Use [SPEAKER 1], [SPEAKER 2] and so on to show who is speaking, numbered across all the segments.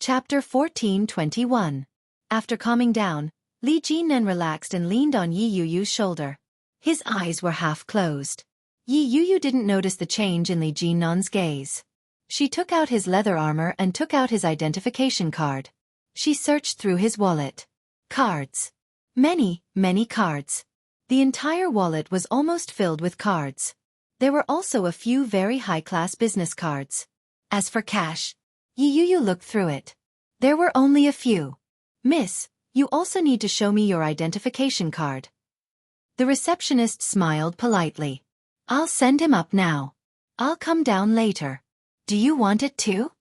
[SPEAKER 1] Chapter 14:21. After calming down, Li Jinnan relaxed and leaned on Yi Yu's shoulder. His eyes were half closed. Yi Yu didn't notice the change in Li Jinnan's gaze. She took out his leather armor and took out his identification card. She searched through his wallet. Cards. Many, many cards. The entire wallet was almost filled with cards. There were also a few very high-class business cards. As for cash, Yi Yu looked through it. There were only a few. "Miss, you also need to show me your identification card." The receptionist smiled politely. "I'll send him up now. I'll come down later. Do you want it too?"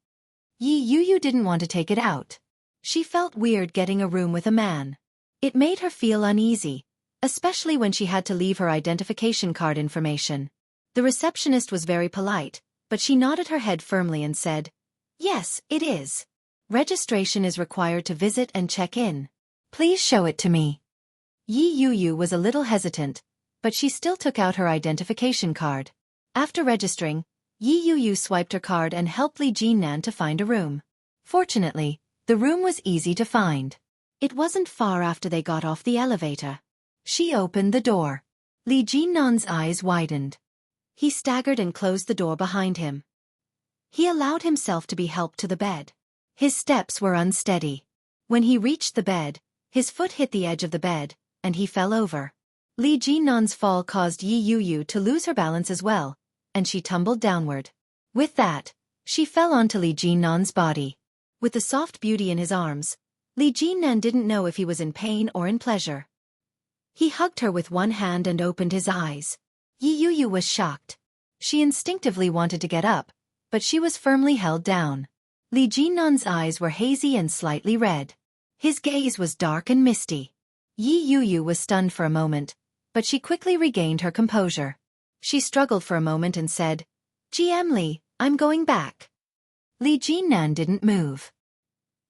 [SPEAKER 1] Yi Yu didn't want to take it out. She felt weird getting a room with a man. It made her feel uneasy, especially when she had to leave her identification card information. The receptionist was very polite, but she nodded her head firmly and said, "Yes, it is. Registration is required to visit and check in. Please show it to me." Yi Yu was a little hesitant, but she still took out her identification card. After registering, Yi Yu swiped her card and helped Li Jinnan to find a room. Fortunately, the room was easy to find. It wasn't far after they got off the elevator. She opened the door. Li Jinnan's eyes widened. He staggered and closed the door behind him. He allowed himself to be helped to the bed. His steps were unsteady. When he reached the bed, his foot hit the edge of the bed, and he fell over. Li Jinnan's fall caused Yi Yu to lose her balance as well, and she tumbled downward. With that, she fell onto Li Jinnan's body. With the soft beauty in his arms, Li Jinnan didn't know if he was in pain or in pleasure. He hugged her with one hand and opened his eyes. Yi Yu was shocked. She instinctively wanted to get up, but she was firmly held down. Li Jinnan's eyes were hazy and slightly red. His gaze was dark and misty. Yi Yu was stunned for a moment, but she quickly regained her composure. She struggled for a moment and said, "GM Li, I'm going back." Li Jinnan didn't move.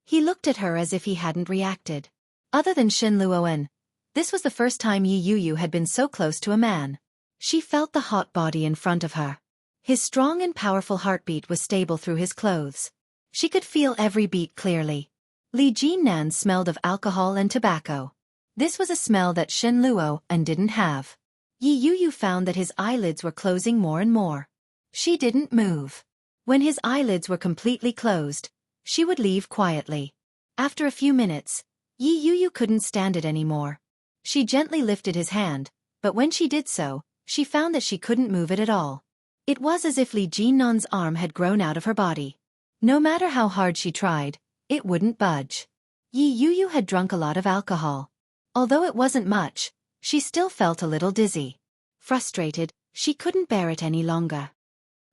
[SPEAKER 1] He looked at her as if he hadn't reacted. Other than Shin Luoan, this was the first time Yi Yu had been so close to a man. She felt the hot body in front of her. His strong and powerful heartbeat was stable through his clothes. She could feel every beat clearly. Li Jinnan smelled of alcohol and tobacco. This was a smell that Shin Luoan didn't have. Yi Yu found that his eyelids were closing more and more. She didn't move. When his eyelids were completely closed, she would leave quietly. After a few minutes, Yi Yu couldn't stand it anymore. She gently lifted his hand, but when she did so, she found that she couldn't move it at all. It was as if Li Jinnan's arm had grown out of her body. No matter how hard she tried, it wouldn't budge. Yi Yu had drunk a lot of alcohol. Although it wasn't much, she still felt a little dizzy. Frustrated, she couldn't bear it any longer.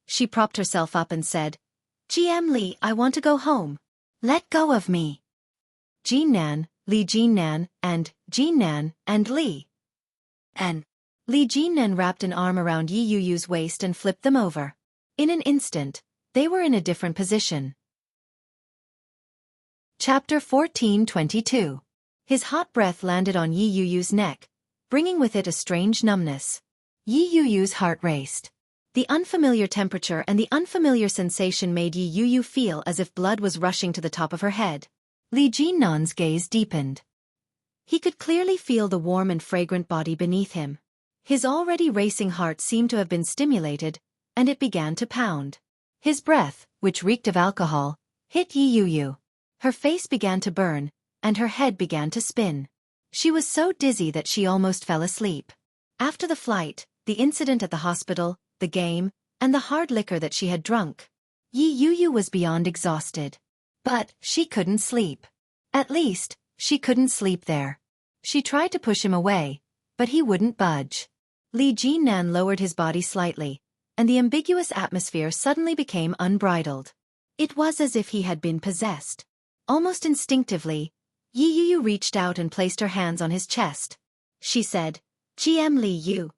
[SPEAKER 1] She propped herself up and said, "GM Li, I want to go home. Let go of me." Jinnan, Li Jinnan, and Jinnan, and Li. And Li Jinnan wrapped an arm around Yi Yu's waist and flipped them over. In an instant, they were in a different position. Chapter 14:22. His hot breath landed on Yi Yu's neck, bringing with it a strange numbness. Yi Yu's heart raced. The unfamiliar temperature and the unfamiliar sensation made Yi Yu feel as if blood was rushing to the top of her head. Li Jinnan's gaze deepened. He could clearly feel the warm and fragrant body beneath him. His already racing heart seemed to have been stimulated, and it began to pound. His breath, which reeked of alcohol, hit Yi Yu. Her face began to burn, and her head began to spin. She was so dizzy that she almost fell asleep. After the flight, the incident at the hospital, the game, and the hard liquor that she had drunk, Yi Yu was beyond exhausted. But she couldn't sleep. At least, she couldn't sleep there. She tried to push him away, but he wouldn't budge. Li Jinnan lowered his body slightly, and the ambiguous atmosphere suddenly became unbridled. It was as if he had been possessed. Almost instinctively, Yi Yu reached out and placed her hands on his chest. She said, "GM Li Yu,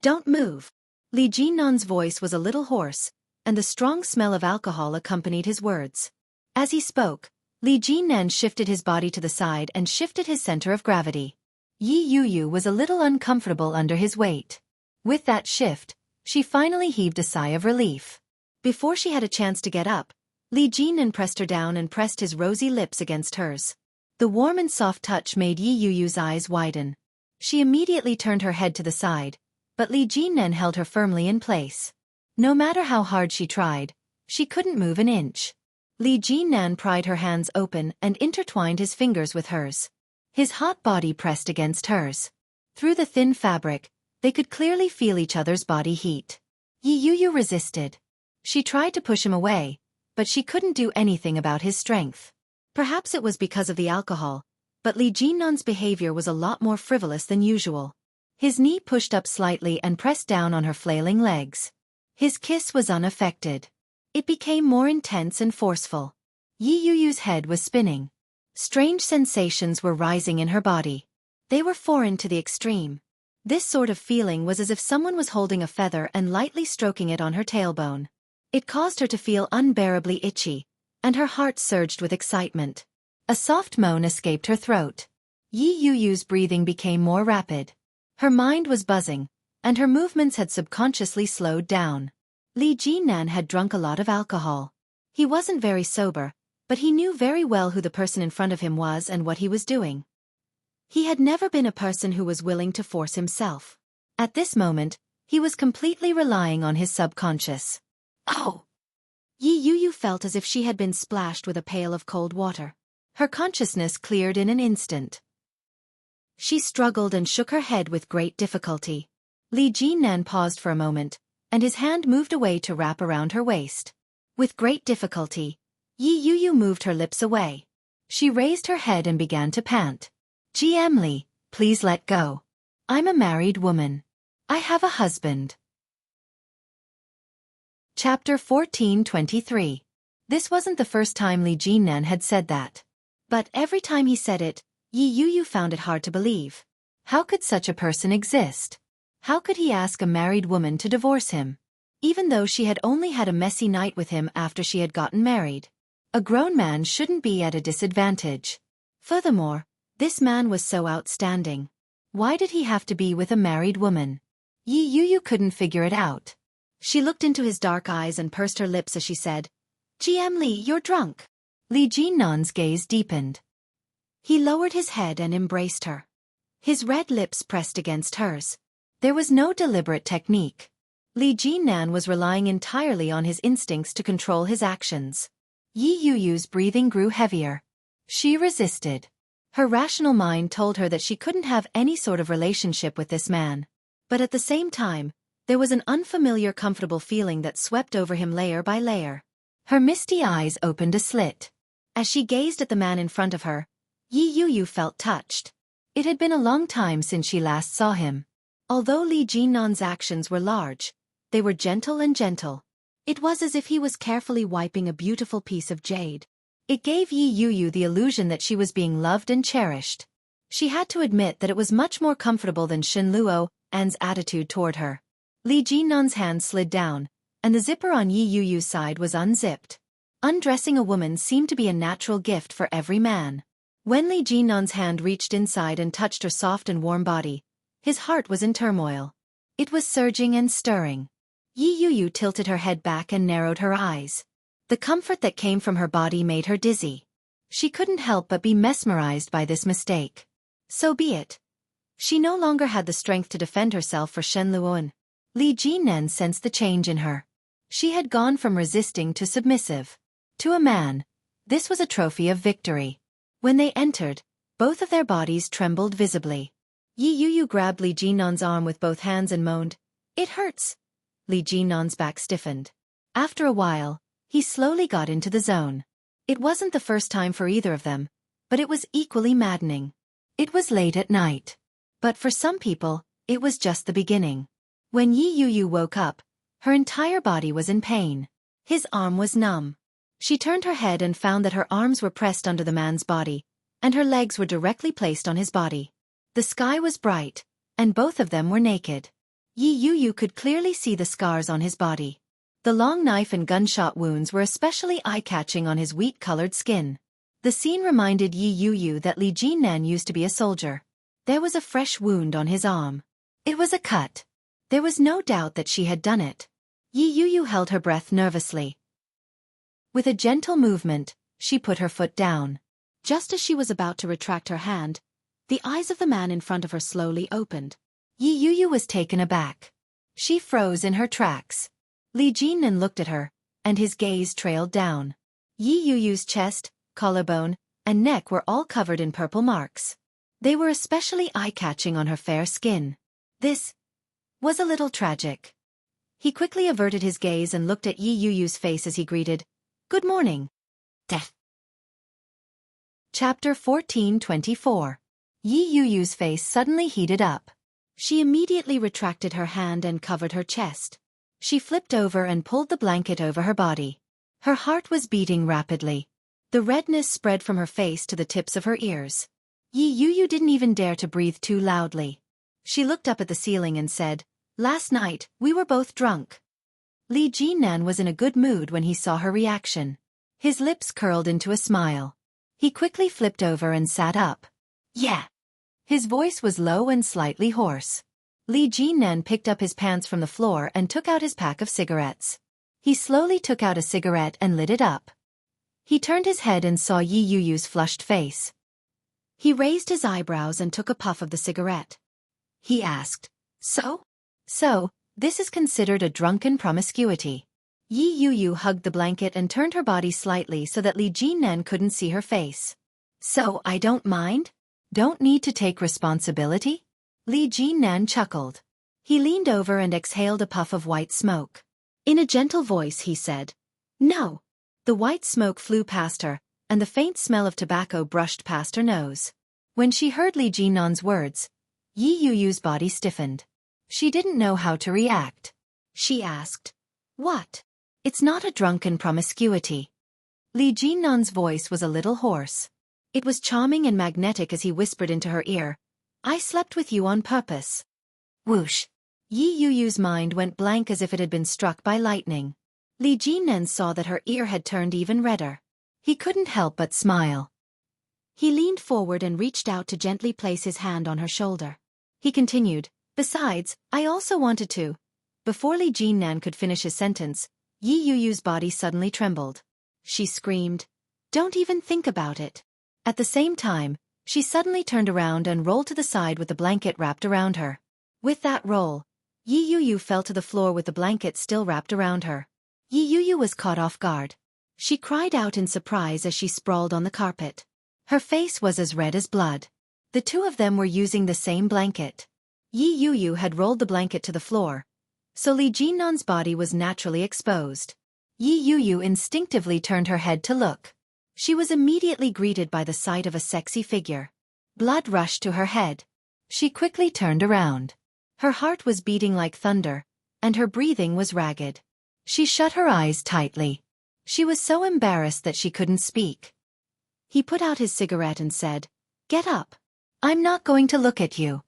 [SPEAKER 1] don't move." Li Jinnan's voice was a little hoarse, and the strong smell of alcohol accompanied his words. As he spoke, Li Jinnan shifted his body to the side and shifted his center of gravity. Yi Yu was a little uncomfortable under his weight. With that shift, she finally heaved a sigh of relief. Before she had a chance to get up, Li Jinnan pressed her down and pressed his rosy lips against hers. The warm and soft touch made Yi Yuyu's eyes widen. She immediately turned her head to the side, but Li Jinnan held her firmly in place. No matter how hard she tried, she couldn't move an inch. Li Jinnan pried her hands open and intertwined his fingers with hers. His hot body pressed against hers. Through the thin fabric, they could clearly feel each other's body heat. Yi Yuyu resisted. She tried to push him away, but she couldn't do anything about his strength. Perhaps it was because of the alcohol, but Li Jinnan's behavior was a lot more frivolous than usual. His knee pushed up slightly and pressed down on her flailing legs. His kiss was unaffected. It became more intense and forceful. Yi Yuyu's head was spinning. Strange sensations were rising in her body. They were foreign to the extreme. This sort of feeling was as if someone was holding a feather and lightly stroking it on her tailbone. It caused her to feel unbearably itchy, and her heart surged with excitement. A soft moan escaped her throat. Yi Yuyu's breathing became more rapid. Her mind was buzzing, and her movements had subconsciously slowed down. Li Jinnan had drunk a lot of alcohol. He wasn't very sober, but he knew very well who the person in front of him was and what he was doing. He had never been a person who was willing to force himself. At this moment, he was completely relying on his subconscious. Oh! Yi Yuyu felt as if she had been splashed with a pail of cold water. Her consciousness cleared in an instant. She struggled and shook her head with great difficulty. Li Jinnan paused for a moment, and his hand moved away to wrap around her waist. With great difficulty, Yi Yuyu moved her lips away. She raised her head and began to pant. GM Li, please let go. I'm a married woman. I have a husband. Chapter 14:23. This wasn't the first time Li Jinnan had said that. But every time he said it, Yi Yuyu found it hard to believe. How could such a person exist? How could he ask a married woman to divorce him? Even though she had only had a messy night with him after she had gotten married. A grown man shouldn't be at a disadvantage. Furthermore, this man was so outstanding. Why did he have to be with a married woman? Yi Yuyu couldn't figure it out. She looked into his dark eyes and pursed her lips as she said, GM Li, you're drunk. Li Jinnan's gaze deepened. He lowered his head and embraced her. His red lips pressed against hers. There was no deliberate technique. Li Jinnan was relying entirely on his instincts to control his actions. Yi Yuyu's breathing grew heavier. She resisted. Her rational mind told her that she couldn't have any sort of relationship with this man. But at the same time, there was an unfamiliar comfortable feeling that swept over him layer by layer. Her misty eyes opened a slit. As she gazed at the man in front of her, Yi Yuyu felt touched. It had been a long time since she last saw him. Although Li Jinnan's actions were large, they were gentle and gentle. It was as if he was carefully wiping a beautiful piece of jade. It gave Yi Yuyu the illusion that she was being loved and cherished. She had to admit that it was much more comfortable than Shen Luo's attitude toward her. Li Jinnan's hand slid down, and the zipper on Yi Yuyu's side was unzipped. Undressing a woman seemed to be a natural gift for every man. When Li Jinnan's hand reached inside and touched her soft and warm body, his heart was in turmoil. It was surging and stirring. Yi Yuyu tilted her head back and narrowed her eyes. The comfort that came from her body made her dizzy. She couldn't help but be mesmerized by this mistake. So be it. She no longer had the strength to defend herself for Shen Luoan. Li Jinnan sensed the change in her. She had gone from resisting to submissive. To a man, this was a trophy of victory. When they entered, both of their bodies trembled visibly. Yi Yuyu grabbed Li Jinnan's arm with both hands and moaned, "It hurts." Li Jinnan's back stiffened. After a while, he slowly got into the zone. It wasn't the first time for either of them, but it was equally maddening. It was late at night. But for some people, it was just the beginning. When Yi Yuyu woke up, her entire body was in pain. His arm was numb. She turned her head and found that her arms were pressed under the man's body, and her legs were directly placed on his body. The sky was bright, and both of them were naked. Yi Yuyu could clearly see the scars on his body. The long knife and gunshot wounds were especially eye-catching on his wheat-colored skin. The scene reminded Yi Yuyu that Li Jinnan used to be a soldier. There was a fresh wound on his arm. It was a cut. There was no doubt that she had done it. Yi Yuyu held her breath nervously. With a gentle movement, she put her foot down. Just as she was about to retract her hand, the eyes of the man in front of her slowly opened. Yi Yuyu was taken aback. She froze in her tracks. Li Jinnan looked at her, and his gaze trailed down. Yi Yuyu's chest, collarbone, and neck were all covered in purple marks. They were especially eye-catching on her fair skin. This was a little tragic. He quickly averted his gaze and looked at Yi Yuyu's face as he greeted, "Good morning." Death. Chapter 14:24. Yi Yuyu's face suddenly heated up. She immediately retracted her hand and covered her chest. She flipped over and pulled the blanket over her body. Her heart was beating rapidly. The redness spread from her face to the tips of her ears. Yi Yuyu didn't even dare to breathe too loudly. She looked up at the ceiling and said, "Last night, we were both drunk." Li Jinnan was in a good mood when he saw her reaction. His lips curled into a smile. He quickly flipped over and sat up. "Yeah." His voice was low and slightly hoarse. Li Jinnan picked up his pants from the floor and took out his pack of cigarettes. He slowly took out a cigarette and lit it up. He turned his head and saw Yi Yuyu's flushed face. He raised his eyebrows and took a puff of the cigarette. He asked, So, this is considered a drunken promiscuity." Yi Yuyu hugged the blanket and turned her body slightly so that Li Jinnan couldn't see her face. "So I don't mind? Don't need to take responsibility?" Li Jinnan chuckled. He leaned over and exhaled a puff of white smoke. In a gentle voice he said, "No." The white smoke flew past her, and the faint smell of tobacco brushed past her nose. When she heard Li Jinnan's words, Yi Yuyu's body stiffened. She didn't know how to react. She asked, "What?" "It's not a drunken promiscuity." Li Jinnan's voice was a little hoarse. It was charming and magnetic as he whispered into her ear, "I slept with you on purpose." Whoosh! Yi Yuyu's mind went blank as if it had been struck by lightning. Li Jinnan saw that her ear had turned even redder. He couldn't help but smile. He leaned forward and reached out to gently place his hand on her shoulder. He continued, "Besides, I also wanted to." Before Li Jinnan could finish his sentence, Yi Yuyu's body suddenly trembled. She screamed, "Don't even think about it." At the same time, she suddenly turned around and rolled to the side with the blanket wrapped around her. With that roll, Yi Yuyu fell to the floor with the blanket still wrapped around her. Yi Yuyu was caught off guard. She cried out in surprise as she sprawled on the carpet. Her face was as red as blood. The two of them were using the same blanket. Yi Yuyu had rolled the blanket to the floor, so Li Jinnan's body was naturally exposed. Yi Yuyu instinctively turned her head to look. She was immediately greeted by the sight of a sexy figure. Blood rushed to her head. She quickly turned around. Her heart was beating like thunder, and her breathing was ragged. She shut her eyes tightly. She was so embarrassed that she couldn't speak. He put out his cigarette and said, "Get up. I'm not going to look at you."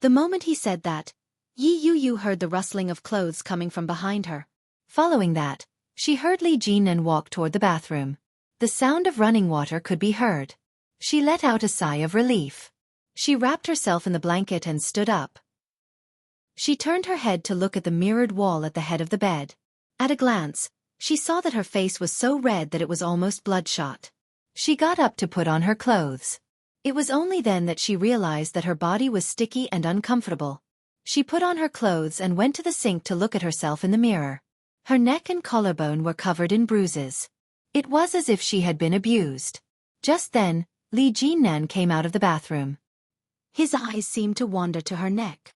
[SPEAKER 1] The moment he said that, Yi Yuyu heard the rustling of clothes coming from behind her. Following that, she heard Li Jinnan walk toward the bathroom. The sound of running water could be heard. She let out a sigh of relief. She wrapped herself in the blanket and stood up. She turned her head to look at the mirrored wall at the head of the bed. At a glance, she saw that her face was so red that it was almost bloodshot. She got up to put on her clothes. It was only then that she realized that her body was sticky and uncomfortable. She put on her clothes and went to the sink to look at herself in the mirror. Her neck and collarbone were covered in bruises. It was as if she had been abused. Just then, Li Jinnan came out of the bathroom. His eyes seemed to wander to her neck.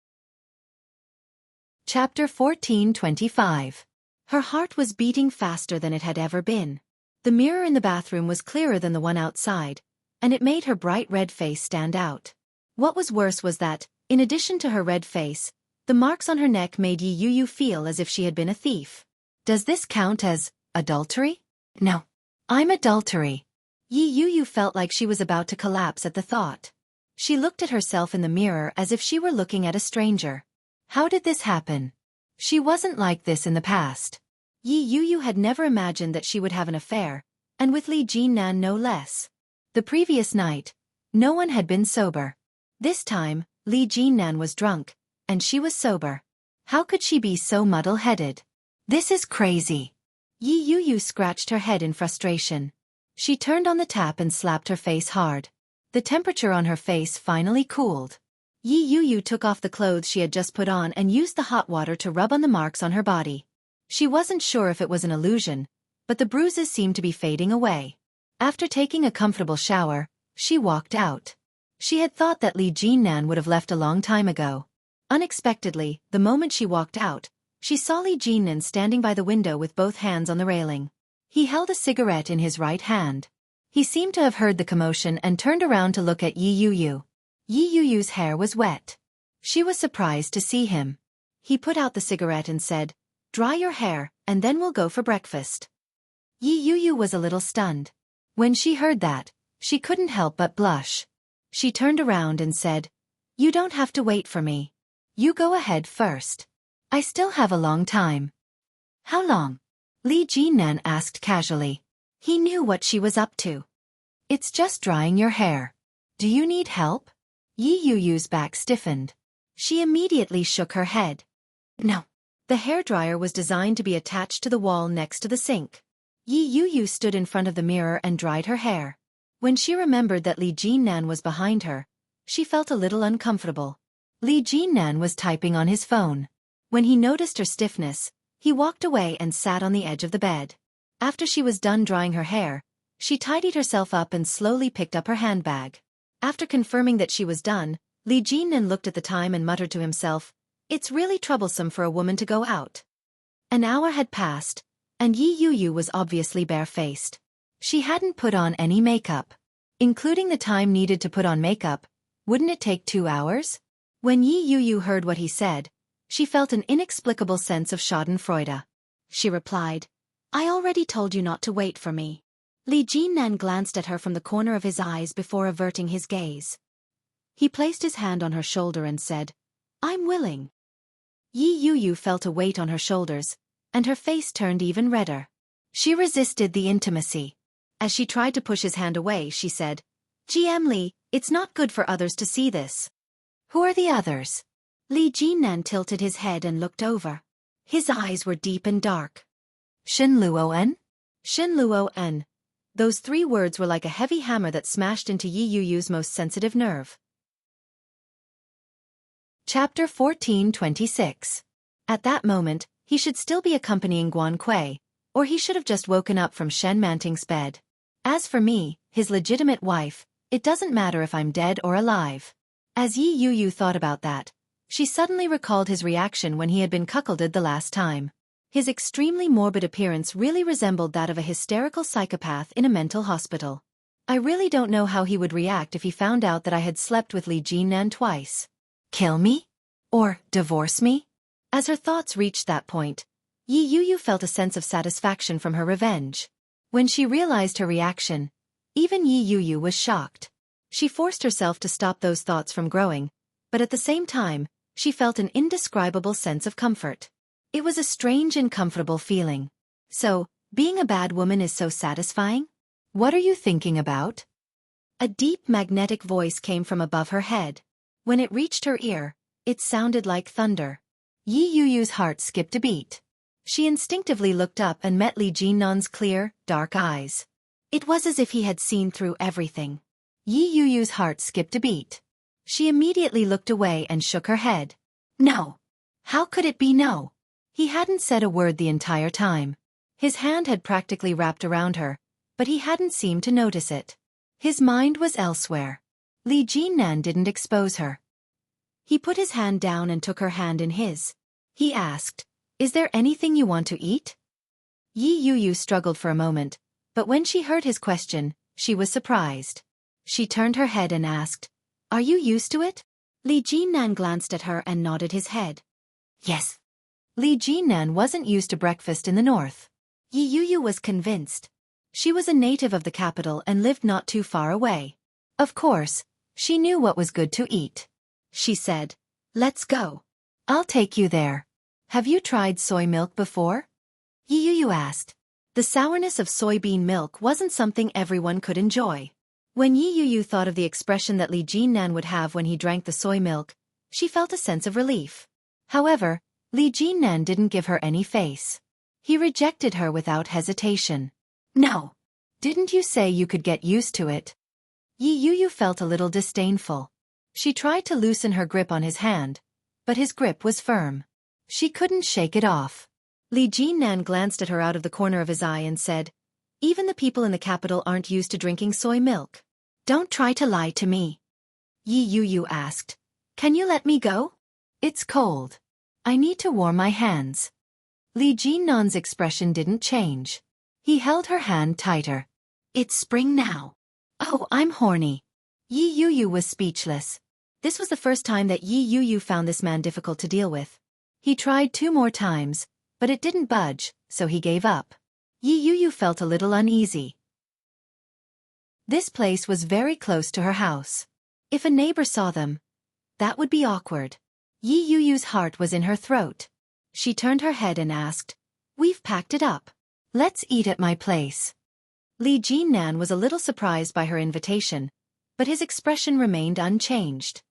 [SPEAKER 1] Chapter 14:25. Her heart was beating faster than it had ever been. The mirror in the bathroom was clearer than the one outside, and it made her bright red face stand out. What was worse was that, in addition to her red face, the marks on her neck made Yi Yuyu feel as if she had been a thief. Does this count as adultery? No. I'm adultery. Yi Yuyu felt like she was about to collapse at the thought. She looked at herself in the mirror as if she were looking at a stranger. How did this happen? She wasn't like this in the past. Yi Yuyu had never imagined that she would have an affair, and with Li Jinnan no less. The previous night, no one had been sober. This time, Li Jinnan was drunk, and she was sober. How could she be so muddle-headed? This is crazy. Yi Yuyu scratched her head in frustration. She turned on the tap and slapped her face hard. The temperature on her face finally cooled. Yi Yuyu took off the clothes she had just put on and used the hot water to rub on the marks on her body. She wasn't sure if it was an illusion, but the bruises seemed to be fading away. After taking a comfortable shower, she walked out. She had thought that Li Jinnan would have left a long time ago. Unexpectedly, the moment she walked out, she saw Li Jinnan standing by the window with both hands on the railing. He held a cigarette in his right hand. He seemed to have heard the commotion and turned around to look at Yi Yuyu. Yi Yuyu's hair was wet. She was surprised to see him. He put out the cigarette and said, "Dry your hair, and then we'll go for breakfast." Yi Yuyu was a little stunned. When she heard that, she couldn't help but blush. She turned around and said, "You don't have to wait for me. You go ahead first. I still have a long time." "How long?" Li Jinnan asked casually. He knew what she was up to. "It's just drying your hair. Do you need help?" Yi Yuyu's back stiffened. She immediately shook her head. "No." The hairdryer was designed to be attached to the wall next to the sink. Yi Yuyu stood in front of the mirror and dried her hair. When she remembered that Li Jinnan was behind her, she felt a little uncomfortable. Li Jinnan was typing on his phone. When he noticed her stiffness, he walked away and sat on the edge of the bed. After she was done drying her hair, she tidied herself up and slowly picked up her handbag. After confirming that she was done, Li Jinnan looked at the time and muttered to himself, "It's really troublesome for a woman to go out." An hour had passed, and Yi Yuyu was obviously barefaced. She hadn't put on any makeup. Including the time needed to put on makeup, wouldn't it take 2 hours? When Yi Yuyu heard what he said, she felt an inexplicable sense of schadenfreude. She replied, "I already told you not to wait for me." Li Jinnan glanced at her from the corner of his eyes before averting his gaze. He placed his hand on her shoulder and said, "I'm willing." Yi Yuyu felt a weight on her shoulders, and her face turned even redder. She resisted the intimacy. As she tried to push his hand away, she said, "GM Li, it's not good for others to see this." "Who are the others?" Li Jinnan tilted his head and looked over. His eyes were deep and dark. "Shinluo-en?" "Shinluo-en." Those 3 words were like a heavy hammer that smashed into Yi Yuyu's most sensitive nerve. Chapter 14:26. At that moment, he should still be accompanying Guan Kuei, or he should have just woken up from Shen Manting's bed. As for me, his legitimate wife, it doesn't matter if I'm dead or alive. As Yi Yuyu thought about that, she suddenly recalled his reaction when he had been cuckolded the last time. His extremely morbid appearance really resembled that of a hysterical psychopath in a mental hospital. I really don't know how he would react if he found out that I had slept with Li Jinnan twice. Kill me? Or divorce me? As her thoughts reached that point, Yi Yuyu felt a sense of satisfaction from her revenge. When she realized her reaction, even Yi Yuyu was shocked. She forced herself to stop those thoughts from growing, but at the same time, she felt an indescribable sense of comfort. It was a strange and comfortable feeling. So, being a bad woman is so satisfying? What are you thinking about? A deep magnetic voice came from above her head. When it reached her ear, it sounded like thunder. Yi Yuyu's heart skipped a beat. She instinctively looked up and met Li Jinnan's clear, dark eyes. It was as if he had seen through everything. Yi Yuyu's heart skipped a beat. She immediately looked away and shook her head. No. How could it be no? He hadn't said a word the entire time. His hand had practically wrapped around her, but he hadn't seemed to notice it. His mind was elsewhere. Li Jinnan didn't expose her. He put his hand down and took her hand in his. He asked, "Is there anything you want to eat?" Yi Yuyu struggled for a moment, but when she heard his question, she was surprised. She turned her head and asked, "Are you used to it?" Li Jinnan glanced at her and nodded his head. Yes. Li Jinnan wasn't used to breakfast in the north. Yi Yuyu was convinced. She was a native of the capital and lived not too far away. Of course, she knew what was good to eat. She said, "Let's go. I'll take you there. Have you tried soy milk before?" Yi Yuyu asked. The sourness of soybean milk wasn't something everyone could enjoy. When Yi Yuyu thought of the expression that Li Jinnan would have when he drank the soy milk, she felt a sense of relief. However, Li Jinnan didn't give her any face. He rejected her without hesitation. No. Didn't you say you could get used to it? Yi Yuyu felt a little disdainful. She tried to loosen her grip on his hand, but his grip was firm. She couldn't shake it off. Li Jinnan glanced at her out of the corner of his eye and said, "Even the people in the capital aren't used to drinking soy milk. Don't try to lie to me." Yi Yuyu asked, "Can you let me go? It's cold. I need to warm my hands." Li Jinnan's expression didn't change. He held her hand tighter. "It's spring now. Oh, I'm horny." Yi Yuyu was speechless. This was the first time that Yi Yuyu found this man difficult to deal with. He tried 2 more times, but it didn't budge, so he gave up. Yi Yuyu felt a little uneasy. This place was very close to her house. If a neighbor saw them, that would be awkward. Yi Yuyu's heart was in her throat. She turned her head and asked, "We've packed it up. Let's eat at my place." Li Jinnan was a little surprised by her invitation, but his expression remained unchanged.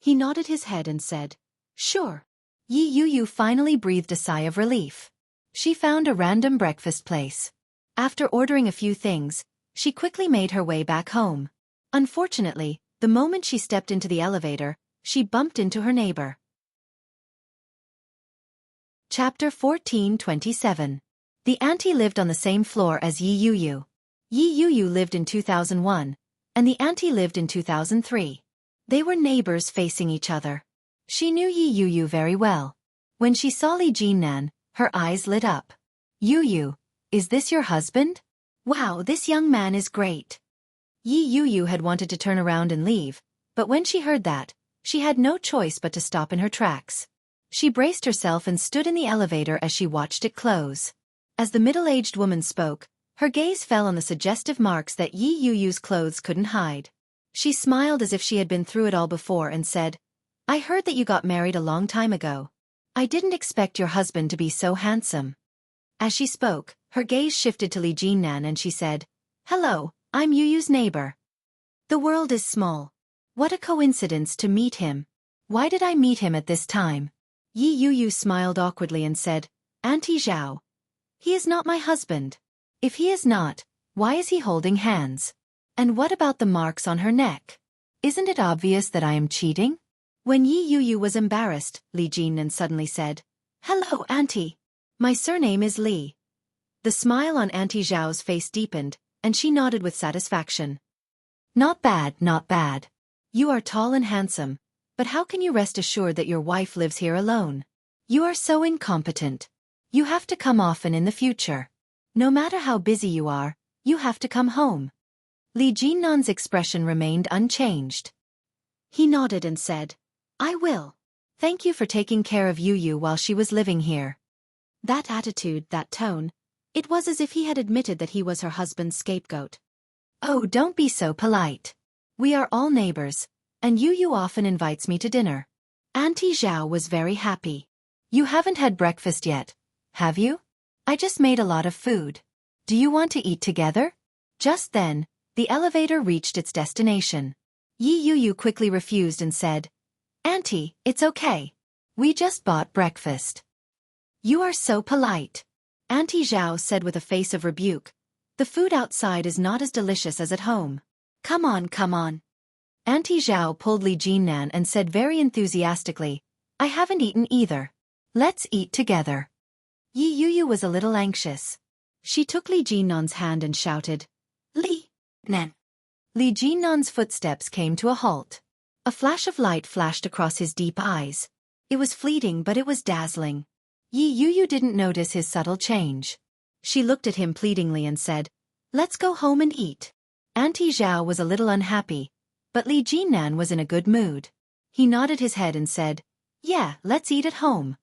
[SPEAKER 1] He nodded his head and said, "Sure." Yi Yuyu finally breathed a sigh of relief. She found a random breakfast place. After ordering a few things, she quickly made her way back home. Unfortunately, the moment she stepped into the elevator, she bumped into her neighbor. Chapter 14:27. The auntie lived on the same floor as Yi Yuyu. Yi Yuyu lived in 2001, and the auntie lived in 2003. They were neighbors facing each other. She knew Yi Yuyu very well. When she saw Li Jinnan, her eyes lit up. "Yuyu, is this your husband? Wow, this young man is great." Yi Yuyu had wanted to turn around and leave, but when she heard that, she had no choice but to stop in her tracks. She braced herself and stood in the elevator as she watched it close. As the middle-aged woman spoke, her gaze fell on the suggestive marks that Yi Yuyu's clothes couldn't hide. She smiled as if she had been through it all before and said, "I heard that you got married a long time ago. I didn't expect your husband to be so handsome." As she spoke, her gaze shifted to Li Jinnan and she said, "Hello, I'm Yuyu's neighbor. The world is small. What a coincidence to meet him. Why did I meet him at this time?" Yi Yuyu smiled awkwardly and said, "Auntie Zhao. He is not my husband. If he is not, why is he holding hands? And what about the marks on her neck? Isn't it obvious that I am cheating?" When Yi Yuyu was embarrassed, Li Jinnan suddenly said, "Hello, Auntie. My surname is Li." The smile on Auntie Zhao's face deepened, and she nodded with satisfaction. "Not bad, not bad. You are tall and handsome, but how can you rest assured that your wife lives here alone? You are so incompetent. You have to come often in the future. No matter how busy you are, you have to come home." Li Jinnan's expression remained unchanged. He nodded and said, "I will. Thank you for taking care of Yuyu while she was living here." That attitude, that tone, it was as if he had admitted that he was her husband's scapegoat. "Oh, don't be so polite. We are all neighbors, and Yuyu often invites me to dinner." Auntie Zhao was very happy. "You haven't had breakfast yet, have you? I just made a lot of food. Do you want to eat together?" Just then, the elevator reached its destination. Yi Yuyu quickly refused and said, "Auntie, it's okay. We just bought breakfast." "You are so polite," Auntie Zhao said with a face of rebuke. "The food outside is not as delicious as at home. Come on, come on." Auntie Zhao pulled Li Jinnan and said very enthusiastically, "I haven't eaten either. Let's eat together." Yi Yuyu was a little anxious. She took Li Jinnan's hand and shouted, "Li Nan." Li Jinnan's footsteps came to a halt. A flash of light flashed across his deep eyes. It was fleeting, but it was dazzling. Yi Yuyu didn't notice his subtle change. She looked at him pleadingly and said, "Let's go home and eat." Auntie Zhao was a little unhappy, but Li Jinnan was in a good mood. He nodded his head and said, "Yeah, let's eat at home."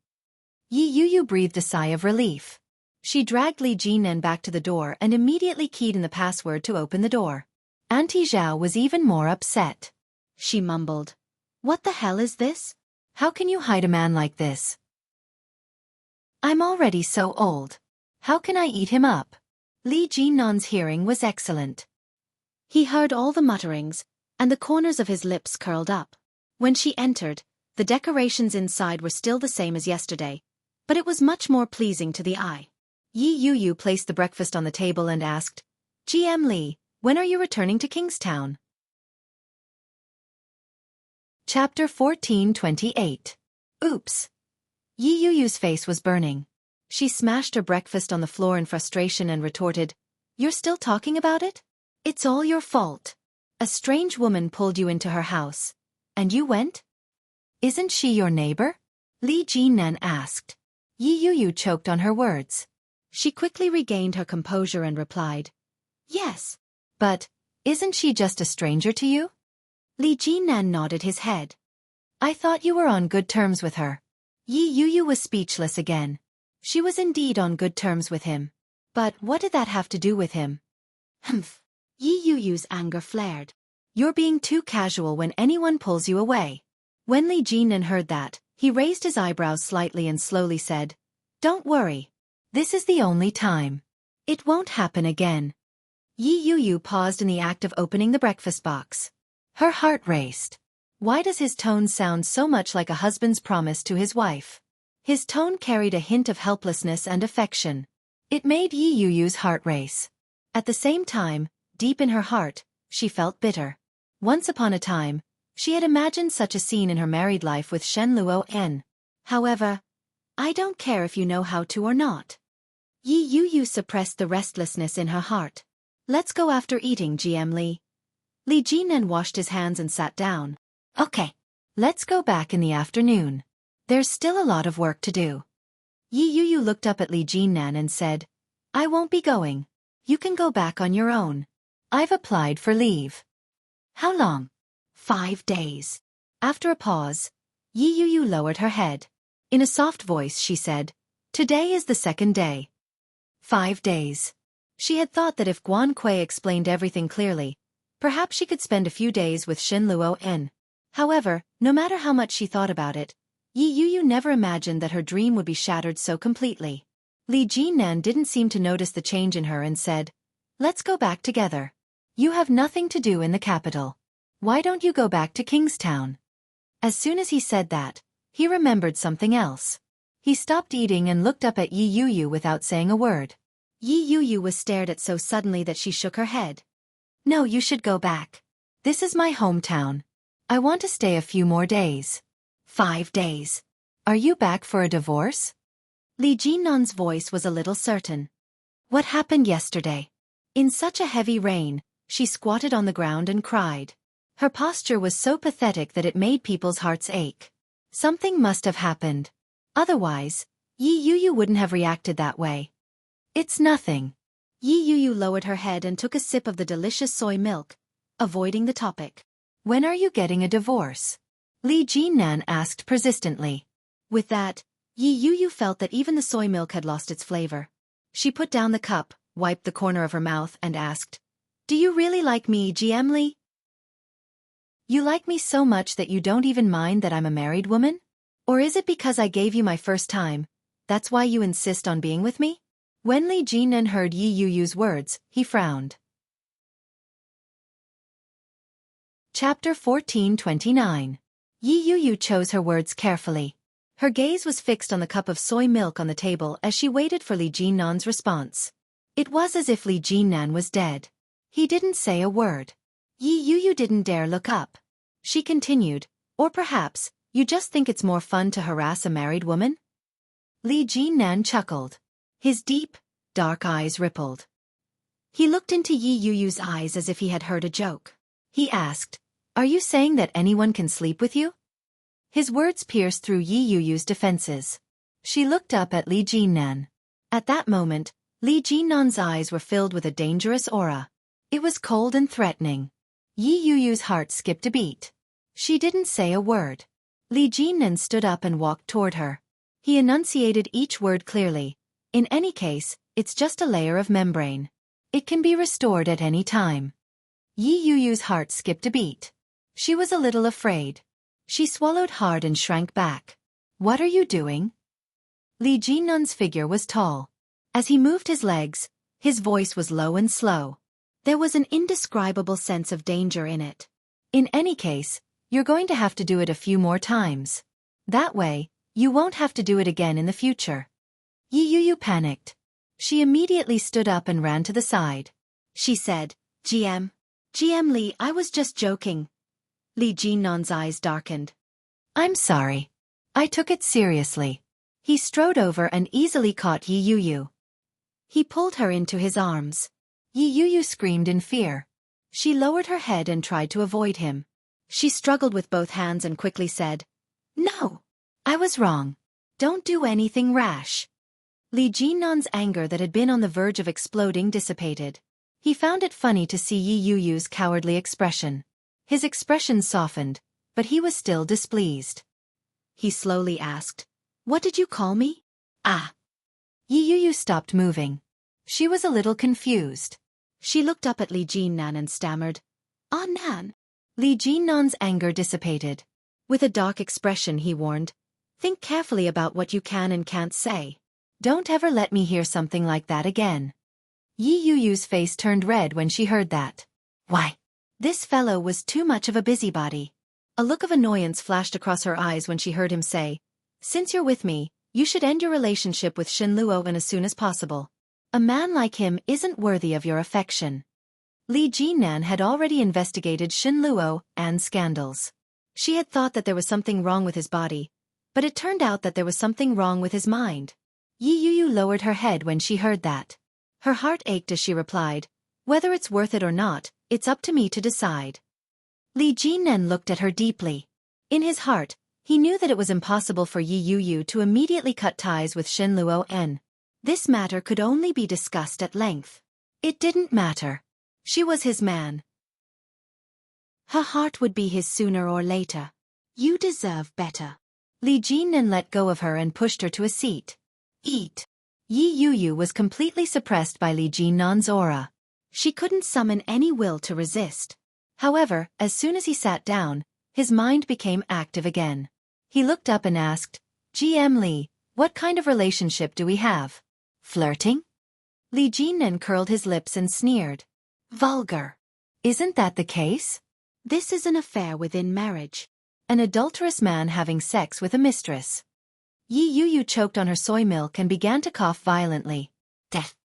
[SPEAKER 1] Yi Yuyu breathed a sigh of relief. She dragged Li Jinnan back to the door and immediately keyed in the password to open the door. Auntie Zhao was even more upset. She mumbled, "What the hell is this? How can you hide a man like this? I'm already so old. How can I eat him up?" Li Jinnan's hearing was excellent. He heard all the mutterings, and the corners of his lips curled up. When she entered, the decorations inside were still the same as yesterday, but it was much more pleasing to the eye. Yi Yu placed the breakfast on the table and asked, GM Li, when are you returning to Kingstown? Chapter 14:28. Oops. Yi Yu's face was burning. She smashed her breakfast on the floor in frustration and retorted, You're still talking about it? It's all your fault. A strange woman pulled you into her house. And you went? Isn't she your neighbor? Li Jinnan asked. Yi Yu choked on her words. She quickly regained her composure and replied, Yes. But, isn't she just a stranger to you? Li Jinnan nodded his head. I thought you were on good terms with her. Yi Yu was speechless again. She was indeed on good terms with him. But what did that have to do with him? Humph. Yi Yu's anger flared. You're being too casual when anyone pulls you away. When Li Jinnan heard that, he raised his eyebrows slightly and slowly said, Don't worry. This is the only time. It won't happen again. Yi Yu paused in the act of opening the breakfast box. Her heart raced. Why does his tone sound so much like a husband's promise to his wife? His tone carried a hint of helplessness and affection. It made Yi Yu's heart race. At the same time, deep in her heart, she felt bitter. Once upon a time, she had imagined such a scene in her married life with Shen Luo. However, I don't care if you know how to or not. Yi Yu suppressed the restlessness in her heart. Let's go after eating, GM Li. Li Jinnan washed his hands and sat down. Okay. Let's go back in the afternoon. There's still a lot of work to do. Yi Yu looked up at Li Jinnan and said, I won't be going. You can go back on your own. I've applied for leave. How long? 5 days. After a pause, Yi Yu lowered her head. In a soft voice she said, Today is the 2nd day. 5 days. She had thought that if Guan Kui explained everything clearly, perhaps she could spend a few days with Shen Luo. However, no matter how much she thought about it, Yi Yu never imagined that her dream would be shattered so completely. Li Jinnan didn't seem to notice the change in her and said, Let's go back together. You have nothing to do in the capital. Why don't you go back to Kingstown? As soon as he said that, he remembered something else. He stopped eating and looked up at Yi Yu without saying a word. Yi Yu was stared at so suddenly that she shook her head. No, you should go back. This is my hometown. I want to stay a few more days. 5 days. Are you back for a divorce? Li Jinnan's voice was a little certain. What happened yesterday? In such a heavy rain, she squatted on the ground and cried. Her posture was so pathetic that it made people's hearts ache. Something must have happened. Otherwise, Yi Yu wouldn't have reacted that way. It's nothing. Yi Yu lowered her head and took a sip of the delicious soy milk, avoiding the topic. When are you getting a divorce? Li Jinnan asked persistently. With that, Yi Yu felt that even the soy milk had lost its flavor. She put down the cup, wiped the corner of her mouth and asked, Do you really like me, GM Li? You like me so much that you don't even mind that I'm a married woman? Or is it because I gave you my first time, that's why you insist on being with me? When Li Jinnan heard Yi Yu's words, he frowned. Chapter 14:29. Yi Yu chose her words carefully. Her gaze was fixed on the cup of soy milk on the table as she waited for Li Jinnan's response. It was as if Li Jinnan was dead. He didn't say a word. Yi Yu didn't dare look up. She continued, Or perhaps, you just think it's more fun to harass a married woman? Li Jinnan chuckled. His deep, dark eyes rippled. He looked into Yi Yu's eyes as if he had heard a joke. He asked, Are you saying that anyone can sleep with you? His words pierced through Yi Yu's defenses. She looked up at Li Jinnan. At that moment, Li Jinnan's eyes were filled with a dangerous aura. It was cold and threatening. Yi Yu's heart skipped a beat. She didn't say a word. Li Jinnan stood up and walked toward her. He enunciated each word clearly. In any case, it's just a layer of membrane. It can be restored at any time. Yi Yu's heart skipped a beat. She was a little afraid. She swallowed hard and shrank back. What are you doing? Li Jinnan's figure was tall. As he moved his legs, his voice was low and slow. There was an indescribable sense of danger in it. In any case, you're going to have to do it a few more times. That way, you won't have to do it again in the future. Yi Yu panicked. She immediately stood up and ran to the side. She said, GM Lee, I was just joking. Li Jinnan's eyes darkened. I'm sorry. I took it seriously. He strode over and easily caught Yi Yuyu. He pulled her into his arms. Yi Yuyu screamed in fear. She lowered her head and tried to avoid him. She struggled with both hands and quickly said, No. I was wrong. Don't do anything rash. Li Jinnan's anger that had been on the verge of exploding dissipated. He found it funny to see Yi Yuyu's cowardly expression. His expression softened, but he was still displeased. He slowly asked, What did you call me? Ah. Yi Yuyu stopped moving. She was a little confused. She looked up at Li Jinnan and stammered, Ah, Nan. Li Jinnan's anger dissipated. With a dark expression he warned, Think carefully about what you can and can't say. Don't ever let me hear something like that again. Yi Yuyu's face turned red when she heard that. Why? This fellow was too much of a busybody. A look of annoyance flashed across her eyes when she heard him say, Since you're with me, you should end your relationship with Shen Luoan as soon as possible. A man like him isn't worthy of your affection. Li Jinnan had already investigated Shen Luoan's scandals. She had thought that there was something wrong with his body, but it turned out that there was something wrong with his mind. Yi Yuyu lowered her head when she heard that. Her heart ached as she replied, Whether it's worth it or not, it's up to me to decide. Li Jinnan looked at her deeply. In his heart, he knew that it was impossible for Yi Yuyu to immediately cut ties with Shen Luoan. This matter could only be discussed at length. It didn't matter. She was his man. Her heart would be his sooner or later. You deserve better. Li Jinnan let go of her and pushed her to a seat. Eat. Yi Yuyu was completely suppressed by Li Jinnan's aura. She couldn't summon any will to resist. However, as soon as he sat down, his mind became active again. He looked up and asked, GM Li, what kind of relationship do we have? Flirting? Li Jinnan curled his lips and sneered. Vulgar. Isn't that the case? This is an affair within marriage. An adulterous man having sex with a mistress. Yi Yuyu choked on her soy milk and began to cough violently. Death.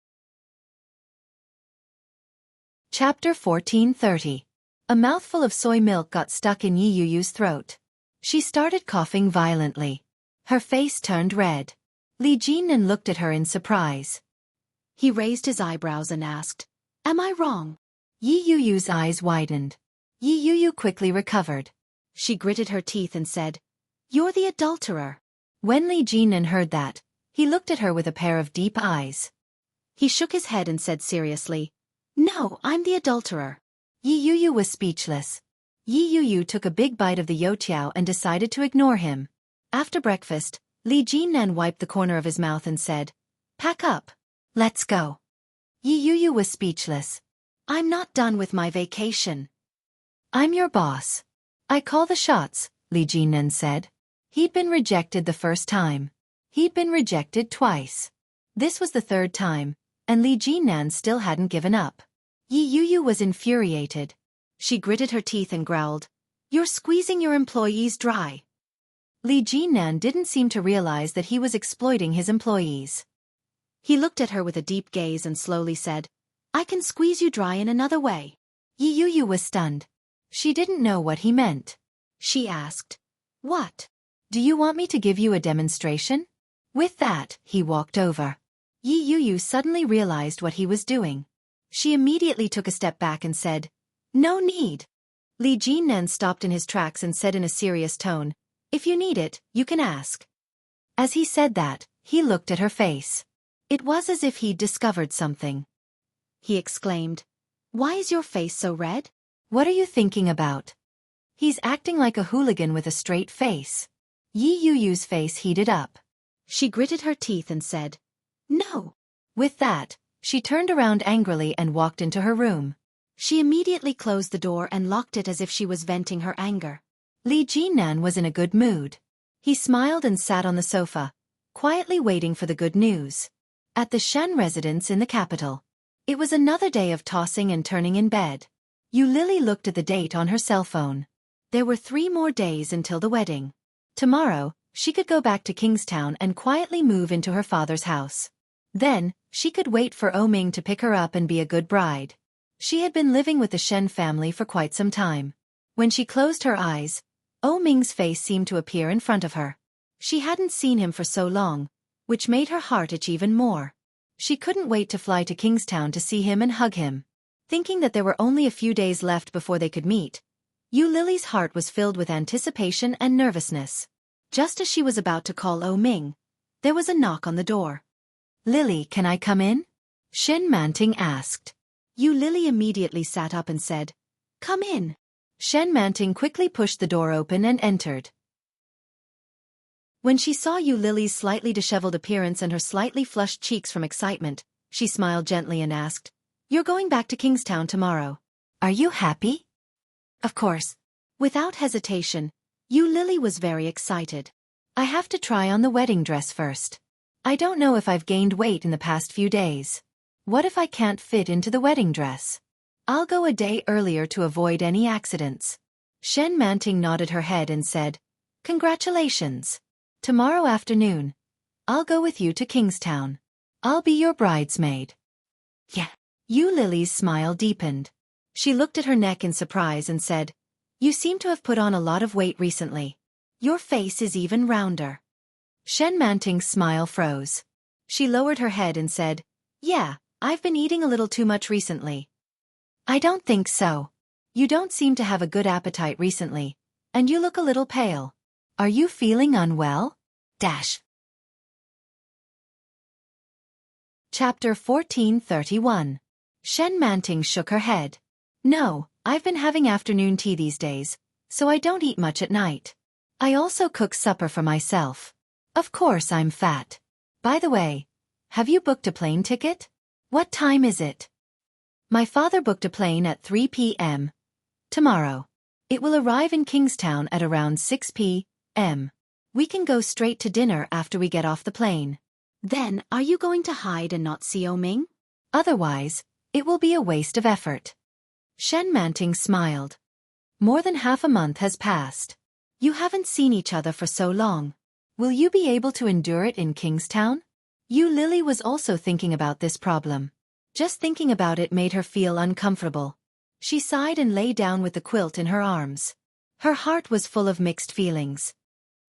[SPEAKER 1] Chapter 1430. A mouthful of soy milk got stuck in Yi Yuyu's throat. She started coughing violently. Her face turned red. Li Jinnan looked at her in surprise. He raised his eyebrows and asked, Am I wrong? Yi Yuyu's eyes widened. Yi Yuyu quickly recovered. She gritted her teeth and said, You're the adulterer. When Li Jinnan heard that, he looked at her with a pair of deep eyes. He shook his head and said seriously, No, I'm the adulterer. Yi Yuyu was speechless. Yi Yuyu took a big bite of the youtiao and decided to ignore him. After breakfast, Li Jinnan wiped the corner of his mouth and said, Pack up. Let's go. Yi Yuyu was speechless. I'm not done with my vacation. I'm your boss. I call the shots, Li Jinnan said. He'd been rejected the first time. He'd been rejected twice. This was the third time, and Li Jinnan still hadn't given up. Yi Yuyu was infuriated. She gritted her teeth and growled, You're squeezing your employees dry. Li Jinnan didn't seem to realize that he was exploiting his employees. He looked at her with a deep gaze and slowly said, I can squeeze you dry in another way. Yi Yuyu was stunned. She didn't know what he meant. She asked, What? Do you want me to give you a demonstration? With that, he walked over. Yi Yuyu suddenly realized what he was doing. She immediately took a step back and said, No need. Li Jinnan stopped in his tracks and said in a serious tone, If you need it, you can ask. As he said that, he looked at her face. It was as if he'd discovered something. He exclaimed, Why is your face so red? What are you thinking about? He's acting like a hooligan with a straight face. Yi Yuyu's face heated up. She gritted her teeth and said, No. With that, she turned around angrily and walked into her room. She immediately closed the door and locked it as if she was venting her anger. Li Jinnan was in a good mood. He smiled and sat on the sofa, quietly waiting for the good news. At the Shen residence in the capital. It was another day of tossing and turning in bed. Yu Lily looked at the date on her cell phone. There were 3 more days until the wedding. Tomorrow, she could go back to Kingstown and quietly move into her father's house. Then, She could wait for Ming to pick her up and be a good bride. She had been living with the Shen family for quite some time. When she closed her eyes, Ming's face seemed to appear in front of her. She hadn't seen him for so long, which made her heart itch even more. She couldn't wait to fly to Kingstown to see him and hug him. Thinking that there were only a few days left before they could meet, Lily's heart was filled with anticipation and nervousness. Just as she was about to call Ming, there was a knock on the door. "Lily, can I come in?" Shen Manting asked. Lily immediately sat up and said, "Come in." Shen Manting quickly pushed the door open and entered. When she saw Lily's slightly disheveled appearance and her slightly flushed cheeks from excitement, she smiled gently and asked, "You're going back to Kingstown tomorrow. Are you happy?" Of course. Without hesitation, Lily was very excited. "I have to try on the wedding dress first. I don't know if I've gained weight in the past few days. What if I can't fit into the wedding dress? I'll go a day earlier to avoid any accidents." Shen Manting nodded her head and said, "Congratulations. Tomorrow afternoon, I'll go with you to Kingstown. I'll be your bridesmaid." "Yeah." Lily's smile deepened. She looked at her neck in surprise and said, "You seem to have put on a lot of weight recently. Your face is even rounder." Shen Manting's smile froze. She lowered her head and said, "Yeah, I've been eating a little too much recently." "I don't think so. You don't seem to have a good appetite recently, and you look a little pale. Are you feeling unwell?" Chapter 1431. Shen Manting shook her head. "No, I've been having afternoon tea these days, so I don't eat much at night. I also cook supper for myself. Of course I'm fat. By the way, have you booked a plane ticket? What time is it?" "My father booked a plane at 3 p.m. tomorrow. It will arrive in Kingstown at around 6 p.m. We can go straight to dinner after we get off the plane." "Then, are you going to hide and not see Ming? Otherwise, it will be a waste of effort." Shen Manting smiled. "More than half a month has passed. You haven't seen each other for so long. Will you be able to endure it in Kingstown?" Lily was also thinking about this problem. Just thinking about it made her feel uncomfortable. She sighed and lay down with the quilt in her arms. Her heart was full of mixed feelings.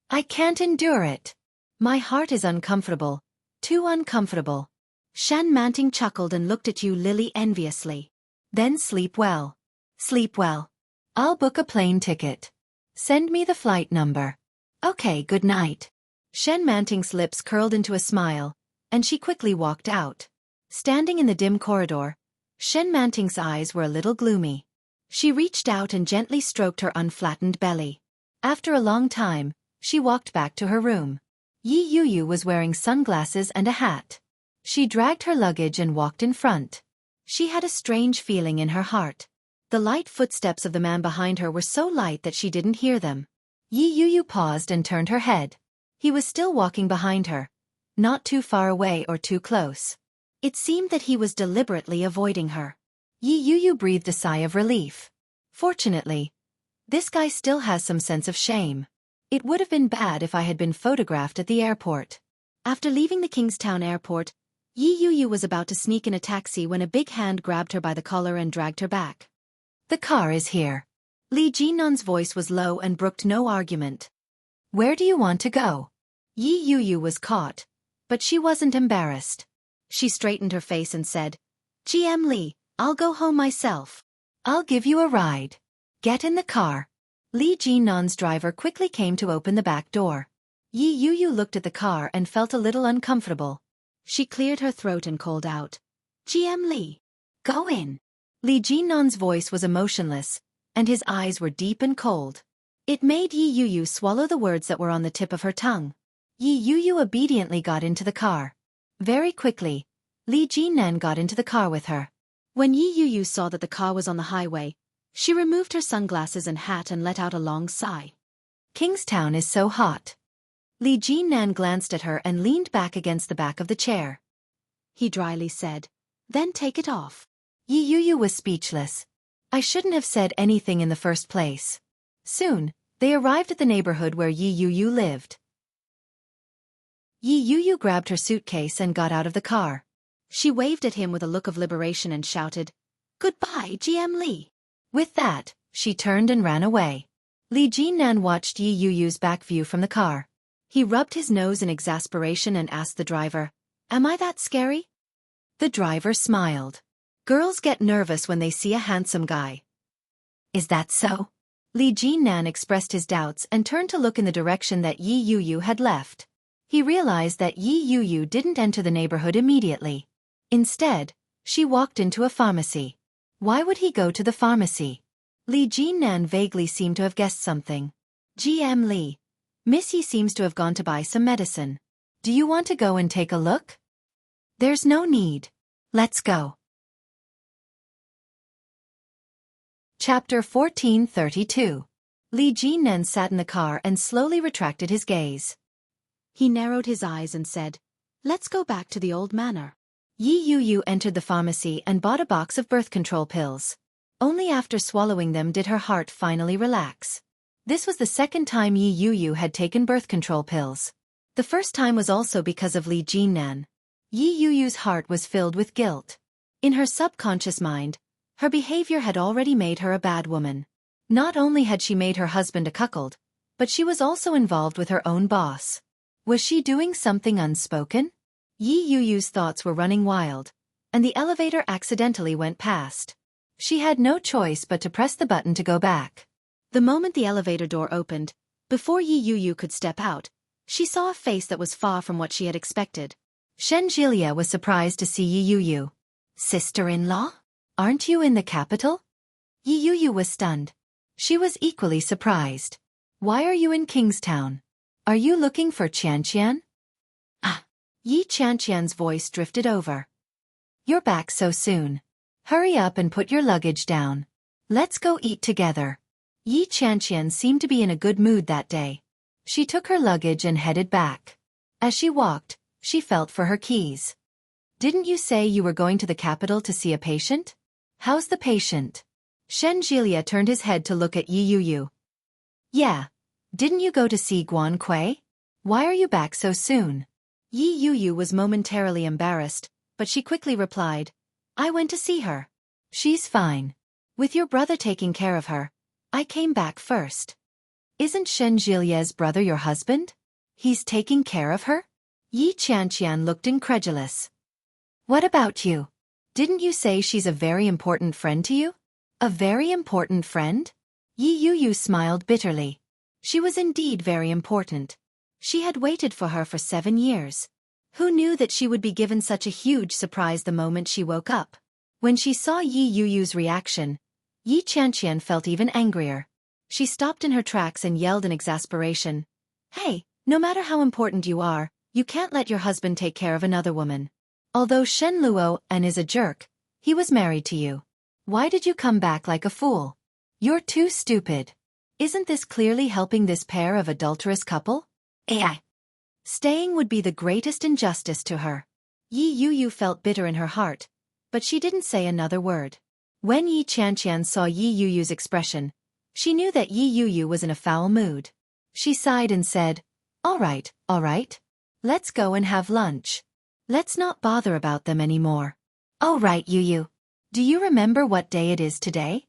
[SPEAKER 1] "I can't endure it. My heart is uncomfortable. Too uncomfortable." Shen Manting chuckled and looked at Lily enviously. "Then sleep well. Sleep well. I'll book a plane ticket. Send me the flight number." "Okay, good night." Shen Manting's lips curled into a smile, and she quickly walked out. Standing in the dim corridor, Shen Manting's eyes were a little gloomy. She reached out and gently stroked her unflattened belly. After a long time, she walked back to her room. Yi Yuyu was wearing sunglasses and a hat. She dragged her luggage and walked in front. She had a strange feeling in her heart. The light footsteps of the man behind her were so light that she didn't hear them. Yi Yuyu paused and turned her head. He was still walking behind her, not too far away or too close. It seemed that he was deliberately avoiding her. Yi Yuyu breathed a sigh of relief. Fortunately, this guy still has some sense of shame. It would have been bad if I had been photographed at the airport. After leaving the Kingstown airport, Yi Yuyu was about to sneak in a taxi when a big hand grabbed her by the collar and dragged her back. "The car is here." Li Jinnan's voice was low and brooked no argument. "Where do you want to go?" Yi Yuyu was caught, but she wasn't embarrassed. She straightened her face and said, "GM Li, I'll go home myself. I'll give you a ride. Get in the car." Li Jinnan's driver quickly came to open the back door. Yi Yuyu looked at the car and felt a little uncomfortable. She cleared her throat and called out, "GM Li, go in." Li Jinnan's voice was emotionless, and his eyes were deep and cold. It made Yi Yuyu swallow the words that were on the tip of her tongue. Yi Yuyu obediently got into the car. Very quickly, Li Jinnan got into the car with her. When Yi Yuyu saw that the car was on the highway, she removed her sunglasses and hat and let out a long sigh. "Kingstown is so hot." Li Jinnan glanced at her and leaned back against the back of the chair. He dryly said, "Then take it off." Yi Yuyu was speechless. I shouldn't have said anything in the first place. Soon, they arrived at the neighborhood where Yi Yuyu lived. Yi Yuyu grabbed her suitcase and got out of the car. She waved at him with a look of liberation and shouted, "Goodbye, GM Li." With that, she turned and ran away. Li Jinnan watched Yi Yuyu's back view from the car. He rubbed his nose in exasperation and asked the driver, "Am I that scary?" The driver smiled. Girls get nervous when they see a handsome guy. Is that so? Li Jinnan expressed his doubts and turned to look in the direction that Yi Yuyu had left. He realized that Yi Yuyu didn't enter the neighborhood immediately. Instead, she walked into a pharmacy. Why would he go to the pharmacy? Li Jinnan vaguely seemed to have guessed something. GM Li, Miss Yi seems to have gone to buy some medicine. Do you want to go and take a look? There's no need. Let's go. Chapter 1432. Li Jinnan sat in the car and slowly retracted his gaze. He narrowed his eyes and said, "Let's go back to the old manor." Yi Yuyu entered the pharmacy and bought a box of birth control pills. Only after swallowing them did her heart finally relax. This was the second time Yi Yuyu had taken birth control pills. The first time was also because of Li Jinnan. Yi Yuyu's heart was filled with guilt. In her subconscious mind, her behavior had already made her a bad woman. Not only had she made her husband a cuckold, but she was also involved with her own boss. Was she doing something unspoken? Yi Yuyu's thoughts were running wild, and the elevator accidentally went past. She had no choice but to press the button to go back. The moment the elevator door opened, before Yi Yuyu could step out, she saw a face that was far from what she had expected. Shen Jilia was surprised to see Yi Yuyu. "Sister-in-law? Aren't you in the capital?" Yi Yuyu was stunned. She was equally surprised. "Why are you in Kingstown? Are you looking for Qianqian?" "Ah." Yi Qianqian's voice drifted over. "You're back so soon. Hurry up and put your luggage down. Let's go eat together." Yi Qianqian seemed to be in a good mood that day. She took her luggage and headed back. As she walked, she felt for her keys. "Didn't you say you were going to the capital to see a patient? How's the patient?" Shen Jilia turned his head to look at Yi Yuyu. "Yeah. Didn't you go to see Guan Kui? Why are you back so soon?" Yi Yuyu was momentarily embarrassed, but she quickly replied, "I went to see her. She's fine. With your brother taking care of her, I came back first." "Isn't Shen Jilia's brother your husband? He's taking care of her?" Yi Qianqian looked incredulous. "What about you? Didn't you say she's a very important friend to you?" "A very important friend?" Yi Yuyu smiled bitterly. She was indeed very important. She had waited for her for 7 years. Who knew that she would be given such a huge surprise the moment she woke up? When she saw Yi Yuyu's reaction, Yi Qianqian felt even angrier. She stopped in her tracks and yelled in exasperation, "Hey, no matter how important you are, you can't let your husband take care of another woman. Although Shen Luo and is a jerk, he was married to you. Why did you come back like a fool? You're too stupid. Isn't this clearly helping this pair of adulterous couple? AI. Staying would be the greatest injustice to her." Yi Yuyu felt bitter in her heart, but she didn't say another word. When Yi Qianqian saw Yi Yuyu's expression, she knew that Yi Yuyu was in a foul mood. She sighed and said, all right. Let's go and have lunch. Let's not bother about them anymore." "Oh right, Yuyu. Do you remember what day it is today?"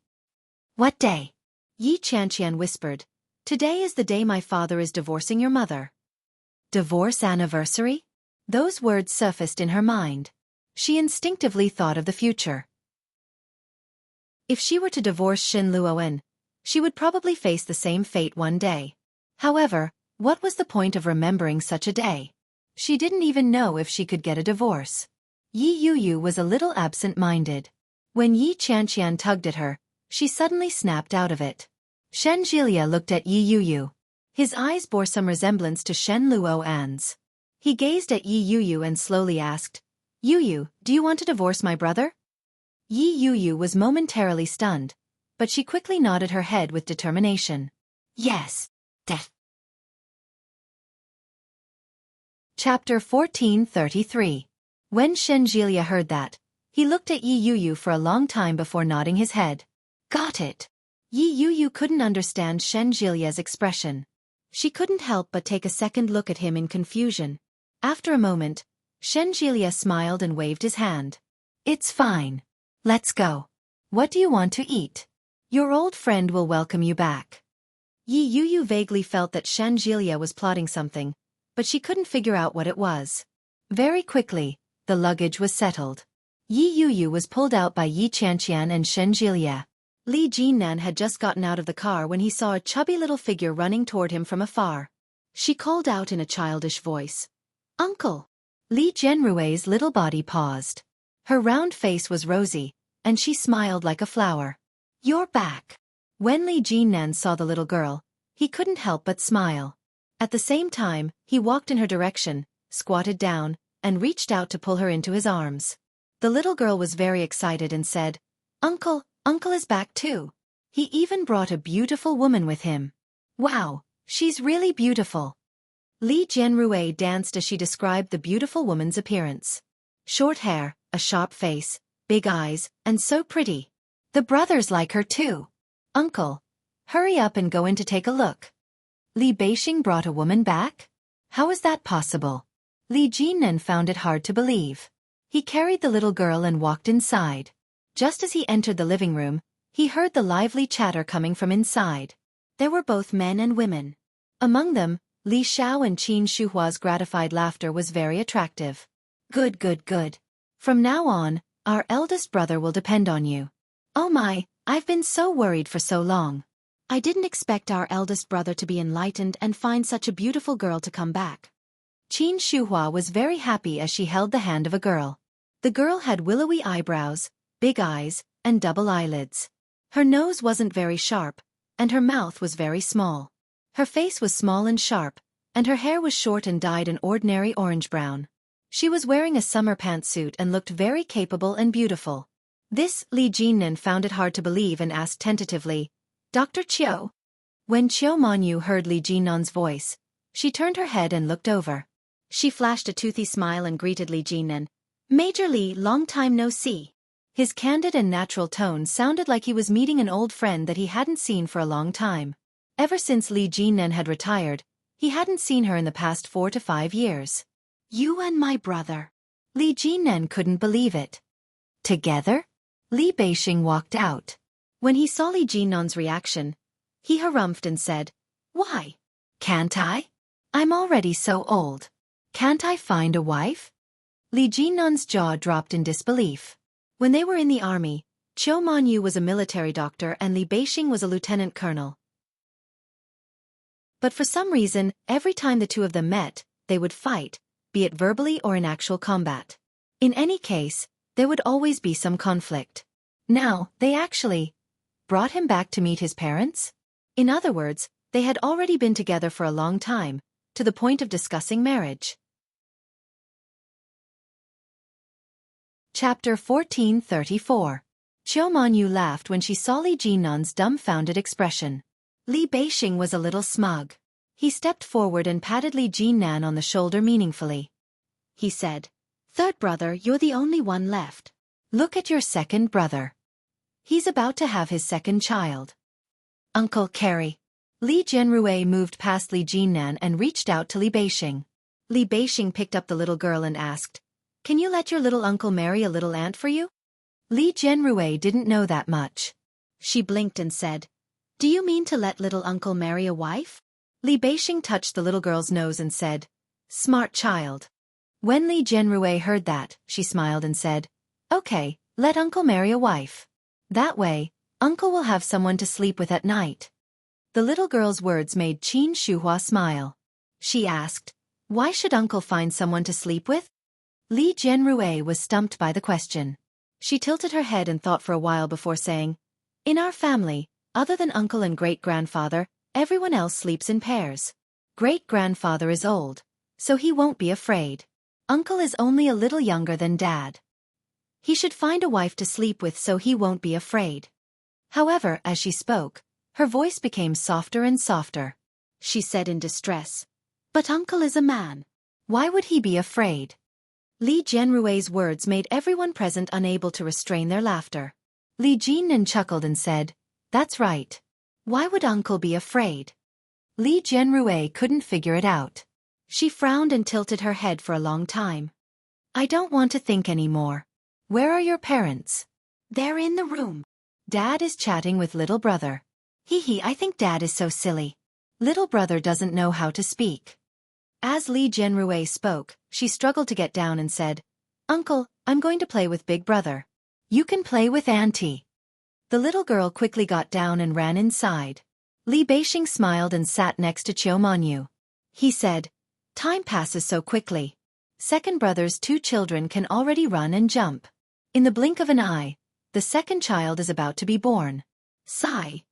[SPEAKER 1] "What day?" Yi Qianqian whispered. "Today is the day my father is divorcing your mother." Divorce anniversary? Those words surfaced in her mind. She instinctively thought of the future. If she were to divorce Shin Luoen, she would probably face the same fate one day. However, what was the point of remembering such a day? She didn't even know if she could get a divorce. Yi Yuyu was a little absent-minded. When Yi Qianqian tugged at her, she suddenly snapped out of it. Shen Jilia looked at Yi Yuyu. His eyes bore some resemblance to Shen Luoan's. He gazed at Yi Yuyu and slowly asked, "Yuyu, do you want to divorce my brother?" Yi Yuyu was momentarily stunned, but she quickly nodded her head with determination. "Yes, Def." Chapter 1433. When Shen Jilia heard that, he looked at Yi Yuyu for a long time before nodding his head. Got it. Yi Yuyu couldn't understand Shen Jilia's expression. She couldn't help but take a second look at him in confusion. After a moment, Shenjilia smiled and waved his hand. It's fine. Let's go. What do you want to eat? Your old friend will welcome you back. Yi Yuyu vaguely felt that Shenjilia was plotting something, but she couldn't figure out what it was. Very quickly, the luggage was settled. Yi Yuyu was pulled out by Yi Qianqian and Shenjilia. Li Jinnan had just gotten out of the car when he saw a chubby little figure running toward him from afar. She called out in a childish voice, "Uncle!" Li Jianrui's little body paused. Her round face was rosy, and she smiled like a flower. "You're back." When Li Jinnan saw the little girl, he couldn't help but smile. At the same time, he walked in her direction, squatted down, and reached out to pull her into his arms. The little girl was very excited and said, "Uncle, Uncle is back too. He even brought a beautiful woman with him. Wow, she's really beautiful." Li Jianrui danced as she described the beautiful woman's appearance. Short hair, a sharp face, big eyes, and so pretty. The brothers like her too. "Uncle, hurry up and go in to take a look." Li Beixing brought a woman back? How is that possible? Li Jinnan found it hard to believe. He carried the little girl and walked inside. Just as he entered the living room, he heard the lively chatter coming from inside. There were both men and women. Among them, Li Xiao and Qin Shuhua's gratified laughter was very attractive. Good, good, good. From now on, our eldest brother will depend on you. Oh my, I've been so worried for so long. I didn't expect our eldest brother to be enlightened and find such a beautiful girl to come back. Qin Shuhua was very happy as she held the hand of a girl. The girl had willowy eyebrows, big eyes, and double eyelids. Her nose wasn't very sharp, and her mouth was very small. Her face was small and sharp, and her hair was short and dyed an ordinary orange-brown. She was wearing a summer pantsuit and looked very capable and beautiful. This, Li Jinnan found it hard to believe and asked tentatively, "Dr. Qiu?" When Qiu Manyu heard Li Jinnan's voice, she turned her head and looked over. She flashed a toothy smile and greeted Li Jinnan. "Major Li, long time no see." His candid and natural tone sounded like he was meeting an old friend that he hadn't seen for a long time. Ever since Li Jinnan had retired, he hadn't seen her in the past 4 to 5 years. "You and my brother." Li Jinnan couldn't believe it. "Together?" Li Beixing walked out. When he saw Li Jinnan's reaction, he harumphed and said, "Why? Can't I? I'm already so old. Can't I find a wife?" Li Jinnan's jaw dropped in disbelief. When they were in the army, Qiu Manyu was a military doctor and Li Beixing was a lieutenant colonel. But for some reason, every time the two of them met, they would fight, be it verbally or in actual combat. In any case, there would always be some conflict. Now, they actually brought him back to meet his parents? In other words, they had already been together for a long time, to the point of discussing marriage. Chapter 1434. Qiu Manyu laughed when she saw Li Jinnan's dumbfounded expression. Li Beixing was a little smug. He stepped forward and patted Li Jinnan on the shoulder meaningfully. He said, "Third brother, you're the only one left. Look at your second brother. He's about to have his second child." "Uncle Carrie." Li Jianrui moved past Li Jinnan and reached out to Li Beixing. Li Beixing picked up the little girl and asked, "Can you let your little uncle marry a little aunt for you?" Li Jianrui didn't know that much. She blinked and said, "Do you mean to let little uncle marry a wife?" Li Beixing touched the little girl's nose and said, "Smart child." When Li Jianrui heard that, she smiled and said, "Okay, let uncle marry a wife. That way, uncle will have someone to sleep with at night." The little girl's words made Qin Shuhua smile. She asked, "Why should uncle find someone to sleep with?" Li Jianrui was stumped by the question. She tilted her head and thought for a while before saying, "In our family, other than uncle and great-grandfather, everyone else sleeps in pairs. Great-grandfather is old, so he won't be afraid. Uncle is only a little younger than Dad. He should find a wife to sleep with so he won't be afraid." However, as she spoke, her voice became softer and softer. She said in distress, "But uncle is a man. Why would he be afraid?" Li Jianrui's words made everyone present unable to restrain their laughter. Li Jinnan chuckled and said, "That's right. Why would uncle be afraid?" Li Jianrui couldn't figure it out. She frowned and tilted her head for a long time. I don't want to think anymore. Where are your parents? They're in the room. Dad is chatting with little brother. Hee, I think Dad is so silly. Little brother doesn't know how to speak. As Li Jianrui spoke, she struggled to get down and said, Uncle, I'm going to play with big brother. You can play with auntie. The little girl quickly got down and ran inside. Li Beixing smiled and sat next to Qiu Manyu. He said, time passes so quickly. Second brother's 2 children can already run and jump. In the blink of an eye, the second child is about to be born. Sigh.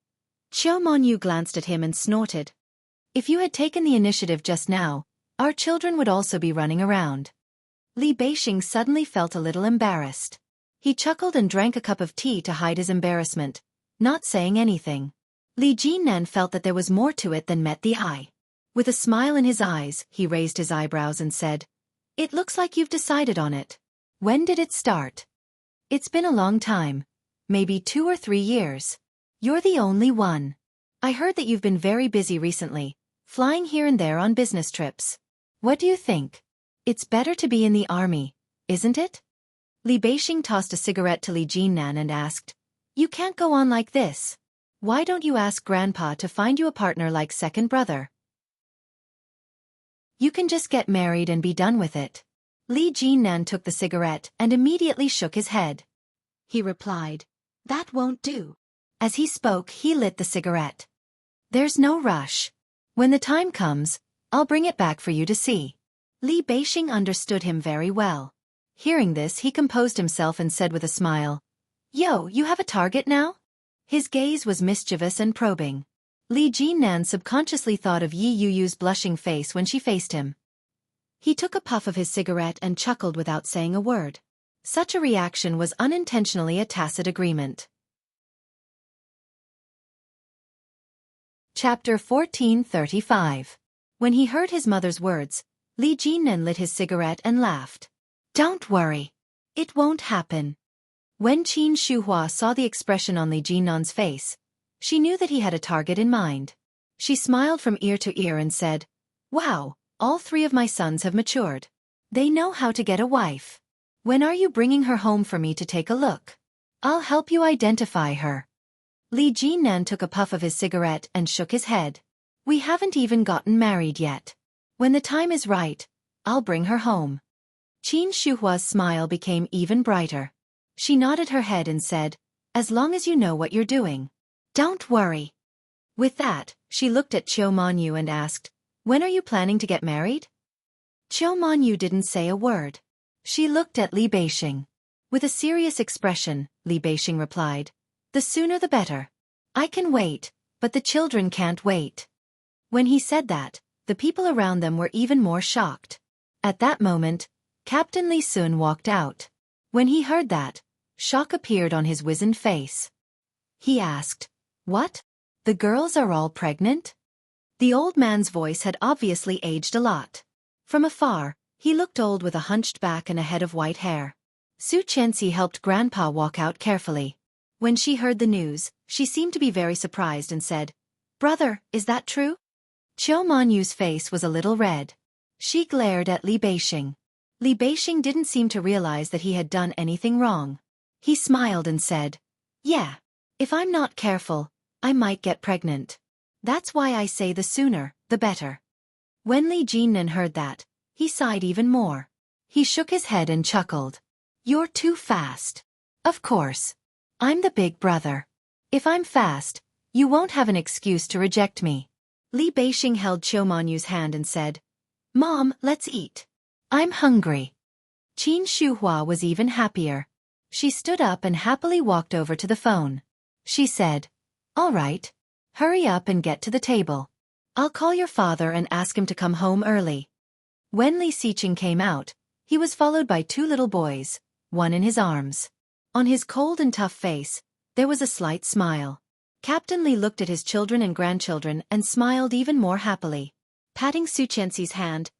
[SPEAKER 1] Qiu Manyu glanced at him and snorted. If you had taken the initiative just now, our children would also be running around. Li Beixing suddenly felt a little embarrassed. He chuckled and drank a cup of tea to hide his embarrassment, not saying anything. Li Jinnan felt that there was more to it than met the eye. With a smile in his eyes, he raised his eyebrows and said, It looks like you've decided on it. When did it start? It's been a long time. Maybe 2 or 3 years. You're the only one. I heard that you've been very busy recently, flying here and there on business trips. What do you think? It's better to be in the army, isn't it? Li Beixing tossed a cigarette to Li Jinnan and asked, You can't go on like this. Why don't you ask Grandpa to find you a partner like second brother? You can just get married and be done with it. Li Jinnan took the cigarette and immediately shook his head. He replied, That won't do. As he spoke, he lit the cigarette. There's no rush. When the time comes, I'll bring it back for you to see. Li Beixing understood him very well. Hearing this, he composed himself and said with a smile, Yo, you have a target now? His gaze was mischievous and probing. Li Jinnan subconsciously thought of Yi Yuyu's blushing face when she faced him. He took a puff of his cigarette and chuckled without saying a word. Such a reaction was unintentionally a tacit agreement. Chapter 1435. When he heard his mother's words, Li Jinnan lit his cigarette and laughed. Don't worry. It won't happen. When Qin Shuhua saw the expression on Li Jinnan's face, she knew that he had a target in mind. She smiled from ear to ear and said, Wow, all 3 of my sons have matured. They know how to get a wife. When are you bringing her home for me to take a look? I'll help you identify her. Li Jinnan took a puff of his cigarette and shook his head. We haven't even gotten married yet. When the time is right, I'll bring her home. Qin Shuhua's smile became even brighter. She nodded her head and said, As long as you know what you're doing. Don't worry. With that, she looked at Qiu Manyu and asked, When are you planning to get married? Qiu Manyu didn't say a word. She looked at Li Beixing. With a serious expression, Li Beixing replied, The sooner the better. I can wait, but the children can't wait. When he said that, the people around them were even more shocked. At that moment, Captain Li Sun walked out. When he heard that, shock appeared on his wizened face. He asked, What? The girls are all pregnant? The old man's voice had obviously aged a lot. From afar, he looked old with a hunched back and a head of white hair. Su Qianxi helped Grandpa walk out carefully. When she heard the news, she seemed to be very surprised and said, Brother, is that true? Qiu Manyu's face was a little red. She glared at Li Beixing. Li Beixing didn't seem to realize that he had done anything wrong. He smiled and said, Yeah, if I'm not careful, I might get pregnant. That's why I say the sooner, the better. When Li Jinnan heard that, he sighed even more. He shook his head and chuckled. You're too fast. Of course. I'm the big brother. If I'm fast, you won't have an excuse to reject me. Li Beixing held Qiu Manyu's hand and said, Mom, let's eat. I'm hungry. Qin Shuhua was even happier. She stood up and happily walked over to the phone. She said, All right. Hurry up and get to the table. I'll call your father and ask him to come home early. When Li Xiqing came out, he was followed by 2 little boys, one in his arms. On his cold and tough face, there was a slight smile. Captain Li looked at his children and grandchildren and smiled even more happily. Patting Su Qianxi's hand,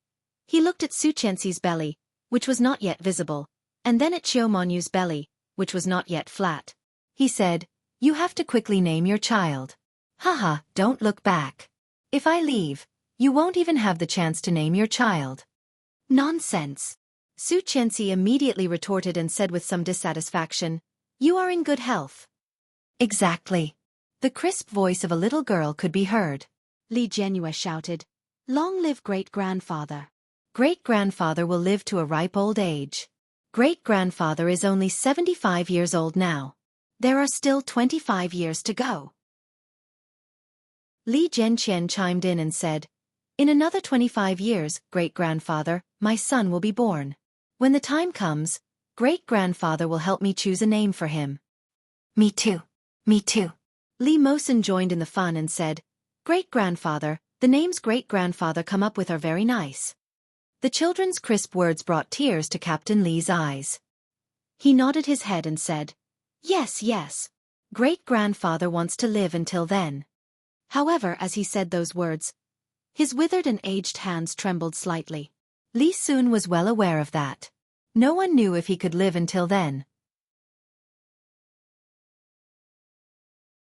[SPEAKER 1] he looked at Su Qianxi's belly, which was not yet visible, and then at Qiu Manyu's belly, which was not yet flat. He said, You have to quickly name your child. Haha, don't look back. If I leave, you won't even have the chance to name your child. Nonsense. Su Qianxi immediately retorted and said with some dissatisfaction, "You are in good health." "Exactly." The crisp voice of a little girl could be heard. Li Jianyue shouted, "Long live great-grandfather. Great-grandfather will live to a ripe old age. Great-grandfather is only 75 years old now. There are still 25 years to go." Li Jianqian chimed in and said, "In another 25 years, great-grandfather, my son will be born. When the time comes, great-grandfather will help me choose a name for him." "Me too. Me too." Li Mosen joined in the fun and said, "Great-grandfather, the names great-grandfather come up with are very nice." The children's crisp words brought tears to Captain Li's eyes. He nodded his head and said, "Yes, yes. Great-grandfather wants to live until then." However, as he said those words, his withered and aged hands trembled slightly. Li Sun was well aware of that. No one knew if he could live until then.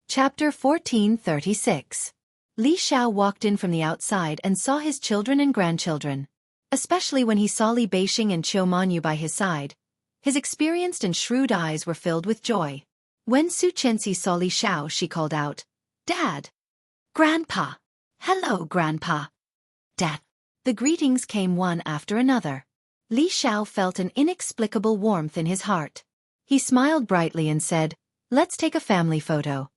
[SPEAKER 1] Chapter 1436. Li Xiao walked in from the outside and saw his children and grandchildren. Especially when he saw Li Beixing and Qiu Manyu by his side, his experienced and shrewd eyes were filled with joy. When Su Qianxi saw Li Xiao, she called out, "Dad! Grandpa! Hello, Grandpa!" Dad! The greetings came one after another. Li Xiao felt an inexplicable warmth in his heart. He smiled brightly and said, "Let's take a family photo."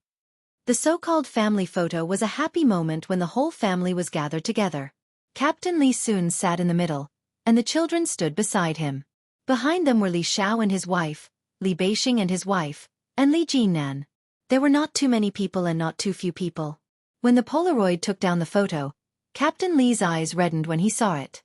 [SPEAKER 1] The so-called family photo was a happy moment when the whole family was gathered together. Captain Li Sun sat in the middle, and the children stood beside him. Behind them were Li Xiao and his wife, Li Beixing and his wife, and Li Jinnan. There were not too many people and not too few people. When the Polaroid took down the photo, Captain Li's eyes reddened when he saw it.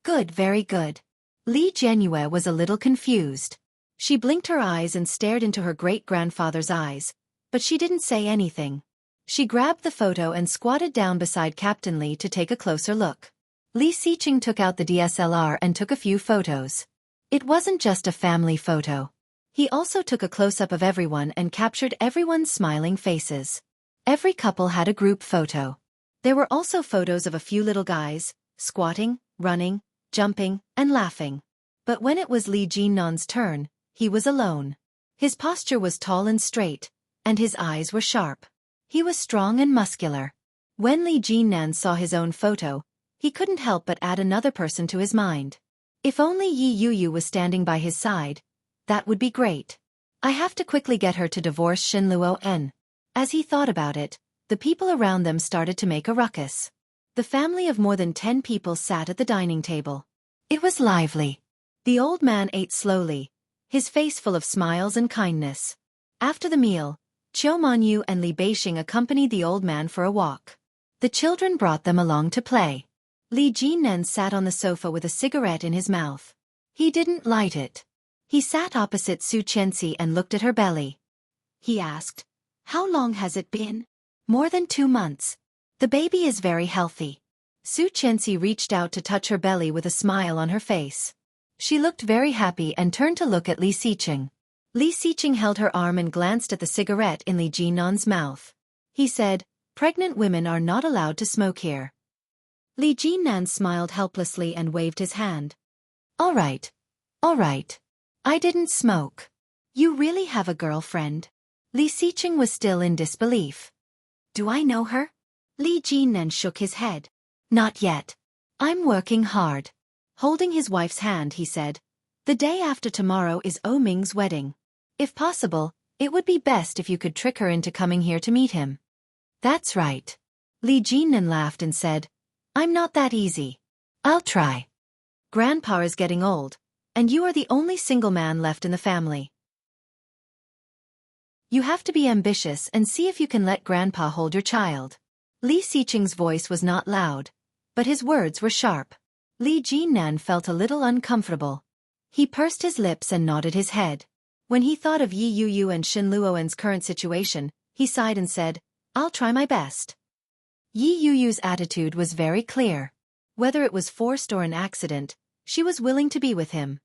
[SPEAKER 1] "Good, very good." Li Jianyue was a little confused. She blinked her eyes and stared into her great-grandfather's eyes, but she didn't say anything. She grabbed the photo and squatted down beside Captain Li to take a closer look. Li Xiqing took out the DSLR and took a few photos. It wasn't just a family photo. He also took a close-up of everyone and captured everyone's smiling faces. Every couple had a group photo. There were also photos of a few little guys, squatting, running, jumping, and laughing. But when it was Li Jinnan's turn, he was alone. His posture was tall and straight, and his eyes were sharp. He was strong and muscular. When Li Jinnan saw his own photo, he couldn't help but add another person to his mind. If only Yi Yuyu was standing by his side, that would be great. I have to quickly get her to divorce Shen Luo. As he thought about it, the people around them started to make a ruckus. The family of more than 10 people sat at the dining table. It was lively. The old man ate slowly, his face full of smiles and kindness. After the meal, Qiu Manyu and Li Beixing accompanied the old man for a walk. The children brought them along to play. Li Jinnan sat on the sofa with a cigarette in his mouth. He didn't light it. He sat opposite Su Qianxi and looked at her belly. He asked, "How long has it been?" "More than 2 months. The baby is very healthy." Su Qianxi reached out to touch her belly with a smile on her face. She looked very happy and turned to look at Li Xiqing. Li Xiqing held her arm and glanced at the cigarette in Li Jinnan's mouth. He said, "Pregnant women are not allowed to smoke here." Li Jinnan smiled helplessly and waved his hand. All right. I didn't smoke." "You really have a girlfriend?" Li Xiqing was still in disbelief. "Do I know her?" Li Jinnan shook his head. "Not yet. I'm working hard." Holding his wife's hand, he said, "The day after tomorrow is O Ming's wedding. If possible, it would be best if you could trick her into coming here to meet him." "That's right." Li Jinnan laughed and said, "I'm not that easy. I'll try. Grandpa is getting old, and you are the only single man left in the family. You have to be ambitious and see if you can let Grandpa hold your child." Li Xiqing's voice was not loud, but his words were sharp. Li Jinnan felt a little uncomfortable. He pursed his lips and nodded his head. When he thought of Yi Yuyu and Shen Luoen's current situation, he sighed and said, "I'll try my best." Yi Yuyu's attitude was very clear. Whether it was forced or an accident, she was willing to be with him.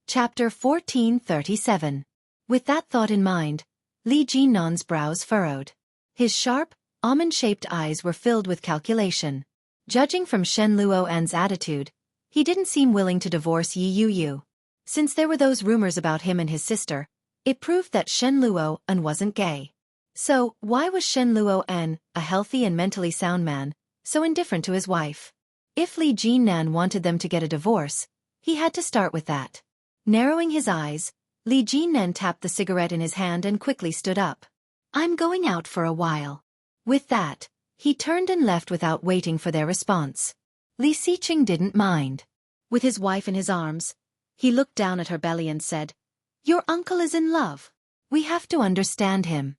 [SPEAKER 1] Chapter 1437. With that thought in mind, Li Jinnan's brows furrowed. His sharp, almond-shaped eyes were filled with calculation. Judging from Shen Luo'an's attitude, he didn't seem willing to divorce Yi Yuyu. Since there were those rumors about him and his sister, it proved that Shen Luo'an wasn't gay. So, why was Shen Luo'an, a healthy and mentally sound man, so indifferent to his wife? If Li Jinnan wanted them to get a divorce, he had to start with that. Narrowing his eyes, Li Jinnan tapped the cigarette in his hand and quickly stood up. I'm going out for a while. With that, he turned and left without waiting for their response. Li Xiqing didn't mind. With his wife in his arms, he looked down at her belly and said, Your uncle is in love. We have to understand him.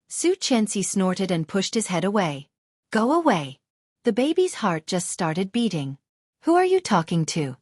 [SPEAKER 1] Su Chenxi snorted and pushed his head away. Go away. The baby's heart just started beating. Who are you talking to?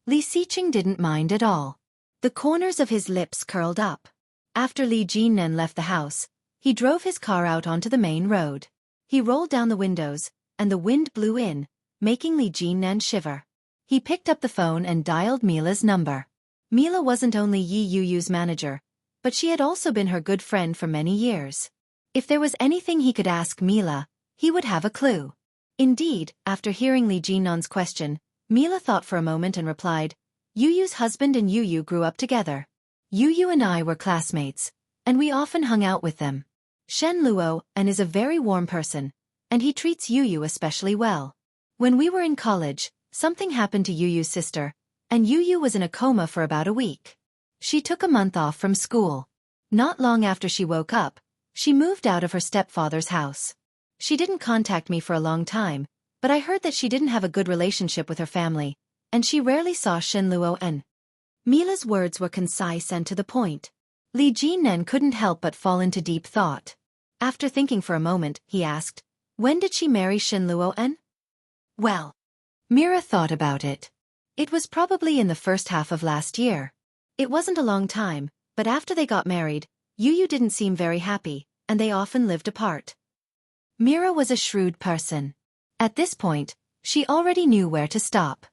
[SPEAKER 1] Li Xiqing didn't mind at all. The corners of his lips curled up. After Li Jinnan left the house, he drove his car out onto the main road. He rolled down the windows, and the wind blew in, making Li Jinnan shiver. He picked up the phone and dialed Mila's number. Mila wasn't only Yi Yuyu's manager, but she had also been her good friend for many years. If there was anything he could ask Mila, he would have a clue. Indeed, after hearing Li Jinnan's question, Mila thought for a moment and replied, Yuyu's husband and Yuyu grew up together. Yuyu and I were classmates, and we often hung out with them. Shen Luo'an is a very warm person, and he treats Yuyu especially well. When we were in college, something happened to Yuyu's sister, and Yuyu was in a coma for about a week. She took a month off from school. Not long after she woke up, she moved out of her stepfather's house. She didn't contact me for a long time, but I heard that she didn't have a good relationship with her family, and she rarely saw Shen Luo'an. Mila's words were concise and to the point. Li Jinnan couldn't help but fall into deep thought. After thinking for a moment, he asked, When did she marry Shen Luo'an? Well, Mira thought about it. It was probably in the first half of last year. It wasn't a long time, but after they got married, Yuyu didn't seem very happy, and they often lived apart. Mira was a shrewd person. At this point, she already knew where to stop.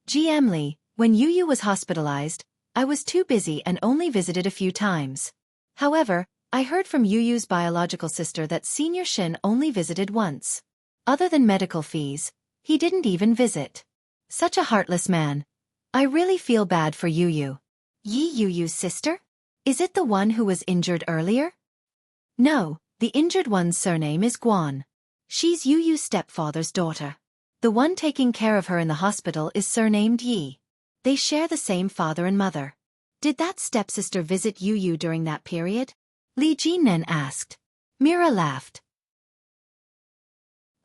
[SPEAKER 1] GM Li, when Yuyu was hospitalized, I was too busy and only visited a few times. However, I heard from Yuyu's biological sister that Senior Shen only visited once. Other than medical fees, he didn't even visit. Such a heartless man. I really feel bad for Yuyu. Yi Yuyu's sister? Is it the one who was injured earlier? No, the injured one's surname is Guan. She's Yuyu's stepfather's daughter. The one taking care of her in the hospital is surnamed Yi. They share the same father and mother. Did that stepsister visit Yuyu during that period? Li Jinnan asked. Mira laughed.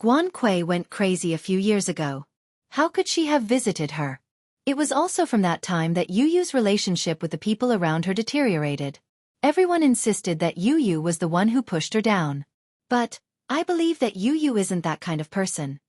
[SPEAKER 1] Guan Kui went crazy a few years ago. How could she have visited her? It was also from that time that Yuyu's relationship with the people around her deteriorated. Everyone insisted that Yuyu was the one who pushed her down. But, I believe that Yuyu isn't that kind of person.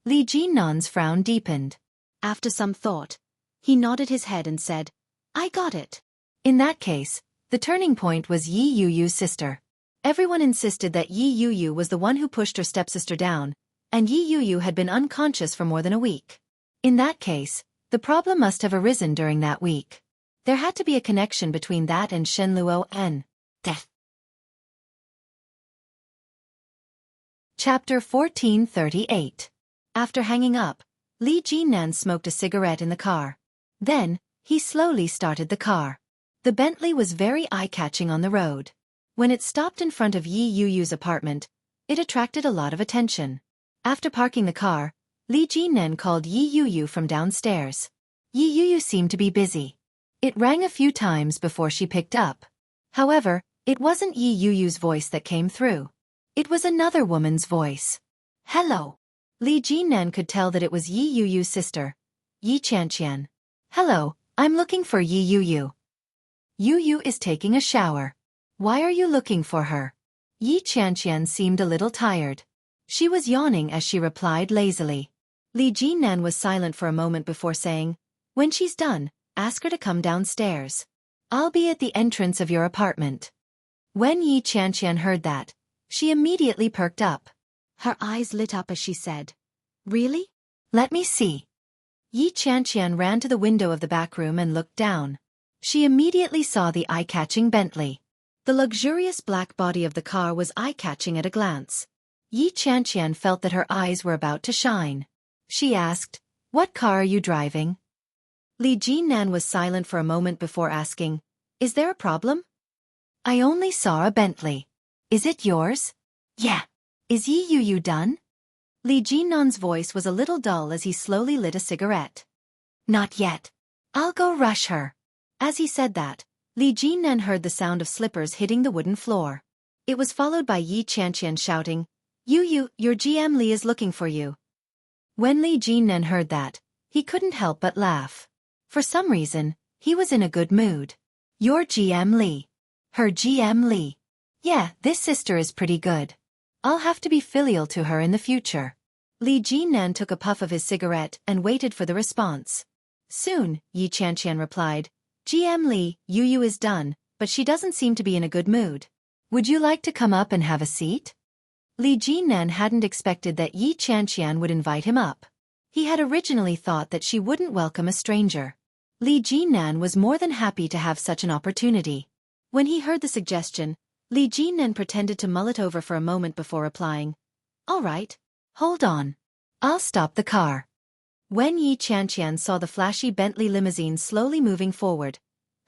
[SPEAKER 1] Li Jinnan's frown deepened. After some thought, he nodded his head and said, I got it. In that case, the turning point was Yi Yuyu's sister. Everyone insisted that Yi Yuyu was the one who pushed her stepsister down, and Yi Yuyu had been unconscious for more than a week. In that case, the problem must have arisen during that week. There had to be a connection between that and Shen Luo'an. Death. Chapter 1438. After hanging up, Li Jinnan smoked a cigarette in the car. Then, he slowly started the car. The Bentley was very eye-catching on the road. When it stopped in front of Yi Yuyu's apartment, it attracted a lot of attention. After parking the car, Li Jinnan called Yi Yuyu from downstairs. Yi Yuyu seemed to be busy. It rang a few times before she picked up. However, it wasn't Yi Yuyu's voice that came through. It was another woman's voice. Hello. Li Jinnan could tell that it was Yi Yuyu's sister, Yi Qianqian. Hello, I'm looking for Yi Yuyu. Yuyu is taking a shower. Why are you looking for her? Yi Qianqian seemed a little tired. She was yawning as she replied lazily. Li Jinnan was silent for a moment before saying, When she's done, ask her to come downstairs. I'll be at the entrance of your apartment. When Yi Qianqian heard that, she immediately perked up. Her eyes lit up as she said, Really? Let me see. Yi Qianqian ran to the window of the back room and looked down. She immediately saw the eye-catching Bentley. The luxurious black body of the car was eye-catching at a glance. Yi Qianqian felt that her eyes were about to shine. She asked, "What car are you driving?" Li Jinnan was silent for a moment before asking, "Is there a problem?" "I only saw a Bentley. Is it yours?" "Yeah." "Is Yi Yu done?" Li Jinnan's voice was a little dull as he slowly lit a cigarette. "Not yet. I'll go rush her." As he said that, Li Jinnan heard the sound of slippers hitting the wooden floor. It was followed by Yi Qianqian shouting, "Yu, your GM Li is looking for you." When Li Jinnan heard that, he couldn't help but laugh. For some reason, he was in a good mood. "Your GM Li. Her GM Li. Yeah, this sister is pretty good. I'll have to be filial to her in the future." Li Jinnan took a puff of his cigarette and waited for the response. Soon, Yi Qianqian replied, "GM Li, Yu is done, but she doesn't seem to be in a good mood. Would you like to come up and have a seat?" Li Jinnan hadn't expected that Yi Qianqian would invite him up. He had originally thought that she wouldn't welcome a stranger. Li Jinnan was more than happy to have such an opportunity. When he heard the suggestion, Li Jinnan pretended to mull it over for a moment before replying, "All right. Hold on. I'll stop the car." When Yi Qianqian saw the flashy Bentley limousine slowly moving forward,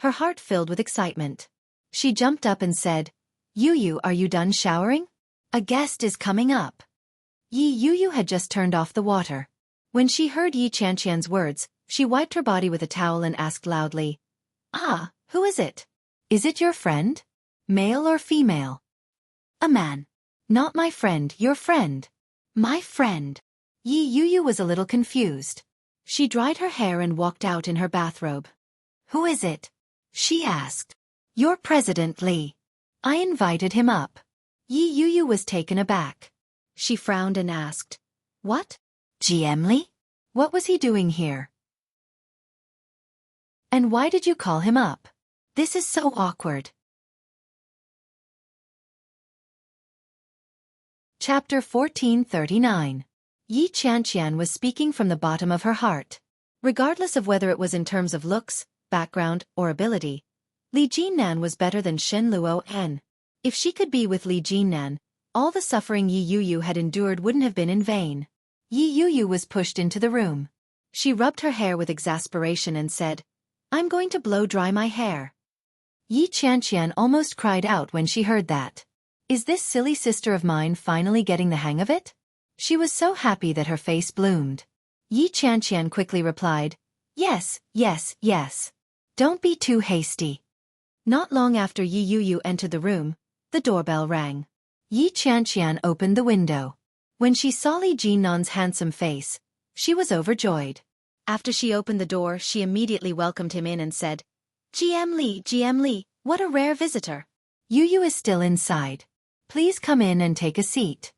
[SPEAKER 1] her heart filled with excitement. She jumped up and said, "Yu, are you done showering? A guest is coming up." Yu had just turned off the water. When she heard Yi Qianqian's words, she wiped her body with a towel and asked loudly, "Ah, who is it? Is it your friend? Male or female?" "A man." "Not my friend, your friend." "My friend." Yu was a little confused. She dried her hair and walked out in her bathrobe. "Who is it?" she asked. "Your President Li. I invited him up." Yu was taken aback. She frowned and asked, "What? GM Li? What was he doing here? And why did you call him up? This is so awkward." Chapter 1439. Yi Qianqian was speaking from the bottom of her heart. Regardless of whether it was in terms of looks, background, or ability, Li Jinnan was better than Shen Luo. If she could be with Li Jinnan, all the suffering Yi Yu had endured wouldn't have been in vain. Yi Yu was pushed into the room. She rubbed her hair with exasperation and said, "I'm going to blow dry my hair." Yi Qianqian almost cried out when she heard that. Is this silly sister of mine finally getting the hang of it? She was so happy that her face bloomed. Yi Qianqian quickly replied, "Yes. Don't be too hasty." Not long after Yi Yu entered the room, the doorbell rang. Yi Qianqian opened the window. When she saw Li Jinnan's handsome face, she was overjoyed. After she opened the door, she immediately welcomed him in and said, GM Li, what a rare visitor. Yu is still inside. Please come in and take a seat."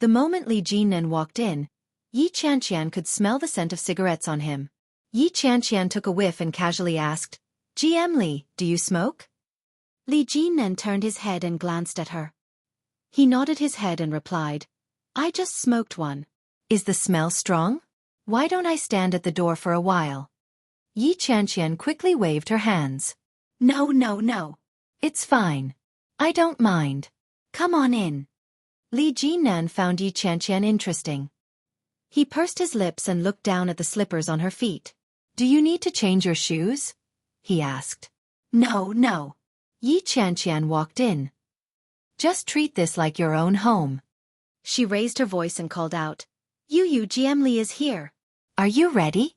[SPEAKER 1] The moment Li Jinnan walked in, Yi Qianqian could smell the scent of cigarettes on him. Yi Qianqian took a whiff and casually asked, "GM Li, do you smoke?" Li Jinnan turned his head and glanced at her. He nodded his head and replied, "I just smoked one. Is the smell strong? Why don't I stand at the door for a while?" Yi Qianqian quickly waved her hands. No. It's fine. I don't mind. Come on in." Li Jinnan found Yi Qianqian interesting. He pursed his lips and looked down at the slippers on her feet. "Do you need to change your shoes?" he asked. No. Yi Qianqian walked in. "Just treat this like your own home." She raised her voice and called out, Yu, GM Li is here. Are you ready?"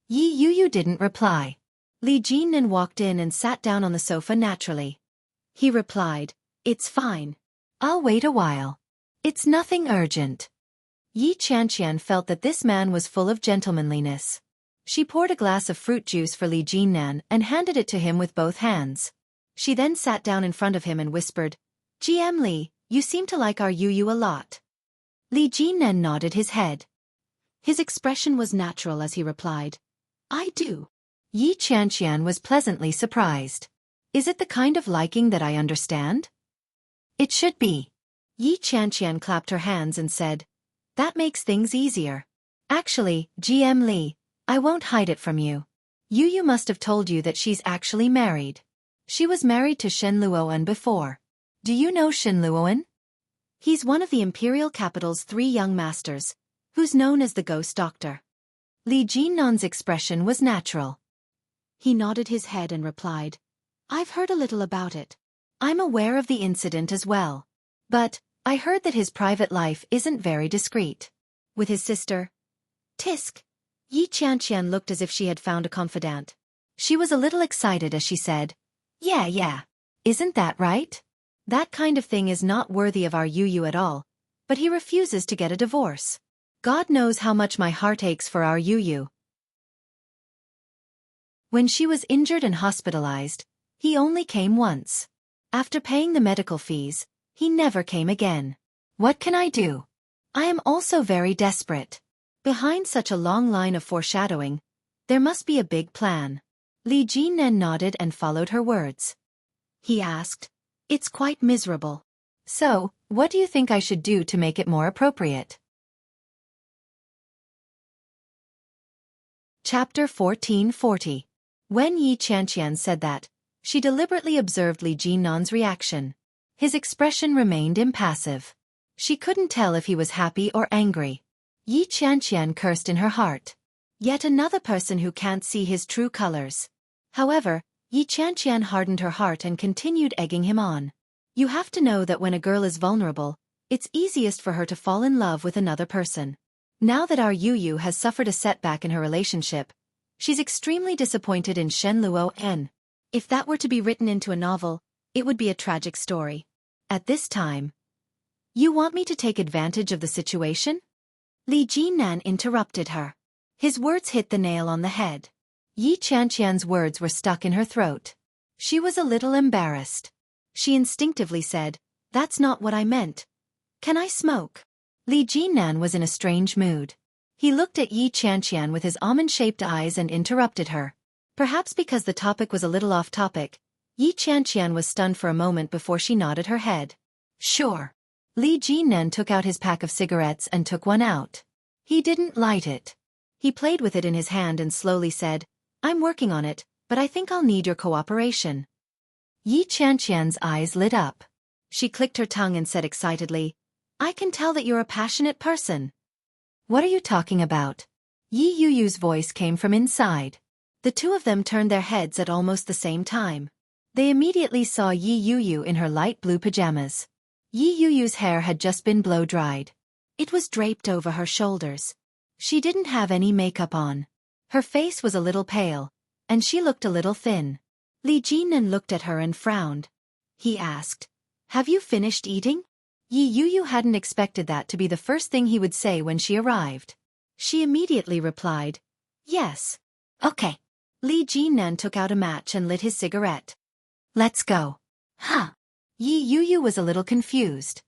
[SPEAKER 1] Yi Yu didn't reply. Li Jinnan walked in and sat down on the sofa naturally. He replied, "It's fine. I'll wait a while. It's nothing urgent." Yi Qianqian felt that this man was full of gentlemanliness. She poured a glass of fruit juice for Li Jinnan and handed it to him with both hands. She then sat down in front of him and whispered, "GM Li, you seem to like our Yu a lot." Li Jinnan nodded his head. His expression was natural as he replied, "I do." Yi Qianqian was pleasantly surprised. "Is it the kind of liking that I understand?" "It should be." Yi Qianqian clapped her hands and said, "That makes things easier. Actually, GM Li, I won't hide it from you. Yu must have told you that she's actually married. She was married to Shen Luoan before. Do you know Shen Luoan? He's one of the imperial capital's 3 young masters, who's known as the ghost doctor. Li Jinnan's expression was natural. He nodded his head and replied, I've heard a little about it. I'm aware of the incident as well. But, I heard that his private life isn't very discreet. With his sister, Tisk. Yi Qianqian looked as if she had found a confidant. She was a little excited as she said, Yeah. Isn't that right? That kind of thing is not worthy of our Yu at all, but he refuses to get a divorce. God knows how much my heart aches for our Yu. When she was injured and hospitalized, he only came once. After paying the medical fees, he never came again. What can I do? I am also very desperate. Behind such a long line of foreshadowing, there must be a big plan. Li Jinnan nodded and followed her words. He asked, It's quite miserable. So, what do you think I should do to make it more appropriate? Chapter 1440. When Yi Qianqian said that, she deliberately observed Li Jinnan's reaction. His expression remained impassive. She couldn't tell if he was happy or angry. Yi Qianqian cursed in her heart. Yet another person who can't see his true colors. However, Yi Qianqian hardened her heart and continued egging him on. You have to know that when a girl is vulnerable, it's easiest for her to fall in love with another person. Now that our Yu has suffered a setback in her relationship, she's extremely disappointed in Shen Luo. If that were to be written into a novel, it would be a tragic story. At this time, you want me to take advantage of the situation? Li Jinnan interrupted her. His words hit the nail on the head. Yi Qianqian's words were stuck in her throat. She was a little embarrassed. She instinctively said, That's not what I meant. Can I smoke? Li Jinnan was in a strange mood. He looked at Yi Qianqian with his almond-shaped eyes and interrupted her. Perhaps because the topic was a little off topic, Yi Qianqian was stunned for a moment before she nodded her head. Sure. Li Jinnan took out his pack of cigarettes and took one out. He didn't light it. He played with it in his hand and slowly said, I'm working on it, but I think I'll need your cooperation. Yi Qianqian's eyes lit up. She clicked her tongue and said excitedly, I can tell that you're a passionate person. What are you talking about? Yi Yuyu's voice came from inside. The two of them turned their heads at almost the same time. They immediately saw Yi Yuyu in her light blue pajamas. Yi Yuyu's hair had just been blow-dried. It was draped over her shoulders. She didn't have any makeup on. Her face was a little pale, and she looked a little thin. Li Jinnan looked at her and frowned. He asked, Have you finished eating? Yi Yuyu hadn't expected that to be the first thing he would say when she arrived. She immediately replied, Yes. Okay. Li Jinnan took out a match and lit his cigarette. Let's go. Huh. Yi Yuyu was a little confused.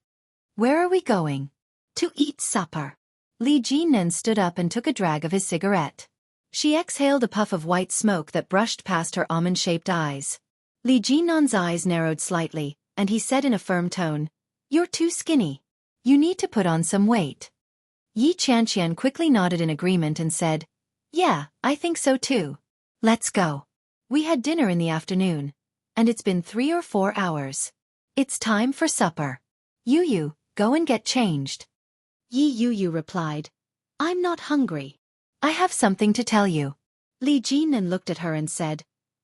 [SPEAKER 1] Where are we going? To eat supper. Li Jinnan stood up and took a drag of his cigarette. She exhaled a puff of white smoke that brushed past her almond-shaped eyes. Li Jinnan's eyes narrowed slightly, and he said in a firm tone, You're too skinny. You need to put on some weight. Yi Qianqian quickly nodded in agreement and said, Yeah, I think so too. Let's go. We had dinner in the afternoon, and it's been 3 or 4 hours. It's time for supper. Yuyu, go and get changed. Yi Yuyu replied, I'm not hungry. I have something to tell you. Li Jinnan looked at her and said,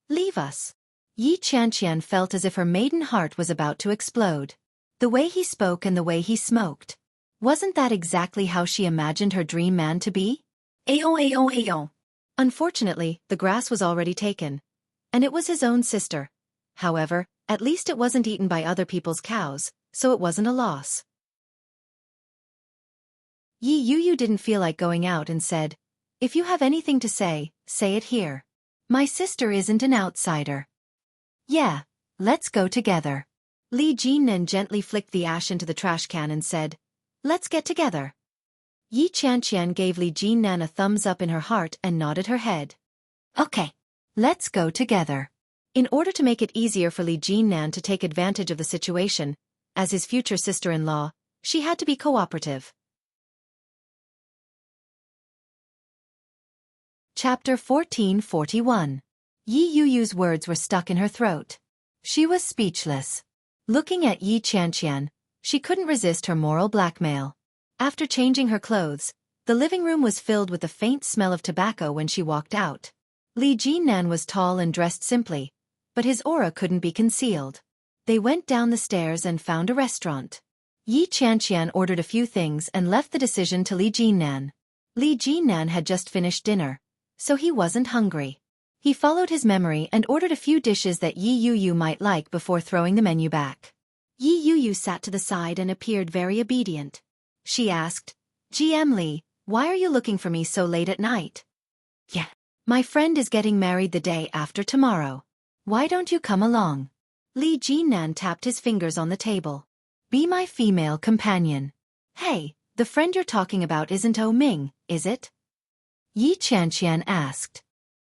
[SPEAKER 1] Leave us. Yi Qianqian felt as if her maiden heart was about to explode. The way he spoke and the way he smoked. Wasn't that exactly how she imagined her dream man to be? Ayo. Unfortunately, the grass was already taken. And it was his own sister. However, at least it wasn't eaten by other people's cows, so it wasn't a loss. Yi Yuyu didn't feel like going out and said, If you have anything to say it here. My sister isn't an outsider. Yeah, let's go together. Li Jinnan gently flicked the ash into the trash can and said, Let's get together. Yi Qianqian gave Li Jinnan a thumbs up in her heart and nodded her head. Okay. Let's go together. In order to make it easier for Li Jinnan to take advantage of the situation, as his future sister-in-law, she had to be cooperative. Chapter 1441. Yi Yuyu's words were stuck in her throat. She was speechless. Looking at Yi Qianqian, she couldn't resist her moral blackmail. After changing her clothes, The living room was filled with the faint smell of tobacco when she walked out. Li Jinnan was tall and dressed simply, but his aura couldn't be concealed. They went down the stairs and found a restaurant. Yi Qianqian ordered a few things and left the decision to Li Jinnan. Li Jinnan had just finished dinner, so he wasn't hungry. He followed his memory and ordered a few dishes that Yi Yuyu might like before throwing the menu back. Yi Yuyu sat to the side and appeared very obedient. She asked, "GM Li, why are you looking for me so late at night?" "Yeah. My friend is getting married the day after tomorrow. Why don't you come along?" Li Jinnan tapped his fingers on the table. "Be my female companion." "Hey, the friend you're talking about isn't O Ming, is it?" Yi Qianqian asked.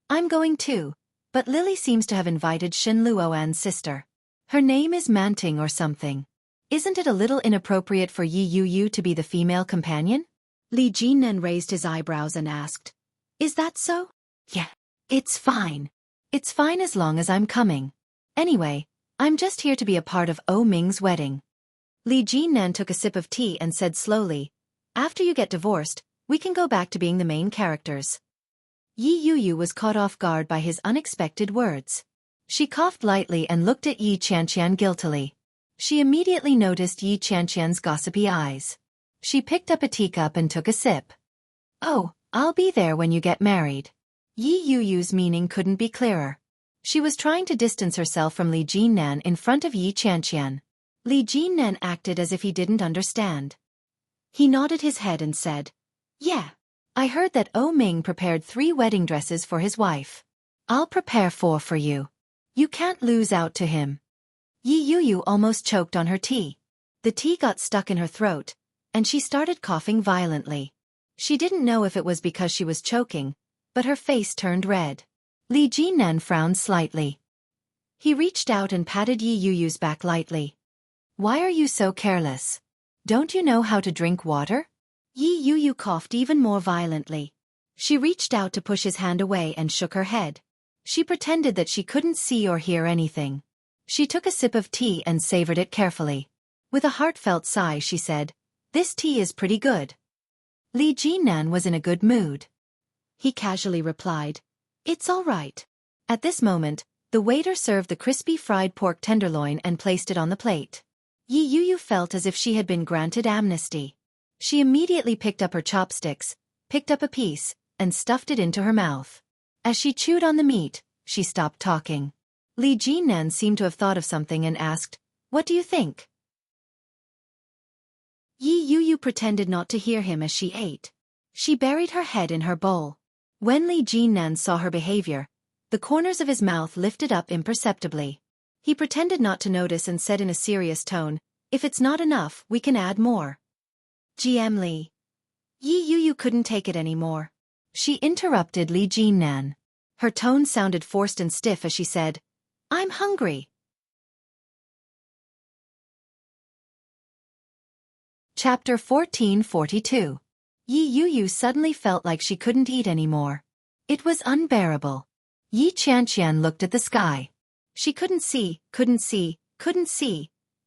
[SPEAKER 1] "I'm going too, but Lily seems to have invited Shin Luoan's sister. Her name is Manting or something. Isn't it a little inappropriate for Yi Yuyu to be the female companion?" Li Jinnan raised his eyebrows and asked, "Is that so?" "Yeah, it's fine. It's fine as long as I'm coming. Anyway, I'm just here to be a part of O Ming's wedding." Li Jinnan took a sip of tea and said slowly, "After you get divorced, we can go back to being the main characters." Yi Yuyu was caught off guard by his unexpected words. She coughed lightly and looked at Yi Qianqian guiltily. She immediately noticed Yi Qianqian's gossipy eyes. She picked up a teacup and took a sip. "Oh, I'll be there when you get married." Yi Yuyu's meaning couldn't be clearer. She was trying to distance herself from Li Jinnan in front of Yi Qianqian. Li Jinnan acted as if he didn't understand. He nodded his head and said, "Yeah. I heard that O Ming prepared 3 wedding dresses for his wife. I'll prepare 4 for you. You can't lose out to him." Yi Yuyu almost choked on her tea. The tea got stuck in her throat, and she started coughing violently. She didn't know if it was because she was choking, but her face turned red. Li Jinnan frowned slightly. He reached out and patted Yi Yuyu's back lightly. "Why are you so careless? Don't you know how to drink water?" Yi Yuyu coughed even more violently. She reached out to push his hand away and shook her head. She pretended that she couldn't see or hear anything. She took a sip of tea and savored it carefully. With a heartfelt sigh she said, "This tea is pretty good." Li Jinnan was in a good mood. He casually replied, "It's all right." At this moment, the waiter served the crispy fried pork tenderloin and placed it on the plate. Yi Yuyu felt as if she had been granted amnesty. She immediately picked up her chopsticks, picked up a piece, and stuffed it into her mouth. As she chewed on the meat, she stopped talking. Li Jinnan seemed to have thought of something and asked, "What do you think?" Yi Yuyu pretended not to hear him as she ate. She buried her head in her bowl. When Li Jinnan saw her behavior, the corners of his mouth lifted up imperceptibly. He pretended not to notice and said in a serious tone, "If it's not enough, we can add more." "GM Li." Yi Yuyu couldn't take it anymore. She interrupted Li Jinnan. Her tone sounded forced and stiff as she said, "I'm hungry." Chapter 1442. Yi Yuyu suddenly felt like she couldn't eat anymore. It was unbearable. Yi Qianqian looked at the sky. She couldn't see.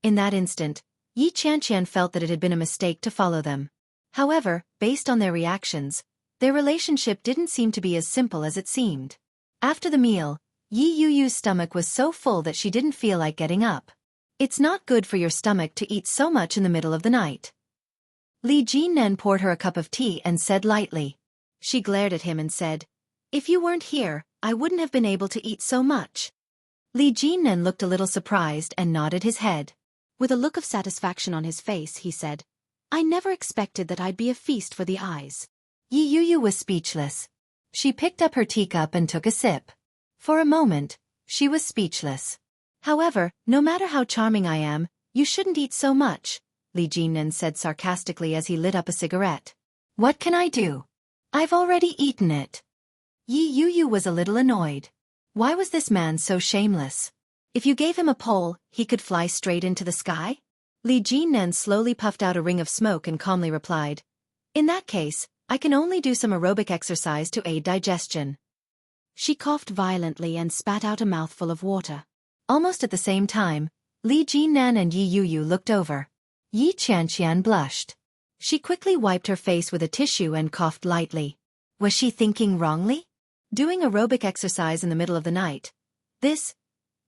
[SPEAKER 1] In that instant, Yi Qianqian felt that it had been a mistake to follow them. However, based on their reactions, their relationship didn't seem to be as simple as it seemed. After the meal, Yi Yuyu's stomach was so full that she didn't feel like getting up. It's not good for your stomach to eat so much in the middle of the night. Li Jinnan poured her a cup of tea and said lightly. She glared at him and said, "If you weren't here, I wouldn't have been able to eat so much." Li Jinnan looked a little surprised and nodded his head. With a look of satisfaction on his face, he said, "I never expected that I'd be a feast for the eyes." Yi Yuyu was speechless. She picked up her teacup and took a sip. For a moment, she was speechless. "However, no matter how charming I am, you shouldn't eat so much," Li Jinnan said sarcastically as he lit up a cigarette. "What can I do? I've already eaten it." Yi Yuyu was a little annoyed. Why was this man so shameless? If you gave him a pole, he could fly straight into the sky? Li Jinnan slowly puffed out a ring of smoke and calmly replied, "In that case, I can only do some aerobic exercise to aid digestion." She coughed violently and spat out a mouthful of water. Almost at the same time, Li Jinnan and Yi Yuyu looked over. Yi Qianqian blushed. She quickly wiped her face with a tissue and coughed lightly. Was she thinking wrongly? Doing aerobic exercise in the middle of the night. This?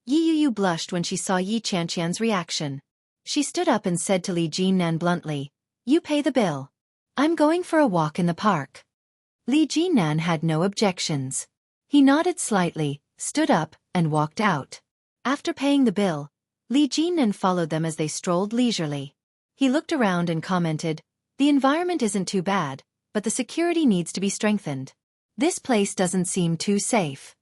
[SPEAKER 1] Yi Yuyu blushed when she saw Yi Qianqian's reaction. She stood up and said to Li Jinnan bluntly, "You pay the bill. I'm going for a walk in the park." Li Jinnan had no objections. He nodded slightly, stood up, and walked out. After paying the bill, Li Jinnan followed them as they strolled leisurely. He looked around and commented, "The environment isn't too bad, but the security needs to be strengthened. This place doesn't seem too safe.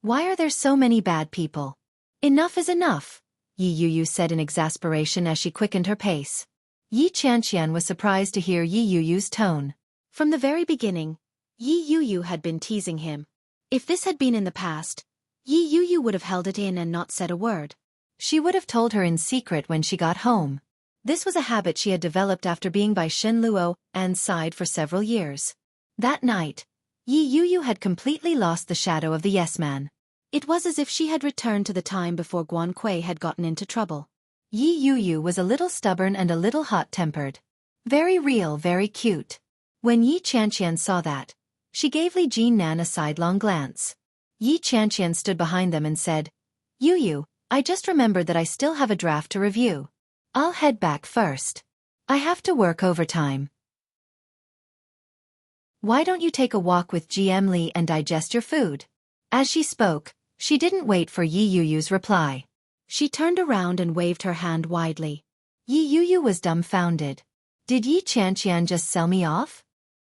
[SPEAKER 1] Why are there so many bad people?" "Enough is enough," Yi Yuyu said in exasperation as she quickened her pace. Yi Qianqian was surprised to hear Yi Yuyu's tone. From the very beginning, Yi Yuyu had been teasing him. If this had been in the past, Yi Yuyu would have held it in and not said a word. She would have told her in secret when she got home. This was a habit she had developed after being by Shen Luo An's side for several years. That night, Yi Yuyu had completely lost the shadow of the yes-man. It was as if she had returned to the time before Guan Kui had gotten into trouble. Yi Yuyu was a little stubborn and a little hot-tempered. Very real, very cute. When Yi Qianqian saw that, she gave Li Jinnan a sidelong glance. Yi Qianqian stood behind them and said, "Yuyu, I just remembered that I still have a draft to review. I'll head back first. I have to work overtime. Why don't you take a walk with GM Li and digest your food?" As she spoke, she didn't wait for Yi Yuyu's reply. She turned around and waved her hand widely. Yi Yuyu was dumbfounded. Did Yi Qianqian just sell me off?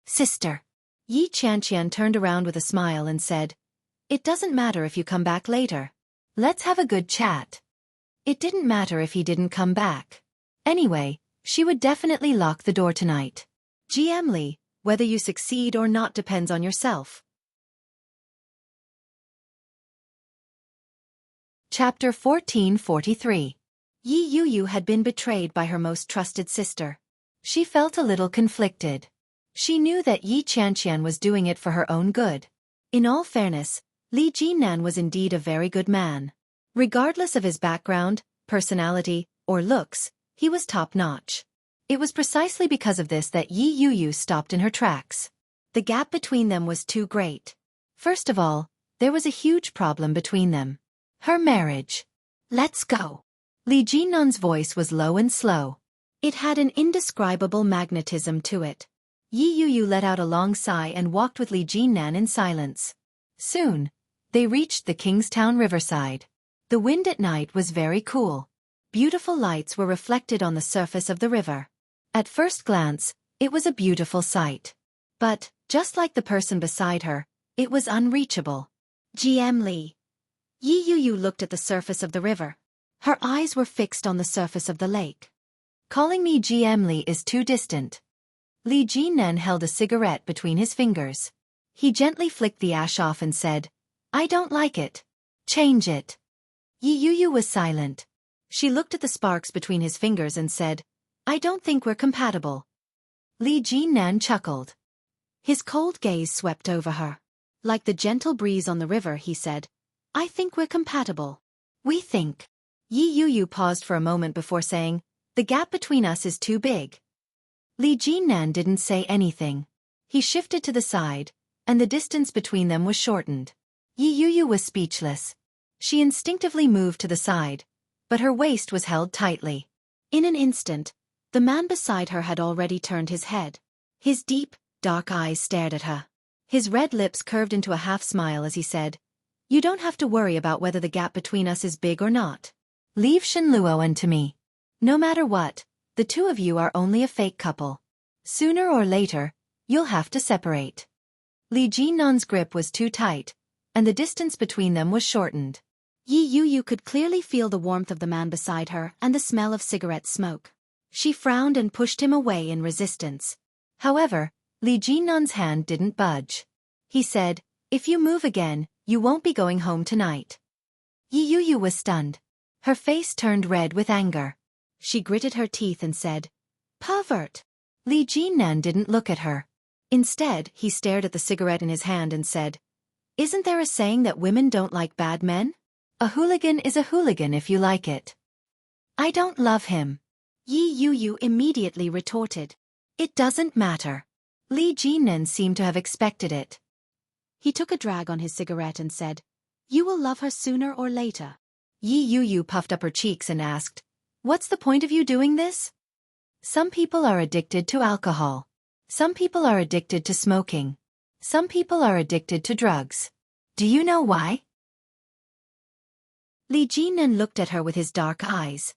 [SPEAKER 1] "Sister." Yi Qianqian turned around with a smile and said, "It doesn't matter if you come back later. Let's have a good chat." It didn't matter if he didn't come back. Anyway, she would definitely lock the door tonight. GM Li, whether you succeed or not depends on yourself. Chapter 1443. Yi Yuyu had been betrayed by her most trusted sister. She felt a little conflicted. She knew that Yi Qianqian was doing it for her own good. In all fairness, Li Jinnan was indeed a very good man. Regardless of his background, personality, or looks, he was top-notch. It was precisely because of this that Yi Yuyu stopped in her tracks. The gap between them was too great. First of all, there was a huge problem between them. Her marriage. "Let's go." Li Jinnan's voice was low and slow. It had an indescribable magnetism to it. Yi Yuyu let out a long sigh and walked with Li Jinnan in silence. Soon, they reached the Kingstown riverside. The wind at night was very cool. Beautiful lights were reflected on the surface of the river. At first glance, it was a beautiful sight. But, just like the person beside her, it was unreachable. GM Li. Yi Yuyu looked at the surface of the river. Her eyes were fixed on the surface of the lake. "Calling me GM Li is too distant." Li Jinnan held a cigarette between his fingers. He gently flicked the ash off and said, "I don't like it. Change it." Yi Yuyu was silent. She looked at the sparks between his fingers and said, "I don't think we're compatible." Li Jinnan chuckled. His cold gaze swept over her. Like the gentle breeze on the river, he said, "I think we're compatible." "We think." Yi Yuyu paused for a moment before saying, "The gap between us is too big." Li Jinnan didn't say anything. He shifted to the side, and the distance between them was shortened. Yi Yuyu was speechless. She instinctively moved to the side, but her waist was held tightly. In an instant, the man beside her had already turned his head. His deep, dark eyes stared at her. His red lips curved into a half-smile as he said, "You don't have to worry about whether the gap between us is big or not. Leave Shen Luoan to me. No matter what, the two of you are only a fake couple. Sooner or later, you'll have to separate." Li Jinnan's grip was too tight, and the distance between them was shortened. Yi Yuyu could clearly feel the warmth of the man beside her and the smell of cigarette smoke. She frowned and pushed him away in resistance. However, Li Jinnan's hand didn't budge. He said, "If you move again, you won't be going home tonight." Yi Yuyu was stunned. Her face turned red with anger. She gritted her teeth and said, "Pervert." Li Jinnan didn't look at her. Instead, he stared at the cigarette in his hand and said, "Isn't there a saying that women don't like bad men? A hooligan is a hooligan if you like it." "I don't love him." Yi Yuyu immediately retorted. It doesn't matter. Li Jinan seemed to have expected it.
[SPEAKER 2] He took a drag on his cigarette and said, "You will love her sooner or later."
[SPEAKER 1] Yi Yu puffed up her cheeks and asked, "What's the point of you doing this?" Some people are addicted to alcohol. Some people are addicted to smoking. Some people are addicted to drugs. Do you know why? Li Jinan looked at her with his dark eyes.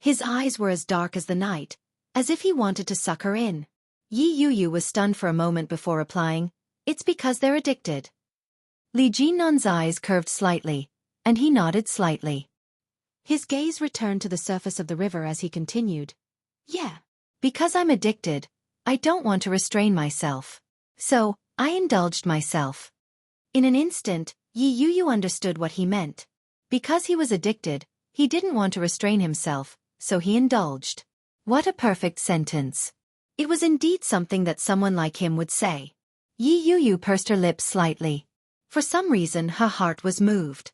[SPEAKER 1] His eyes were as dark as the night, as if he wanted to suck her in. Yi Yu was stunned for a moment before replying, "It's because they're addicted." Li Jinan's eyes curved slightly, and he nodded slightly.
[SPEAKER 2] His gaze returned to the surface of the river as he continued, "Yeah.
[SPEAKER 1] Because I'm addicted, I don't want to restrain myself. So, I indulged myself." In an instant, Yi Yu understood what he meant. Because he was addicted, he didn't want to restrain himself, so he indulged. What a perfect sentence. It was indeed something that someone like him would say. Yi Yu pursed her lips slightly. For some reason her heart was moved.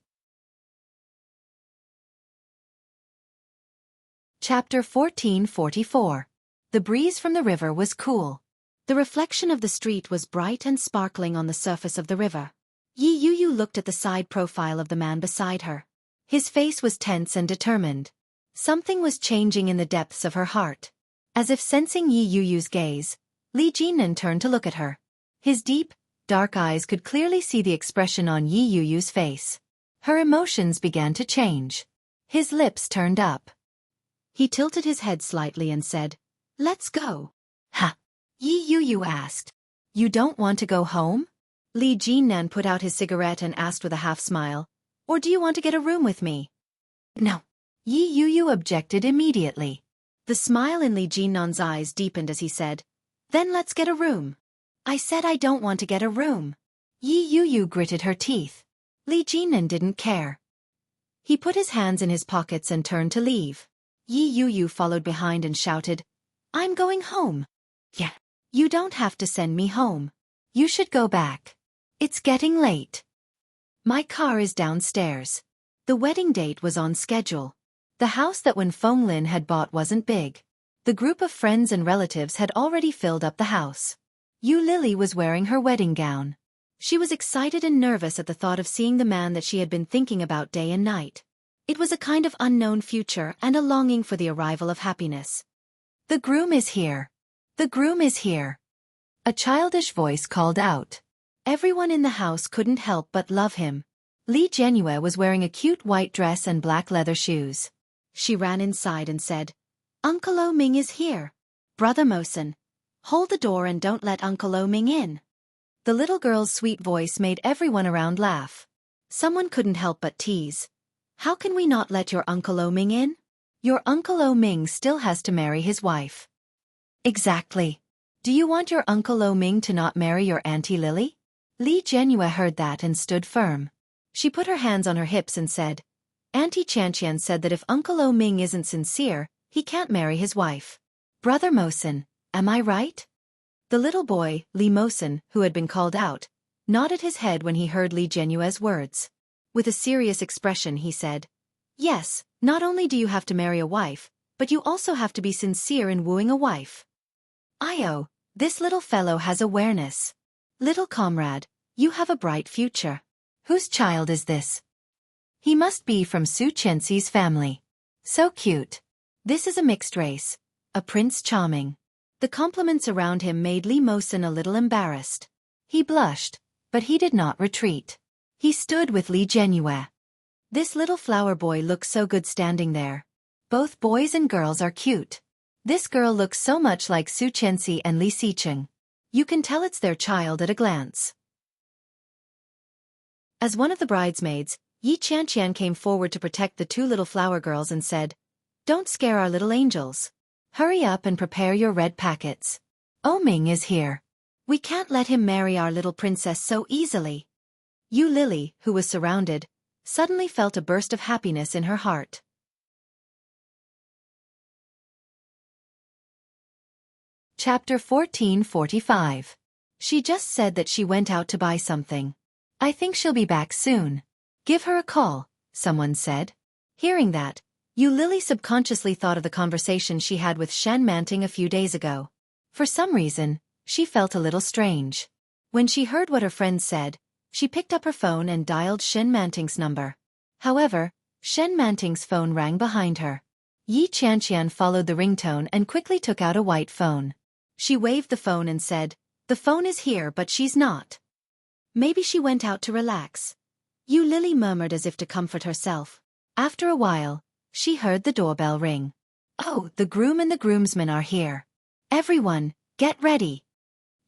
[SPEAKER 1] Chapter 1444. The breeze from the river was cool.
[SPEAKER 2] The reflection of the street was bright and sparkling on the surface of the river. Yi Yu looked at the side profile of the man beside her.
[SPEAKER 1] His face was tense and determined. Something was changing in the depths of her heart. As if sensing Yi Yu's gaze, Li Jinan turned to look at her. His deep, dark eyes could clearly see the expression on Yi Yu's face. Her emotions began to change. His lips turned up.
[SPEAKER 2] He tilted his head slightly and said, "Let's go."
[SPEAKER 1] "Ha!" Yi Yu asked. "You don't want to go home?" Li Jinan put out his cigarette and asked with a half-smile, "Or do you want to get a room with me?" "No." Yi Yu objected immediately. The smile in Li Jinan's eyes deepened as he said, "Then let's get a room." "I said I don't want to get a room." Yi Yu gritted her teeth. Li Jinan didn't care. He put his hands in his pockets and turned to leave. Yi Yu followed behind and shouted, "I'm going home." "Yeah. You don't have to send me home. You should go back. It's getting late. My car is downstairs." The wedding date was on schedule. The house that Wen Fenglin had bought wasn't big. The group of friends and relatives had already filled up the house. Yu Lily was wearing her wedding gown. She was excited and nervous at the thought of seeing the man that she had been thinking about day and night. It was a kind of unknown future and a longing for the arrival of happiness. "The groom is here. The groom is here." A childish voice called out. Everyone in the house couldn't help but love him. Li Jianue was wearing a cute white dress and black leather shoes. She ran inside and said, "Uncle O Ming is here. Brother Mosen, hold the door and don't let Uncle O Ming in." The little girl's sweet voice made everyone around laugh. Someone couldn't help but tease, "How can we not let your Uncle O Ming in? Your Uncle O Ming still has to marry his wife." "Exactly. Do you want your Uncle O Ming to not marry your Auntie Lily?" Li Jianue heard that and stood firm. She put her hands on her hips and said, "Auntie Chanqian said that if Uncle O Ming isn't sincere, he can't marry his wife. Brother Mosen, am I right?" The little boy, Li Mosen, who had been called out, nodded his head when he heard Li Jianue's words. With a serious expression he said, "Yes, not only do you have to marry a wife, but you also have to be sincere in wooing a wife." "Io, this little fellow has awareness. Little comrade, you have a bright future. Whose child is this?" "He must be from Su Chenxi's family. So cute. This is a mixed race, a Prince Charming." The compliments around him made Li Mosen a little embarrassed. He blushed, but he did not retreat. He stood with Li Jianue. This little flower boy looks so good standing there. Both boys and girls are cute. This girl looks so much like Su Chenxi and Li Xicheng. You can tell it's their child at a glance. As one of the bridesmaids, Yi Chanqian came forward to protect the two little flower girls and said, "Don't scare our little angels. Hurry up and prepare your red packets. O Ming is here. We can't let him marry our little princess so easily." Yu Lily, who was surrounded, suddenly felt a burst of happiness in her heart. Chapter 1445. She just said that she went out to buy something. "I think she'll be back soon. Give her a call," someone said. Hearing that, Yu Lily subconsciously thought of the conversation she had with Shen Manting a few days ago. For some reason, she felt a little strange. When she heard what her friend said, she picked up her phone and dialed Shen Manting's number. However, Shen Manting's phone rang behind her. Yi Qianqian followed the ringtone and quickly took out a white phone. She waved the phone and said, "The phone is here but she's not. Maybe she went out to relax." Yu Lily murmured as if to comfort herself. After a while, she heard the doorbell ring. "Oh, the groom and the groomsmen are here. Everyone, get ready."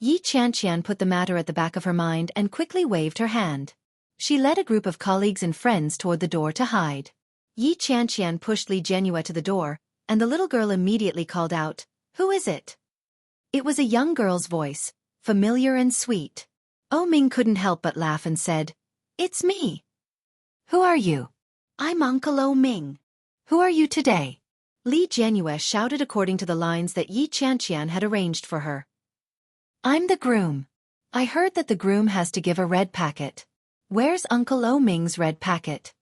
[SPEAKER 1] Yi Qianqian put the matter at the back of her mind and quickly waved her hand. She led a group of colleagues and friends toward the door to hide. Yi Qianqian pushed Li Jianhua to the door, and the little girl immediately called out, "Who is it?" It was a young girl's voice, familiar and sweet. Oh Ming couldn't help but laugh and said, "It's me." "Who are you?" "I'm Uncle Oh Ming." "Who are you today?" Li Jianhua shouted according to the lines that Yi Qianqian had arranged for her. "I'm the groom. I heard that the groom has to give a red packet. Where's Uncle Oh Ming's red packet?"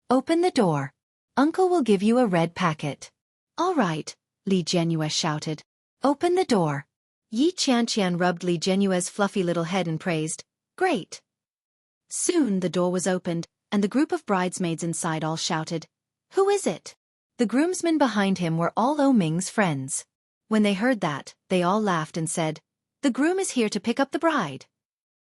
[SPEAKER 1] "Open the door. Uncle will give you a red packet." "All right," Li Jianhua shouted. "Open the door." Yi Qianqian rubbed Li Jianhua's fluffy little head and praised, "Great." Soon the door was opened, and the group of bridesmaids inside all shouted, "Who is it?" The groomsmen behind him were all Oh Ming's friends. When they heard that, they all laughed and said, "The groom is here to pick up the bride."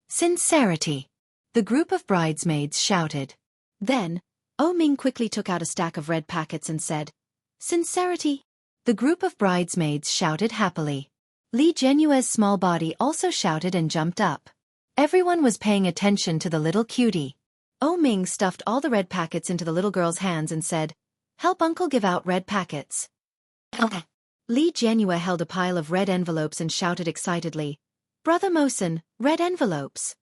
[SPEAKER 1] "Sincerity," the group of bridesmaids shouted. Then, Oh Ming quickly took out a stack of red packets and said, "Sincerity." The group of bridesmaids shouted happily. Li Jianhua's small body also shouted and jumped up. Everyone was paying attention to the little cutie. Oh Ming stuffed all the red packets into the little girl's hands and said, "Help Uncle give out red packets." Li Jianhua held a pile of red envelopes and shouted excitedly, "Brother Mosen, red envelopes."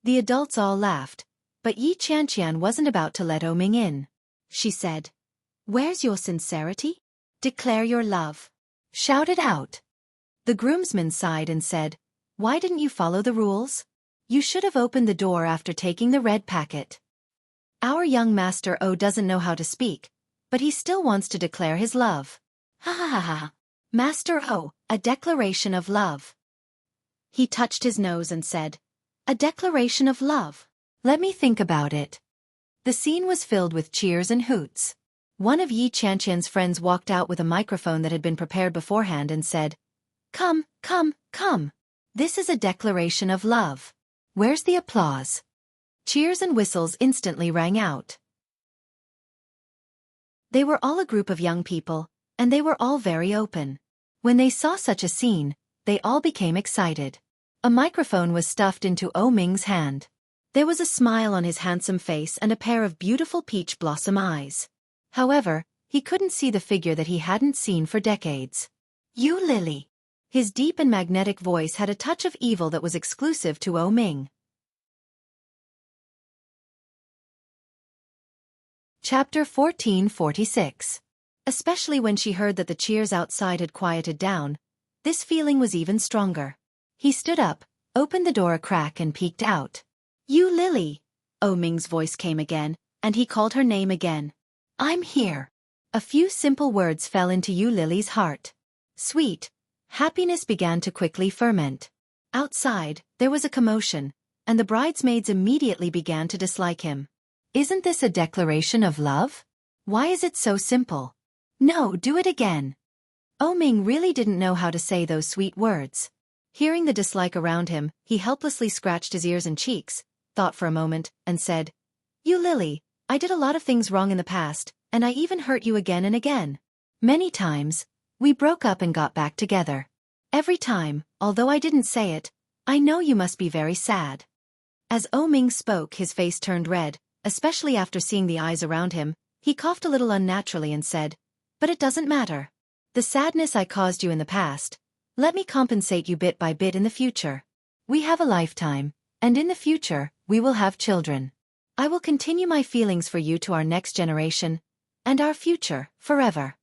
[SPEAKER 1] The adults all laughed, but Yi Qianqian wasn't about to let Oh Ming in. She said, "Where's your sincerity? Declare your love. Shout it out." The groomsmen sighed and said, "Why didn't you follow the rules? You should have opened the door after taking the red packet." "Our young Master O doesn't know how to speak, but he still wants to declare his love." "Ha ha ha ha. Master O, a declaration of love." He touched his nose and said, "A declaration of love. Let me think about it." The scene was filled with cheers and hoots. One of Yi Qianqian's friends walked out with a microphone that had been prepared beforehand and said, "Come, come, come. This is a declaration of love. Where's the applause?" Cheers and whistles instantly rang out. They were all a group of young people, and they were all very open. When they saw such a scene, they all became excited. A microphone was stuffed into Oh Ming's hand. There was a smile on his handsome face and a pair of beautiful peach blossom eyes. However, he couldn't see the figure that he hadn't seen for decades. "You Lily." His deep and magnetic voice had a touch of evil that was exclusive to Oh Ming. Chapter 1446. Especially when she heard that the cheers outside had quieted down, this feeling was even stronger. He stood up, opened the door a crack and peeked out. "You Lily." Oh Ming's voice came again, and he called her name again. "I'm here." A few simple words fell into Yu Lily's heart. Sweet happiness began to quickly ferment. Outside, there was a commotion, and the bridesmaids immediately began to dislike him. "Isn't this a declaration of love? Why is it so simple? No, do it again." Oh Ming really didn't know how to say those sweet words. Hearing the dislike around him, he helplessly scratched his ears and cheeks, thought for a moment, and said, "You Lily, I did a lot of things wrong in the past, and I even hurt you again and again. Many times, we broke up and got back together. Every time, although I didn't say it, I know you must be very sad." As Oh Ming spoke, his face turned red, especially after seeing the eyes around him. He coughed a little unnaturally and said, "But it doesn't matter. The sadness I caused you in the past, let me compensate you bit by bit in the future. We have a lifetime, and in the future, we will have children. I will continue my feelings for you to our next generation, and our future, forever."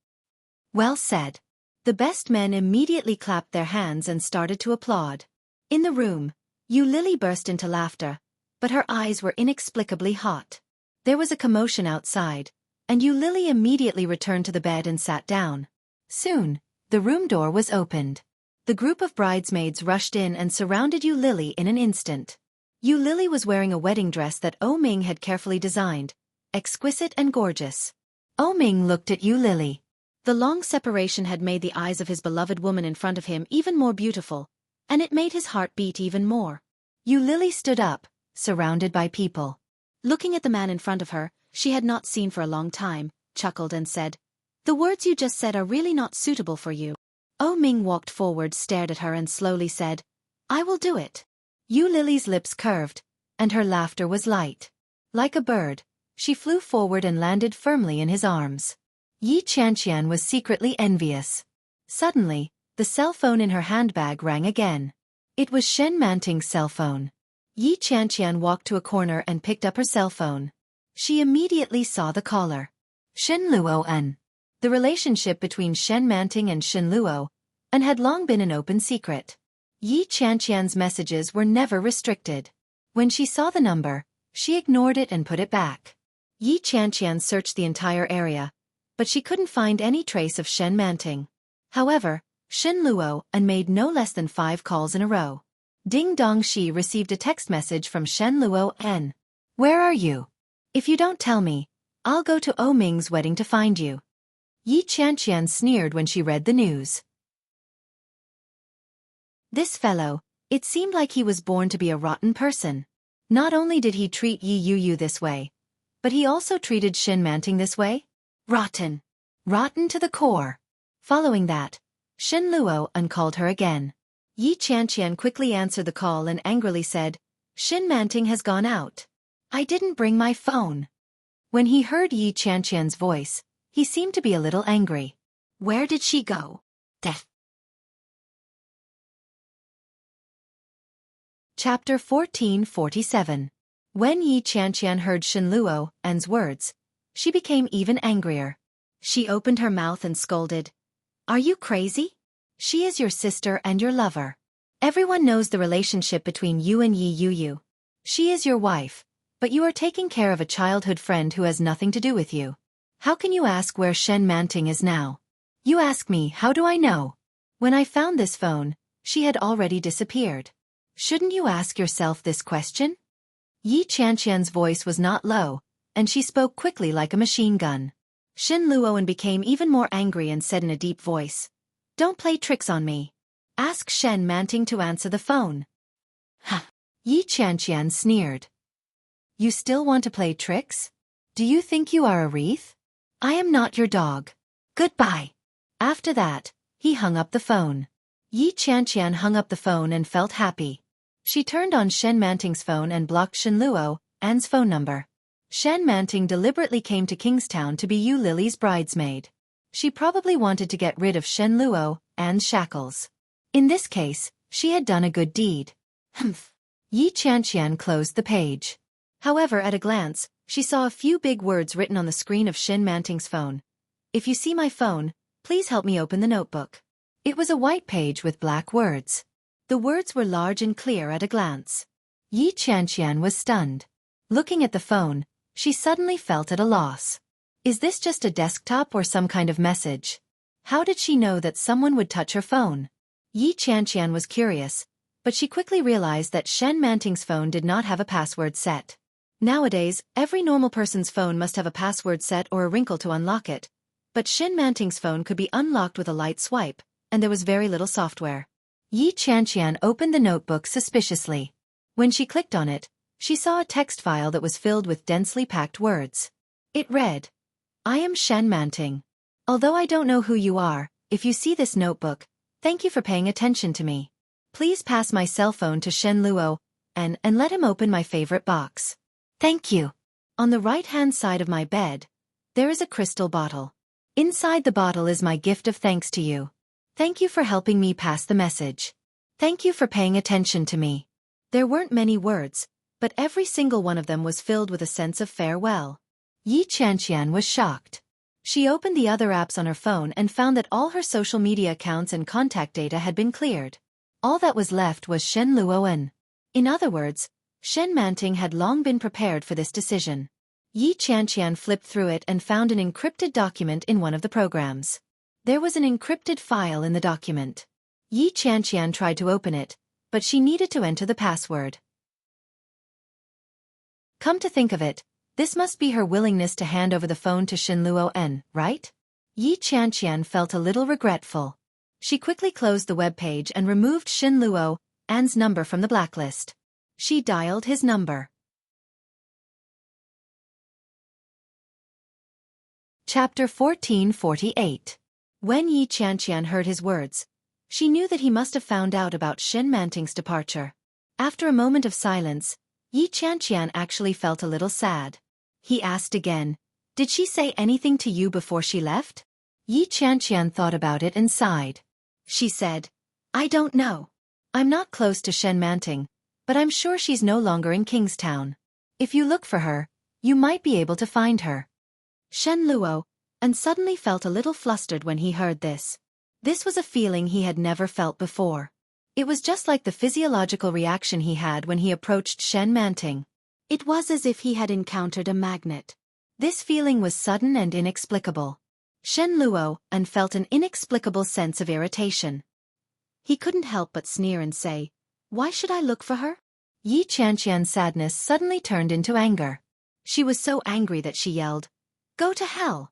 [SPEAKER 1] Well said. The best men immediately clapped their hands and started to applaud. In the room, Yu Lily burst into laughter, but her eyes were inexplicably hot. There was a commotion outside, and Yu Lily immediately returned to the bed and sat down. Soon, the room door was opened. The group of bridesmaids rushed in and surrounded Yu Lily in an instant. Yu Lily was wearing a wedding dress that O Ming had carefully designed, exquisite and gorgeous. O Ming looked at Yu Lily.
[SPEAKER 2] The long separation had made the eyes of his beloved woman in front of him even more beautiful, and it made his heart beat even more.
[SPEAKER 1] Yu Lily stood up, surrounded by people.
[SPEAKER 2] Looking at the man in front of her, she had not seen for a long time, chuckled and said, "The words you just said are really not suitable for you."
[SPEAKER 1] O Ming walked forward, stared at her and slowly said, "I will do it." Yu Lily's lips curved, and her laughter was light. Like a bird, she flew forward and landed firmly in his arms. Yi Qianqian was secretly envious. Suddenly, the cell phone in her handbag rang again. It was Shen Manting's cell phone. Yi Qianqian walked to a corner and picked up her cell phone. She immediately saw the caller. Shen Luoan. The relationship between Shen Manting and Shen Luo had long been an open secret. Yi Qianqian's messages were never restricted. When she saw the number, she ignored it and put it back. Yi Qianqian searched the entire area, but she couldn't find any trace of Shen Manting. However, Shen Luo made no less than 5 calls in a row. Ding Dong Shi received a text message from Shen Luo N. "Where are you? If you don't tell me, I'll go to O Ming's wedding to find you." Yi Qianqian sneered when she read the news. This fellow, it seemed like he was born to be a rotten person. Not only did he treat Yi Yuyu this way, but he also treated Shen Manting this way? Rotten. Rotten to the core. Following that, Shen Luo called her again. Yi Qianqian quickly answered the call and angrily said, "Shen Manting has gone out. I didn't bring my phone." When he heard Yi Qianqian's voice, he seemed to be a little angry. "Where did she go?" Death. Chapter 1447. When Yi Qianqian heard Shen Luo's words, she became even angrier. She opened her mouth and scolded, "Are you crazy? She is your sister and your lover. Everyone knows the relationship between you and Yi Yuyu. She is your wife, but you are taking care of a childhood friend who has nothing to do with you. How can you ask where Shen Manting is now? You ask me, how do I know? When I found this phone, she had already disappeared. Shouldn't you ask yourself this question?" Yi Qianqian's voice was not low, and she spoke quickly like a machine gun. Shen Luoan became even more angry and said in a deep voice, "Don't play tricks on me. Ask Shen Manting to answer the phone." "Huh." Yi Qianqian sneered. "You still want to play tricks? Do you think you are a wreath? I am not your dog. Goodbye." After that, he hung up the phone. Yi Qianqian hung up the phone and felt happy. She turned on Shen Manting's phone and blocked Shen Luo's phone number. Shen Manting deliberately came to Kingstown to be Yu Lily's bridesmaid. She probably wanted to get rid of Shen Luo's shackles. In this case, she had done a good deed. Humph. Yi Qianqian closed the page. However, at a glance, she saw a few big words written on the screen of Shen Manting's phone. "If you see my phone, please help me open the notebook." It was a white page with black words. The words were large and clear at a glance. Yi Qianqian was stunned. Looking at the phone, she suddenly felt at a loss. Is this just a desktop or some kind of message? How did she know that someone would touch her phone? Yi Qianqian was curious, but she quickly realized that Shen Manting's phone did not have a password set. Nowadays, every normal person's phone must have a password set or a wrinkle to unlock it, but Shen Manting's phone could be unlocked with a light swipe, and there was very little software. Yi Qianqian opened the notebook suspiciously. When she clicked on it, she saw a text file that was filled with densely packed words. It read, "I am Shen Manting. Although I don't know who you are, if you see this notebook, thank you for paying attention to me. Please pass my cell phone to Shen Luo and let him open my favorite box. Thank you." On the right-hand side of my bed, there is a crystal bottle. Inside the bottle is my gift of thanks to you. Thank you for helping me pass the message. Thank you for paying attention to me. There weren't many words, but every single one of them was filled with a sense of farewell. Yi Qianqian was shocked. She opened the other apps on her phone and found that all her social media accounts and contact data had been cleared. All that was left was Shen Luoan. In other words, Shen Manting had long been prepared for this decision. Yi Qianqian flipped through it and found an encrypted document in one of the programs. There was an encrypted file in the document. Yi Qianqian tried to open it, but she needed to enter the password. Come to think of it, this must be her willingness to hand over the phone to Shen Luo, right? Yi Qianqian felt a little regretful. She quickly closed the web page and removed Shen Luo's number from the blacklist. She dialed his number. Chapter 1448. When Yi Qianqian heard his words, she knew that he must have found out about Shen Manting's departure. After a moment of silence, Yi Qianqian actually felt a little sad. He asked again, "Did she say anything to you before she left?" Yi Qianqian thought about it and sighed. She said, "I don't know. I'm not close to Shen Manting, but I'm sure she's no longer in Kingstown. If you look for her, you might be able to find her." Shen Luo suddenly felt a little flustered when he heard this. This was a feeling he had never felt before. It was just like the physiological reaction he had when he approached Shen Manting. It was as if he had encountered a magnet. This feeling was sudden and inexplicable. Shen Luo felt an inexplicable sense of irritation. He couldn't help but sneer and say, "Why should I look for her?" Yi Qianqian's sadness suddenly turned into anger. She was so angry that she yelled, "Go to hell!"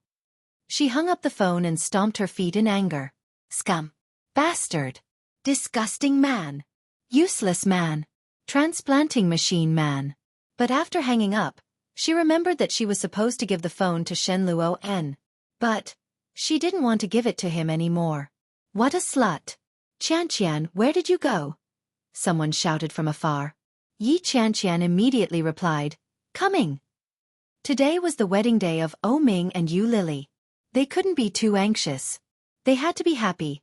[SPEAKER 1] She hung up the phone and stomped her feet in anger. Scum! Bastard! Disgusting man! Useless man! Transplanting machine man! But after hanging up, she remembered that she was supposed to give the phone to Shen Luo. But she didn't want to give it to him anymore. What a slut! "Qianqian, where did you go?" someone shouted from afar. Yi Qianqian immediately replied, "Coming." Today was the wedding day of Ming and Yu Lily. They couldn't be too anxious. They had to be happy.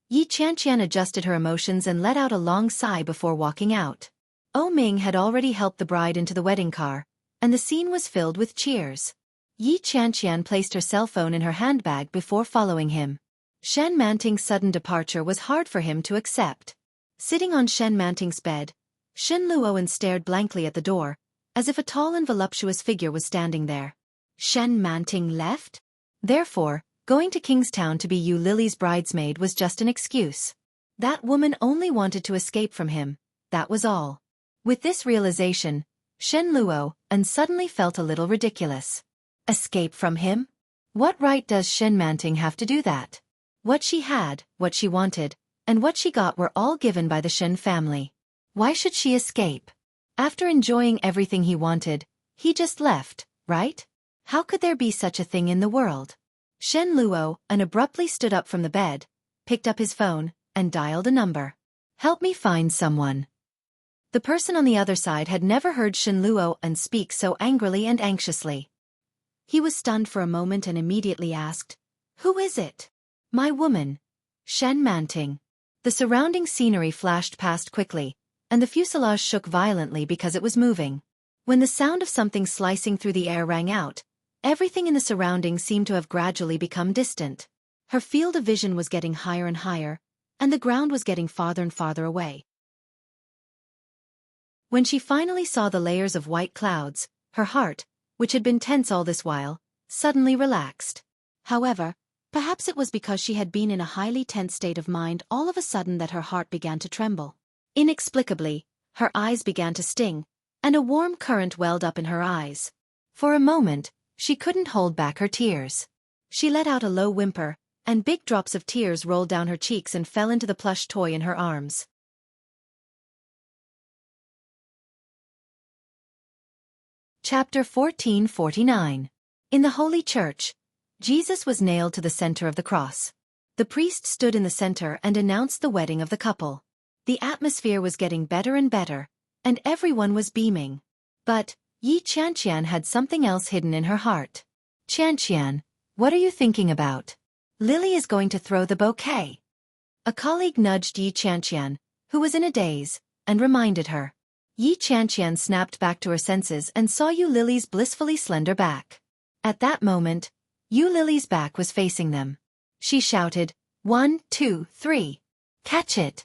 [SPEAKER 1] Yi Qianqian adjusted her emotions and let out a long sigh before walking out. Ming had already helped the bride into the wedding car, and the scene was filled with cheers. Yi Qianqian placed her cell phone in her handbag before following him. Shen Manting's sudden departure was hard for him to accept. Sitting on Shen Manting's bed, Shen Luo stared blankly at the door, as if a tall and voluptuous figure was standing there. Shen Manting left? Therefore, going to Kingstown to be Yu Lily's bridesmaid was just an excuse. That woman only wanted to escape from him, that was all. With this realization, Shen Luo suddenly felt a little ridiculous. Escape from him? What right does Shen Manting have to do that? What she had, what she wanted, and what she got were all given by the Shen family. Why should she escape? After enjoying everything he wanted, he just left, right? How could there be such a thing in the world? Shen Luo abruptly stood up from the bed, picked up his phone, and dialed a number. "Help me find someone." The person on the other side had never heard Shen Luo speak so angrily and anxiously. He was stunned for a moment and immediately asked, "Who is it?" "My woman, Shen Manting." The surrounding scenery flashed past quickly, and the fuselage shook violently because it was moving. When the sound of something slicing through the air rang out, everything in the surroundings seemed to have gradually become distant. Her field of vision was getting higher and higher, and the ground was getting farther and farther away. When she finally saw the layers of white clouds, her heart, which had been tense all this while, suddenly relaxed. However, perhaps it was because she had been in a highly tense state of mind all of a sudden that her heart began to tremble. Inexplicably, her eyes began to sting, and a warm current welled up in her eyes. For a moment, she couldn't hold back her tears. She let out a low whimper, and big drops of tears rolled down her cheeks and fell into the plush toy in her arms. Chapter 1449. In the Holy Church, Jesus was nailed to the center of the cross. The priest stood in the center and announced the wedding of the couple. The atmosphere was getting better and better, and everyone was beaming. But Yi Qianqian had something else hidden in her heart. "Qianqian, what are you thinking about? Lily is going to throw the bouquet." A colleague nudged Yi Qianqian, who was in a daze, and reminded her. Yi Qianqian snapped back to her senses and saw Yu Lily's blissfully slender back. At that moment, Yu Lily's back was facing them. She shouted, "1, 2, 3. Catch it!"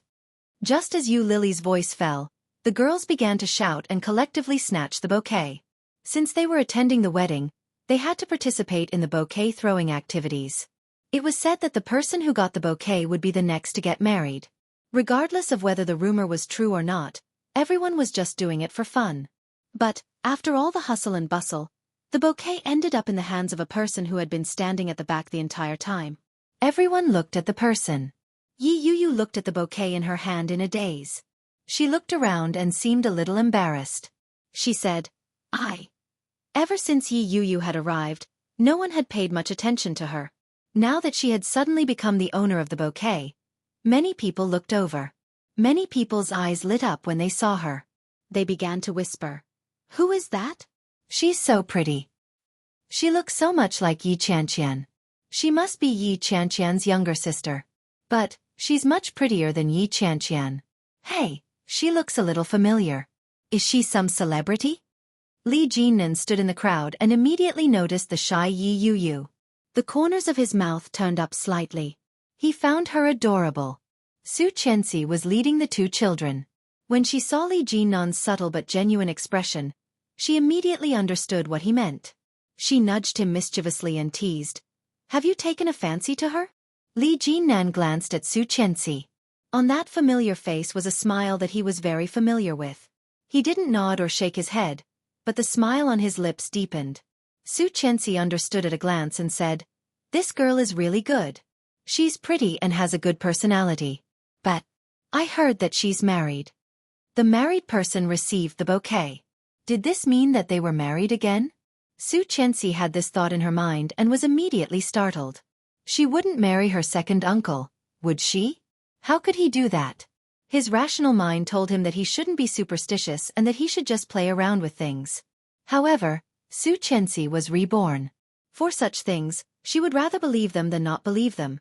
[SPEAKER 1] Just as Yu Lily's voice fell, the girls began to shout and collectively snatch the bouquet. Since they were attending the wedding, they had to participate in the bouquet throwing activities. It was said that the person who got the bouquet would be the next to get married. Regardless of whether the rumor was true or not, everyone was just doing it for fun.
[SPEAKER 2] But, after all the hustle and bustle, the bouquet ended up in the hands of a person who had been standing at the back the entire time.
[SPEAKER 1] Everyone looked at the person.
[SPEAKER 2] Yi Yuyu looked at the bouquet in her hand in a daze.
[SPEAKER 1] She looked around and seemed a little embarrassed.
[SPEAKER 2] She said, Ever since Yi Yuyu had arrived, no one had paid much attention to her.
[SPEAKER 1] Now that she had suddenly become the owner of the bouquet, many people looked over. Many people's eyes lit up when they saw her.
[SPEAKER 2] They began to whisper, "Who is that?
[SPEAKER 1] She's so pretty. She looks so much like Yi Qianqian. She must be Yi Qianqian's younger sister. But, she's much prettier than Yi Qianqian. Hey, she looks a little familiar. Is she some celebrity?" Li Jinnan stood in the crowd and immediately noticed the shy Yi Yuyu.
[SPEAKER 2] The corners of his mouth turned up slightly.
[SPEAKER 1] He found her adorable. Su Qianxi was leading the two children. When she saw Li Jinnan's subtle but genuine expression, she immediately understood what he meant. She nudged him mischievously and teased, "Have you taken a fancy to her?" Li Jinnan glanced at Su Qianxi. On that familiar face was a smile that he was very familiar with. He didn't nod or shake his head, but the smile on his lips deepened. Su Qianxi understood at a glance and said, "This girl is really good. She's pretty and has a good personality. But I heard that she's married." The married person received the bouquet. Did this mean that they were married again? Su Qianxi had this thought in her mind and was immediately startled. She wouldn't marry her second uncle, would she? How could he do that? His rational mind told him that he shouldn't be superstitious and that he should just play around with things. However, Su Qianxi was reborn. For such things, she would rather believe them than not believe them.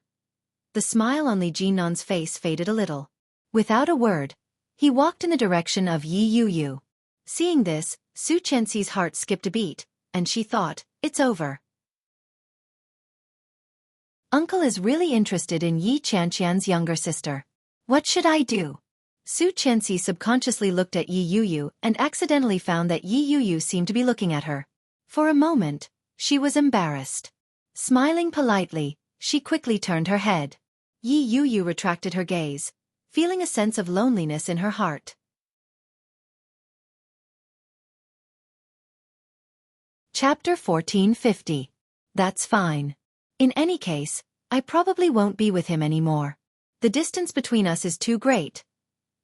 [SPEAKER 1] The smile on Li Jinnan's face faded a little. Without a word, he walked in the direction of Yi Yuyu. Seeing this, Su Qianxi's heart skipped a beat, and she thought, "It's over. Uncle is really interested in Yi Qianqian's younger sister. What should I do?" Su Qianxi subconsciously looked at Yi Yuyu and accidentally found that Yi Yuyu seemed to be looking at her. For a moment, she was embarrassed. Smiling politely, she quickly turned her head. Yi Yuyu retracted her gaze, feeling a sense of loneliness in her heart. Chapter 1450. That's fine. In any case, I probably won't be with him anymore. The distance between us is too great.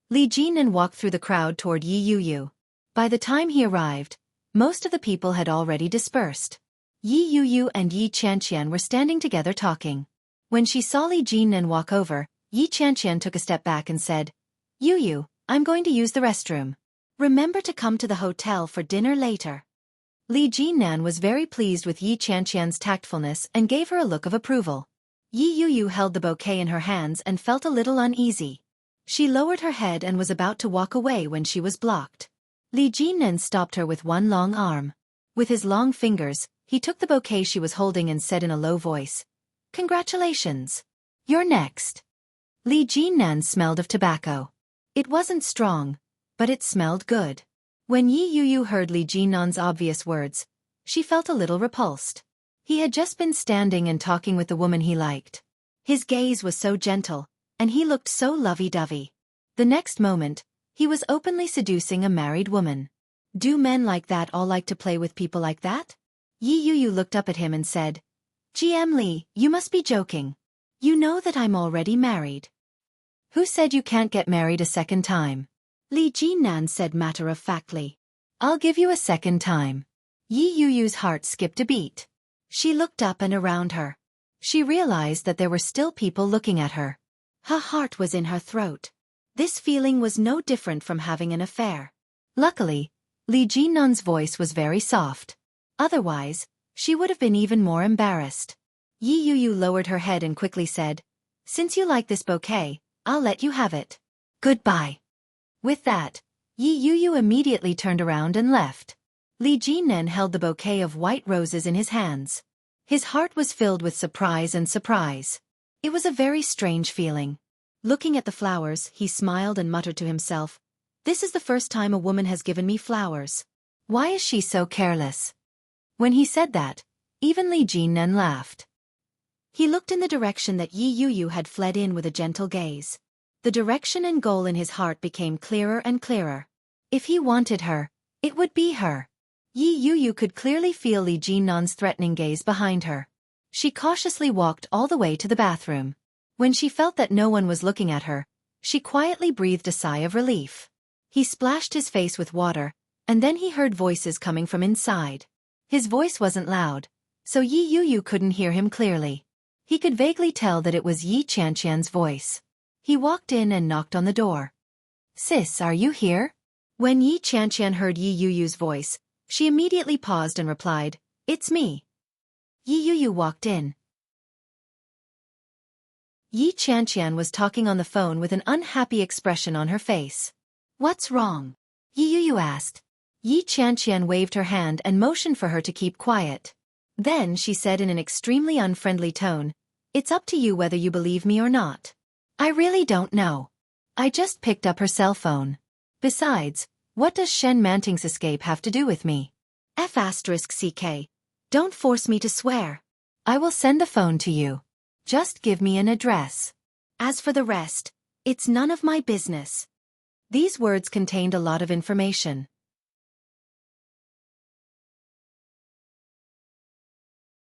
[SPEAKER 1] Li Jinnan walked through the crowd toward Yi Yuyu. By the time he arrived, most of the people had already dispersed. Yi Yuyu and Yi Qianqian were standing together talking. When she saw Li Jinnan walk over, Yi Qianqian took a step back and said, "Yuyu, I'm going to use the restroom. Remember to come to the hotel for dinner later." Li Jinnan was very pleased with Yi Qianqian's tactfulness and gave her a look of approval. Yi Yuyu held the bouquet in her hands and felt a little uneasy. She lowered her head and was about to walk away when she was blocked. Li Jinnan stopped her with one long arm. With his long fingers, he took the bouquet she was holding and said in a low voice, "Congratulations. You're next." Li Jinnan smelled of tobacco. It wasn't strong, but it smelled good. When Yi Yuyu heard Li Jinnan's obvious words, she felt a little repulsed. He had just been standing and talking with the woman he liked. His gaze was so gentle, and he looked so lovey-dovey. The next moment, he was openly seducing a married woman. Do men like that all like to play with people like that? Yi Yuyu looked up at him and said, "GM Li, you must be joking. You know that I'm already married." "Who said you can't get married a second time?" Li Jinnan said matter-of-factly. "I'll give you a second time." Yi Yuyu's heart skipped a beat. She looked up and around her. She realized that there were still people looking at her. Her heart was in her throat. This feeling was no different from having an affair. Luckily, Li Jinnan's voice was very soft. Otherwise, she would have been even more embarrassed. Yi Yuyu lowered her head and quickly said, "Since you like this bouquet, I'll let you have it. Goodbye." With that, Yi Yuyu immediately turned around and left. Li Jinnan held the bouquet of white roses in his hands. His heart was filled with surprise and surprise. It was a very strange feeling. Looking at the flowers, he smiled and muttered to himself, "This is the first time a woman has given me flowers. Why is she so careless?" When he said that, even Li Jinnan laughed.
[SPEAKER 2] He looked in the direction that Yi Yu had fled in with a gentle gaze. The direction and goal in his heart became clearer and clearer. If he wanted her, it would be her. Yi Yu could clearly feel Li Jinnan's threatening gaze behind her. She cautiously walked all the way to the bathroom. When she felt that no one was looking at her, she quietly breathed a sigh of relief. He splashed his face with water, and then he heard voices coming from inside. His voice wasn't loud, so Yi Yu couldn't hear him clearly. He could vaguely tell that it was Yi Qianqian's voice. He walked in and knocked on the door. "Sis, are you here?" When Yi Qianqian heard Yi Yu's voice, she immediately paused and replied, "It's me." Yi Yu walked in. Yi Qianqian was talking on the phone with an unhappy expression on her face. "What's wrong?" Yi Yu asked. Yi Qianqian waved her hand and motioned for her to keep quiet. Then she said in an extremely unfriendly tone, "It's up to you whether you believe me or not. I really don't know. I just picked up her cell phone. Besides, what does Shen Manting's escape have to do with me? F***CK. Don't force me to swear. I will send the phone to you. Just give me an address. As for the rest, it's none of my business." These words contained a lot of information.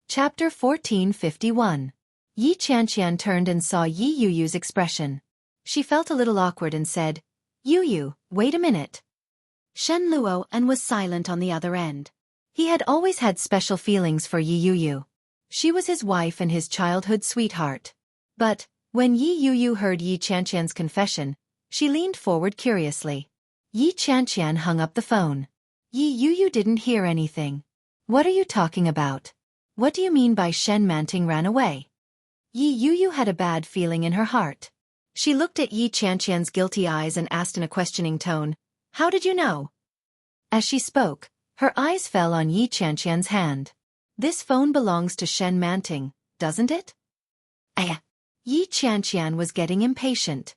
[SPEAKER 2] Chapter 1451. Yi Qianqian turned and saw Yi Yu's expression. She felt a little awkward and said, Yu, wait a minute." Shen Luo and was silent on the other end. He had always had special feelings for Yi Yu. She was his wife and his childhood sweetheart. But, when Yi Yu heard Yi Qianqian's confession, she leaned forward curiously. Yi Qianqian hung up the phone. Yi Yu didn't hear anything. "What are you talking about? What do you mean by Shen Manting ran away?" Yi Yu had a bad feeling in her heart. She looked at Yi Qianqian's guilty eyes and asked in a questioning tone, "How did you know?" As she spoke, her eyes fell on Yi Qianqian's hand. "This phone belongs to Shen Manting, doesn't it?" Yi Qianqian was getting impatient.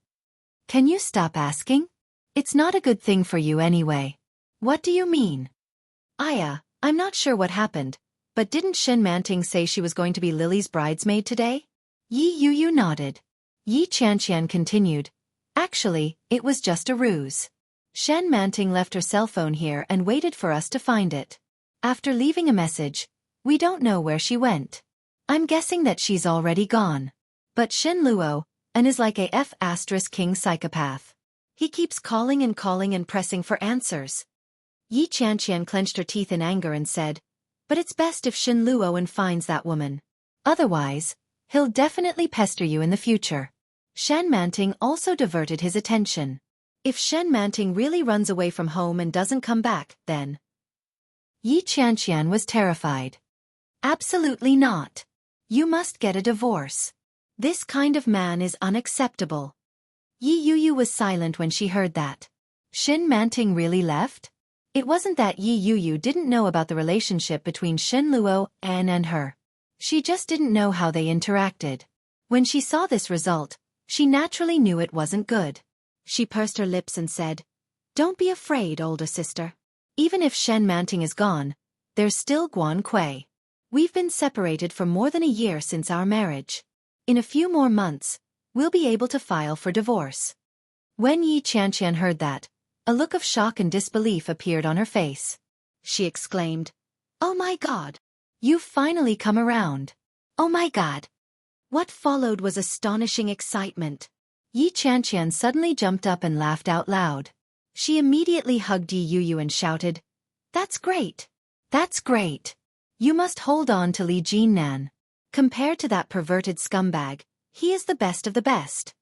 [SPEAKER 2] "Can you stop asking? It's not a good thing for you anyway." "What do you mean?" I'm not sure what happened, but didn't Shen Manting say she was going to be Lily's bridesmaid today?" Yi Yu nodded. Yi Qianqian continued, "Actually, it was just a ruse. Shen Manting left her cell phone here and waited for us to find it. After leaving a message, we don't know where she went. I'm guessing that she's already gone. But Shen Luo and is like a F***king psychopath. He keeps calling and pressing for answers." Yi Qianqian clenched her teeth in anger and said, "But it's best if Shen Luo finds that woman. Otherwise, he'll definitely pester you in the future." Shen Manting also diverted his attention. If Shen Manting really runs away from home and doesn't come back, then... Yi Qianqian was terrified. "Absolutely not. You must get a divorce. This kind of man is unacceptable." Yi Yu was silent when she heard that. Shen Manting really left? It wasn't that Yi Yu didn't know about the relationship between Shen Luo and her. She just didn't know how they interacted. When she saw this result, she naturally knew it wasn't good. She pursed her lips and said, "Don't be afraid, older sister. Even if Shen Manting is gone, there's still Guan Kui. We've been separated for more than a year since our marriage. In a few more months, we'll be able to file for divorce." When Yi Qianqian heard that, a look of shock and disbelief appeared on her face. She exclaimed, "Oh my God! You've finally come around. Oh my God!" What followed was astonishing excitement. Yi Qianqian suddenly jumped up and laughed out loud. She immediately hugged Yi Yu and shouted, "That's great! That's great! You must hold on to Li Jinnan. Compared to that perverted scumbag, he is the best of the best."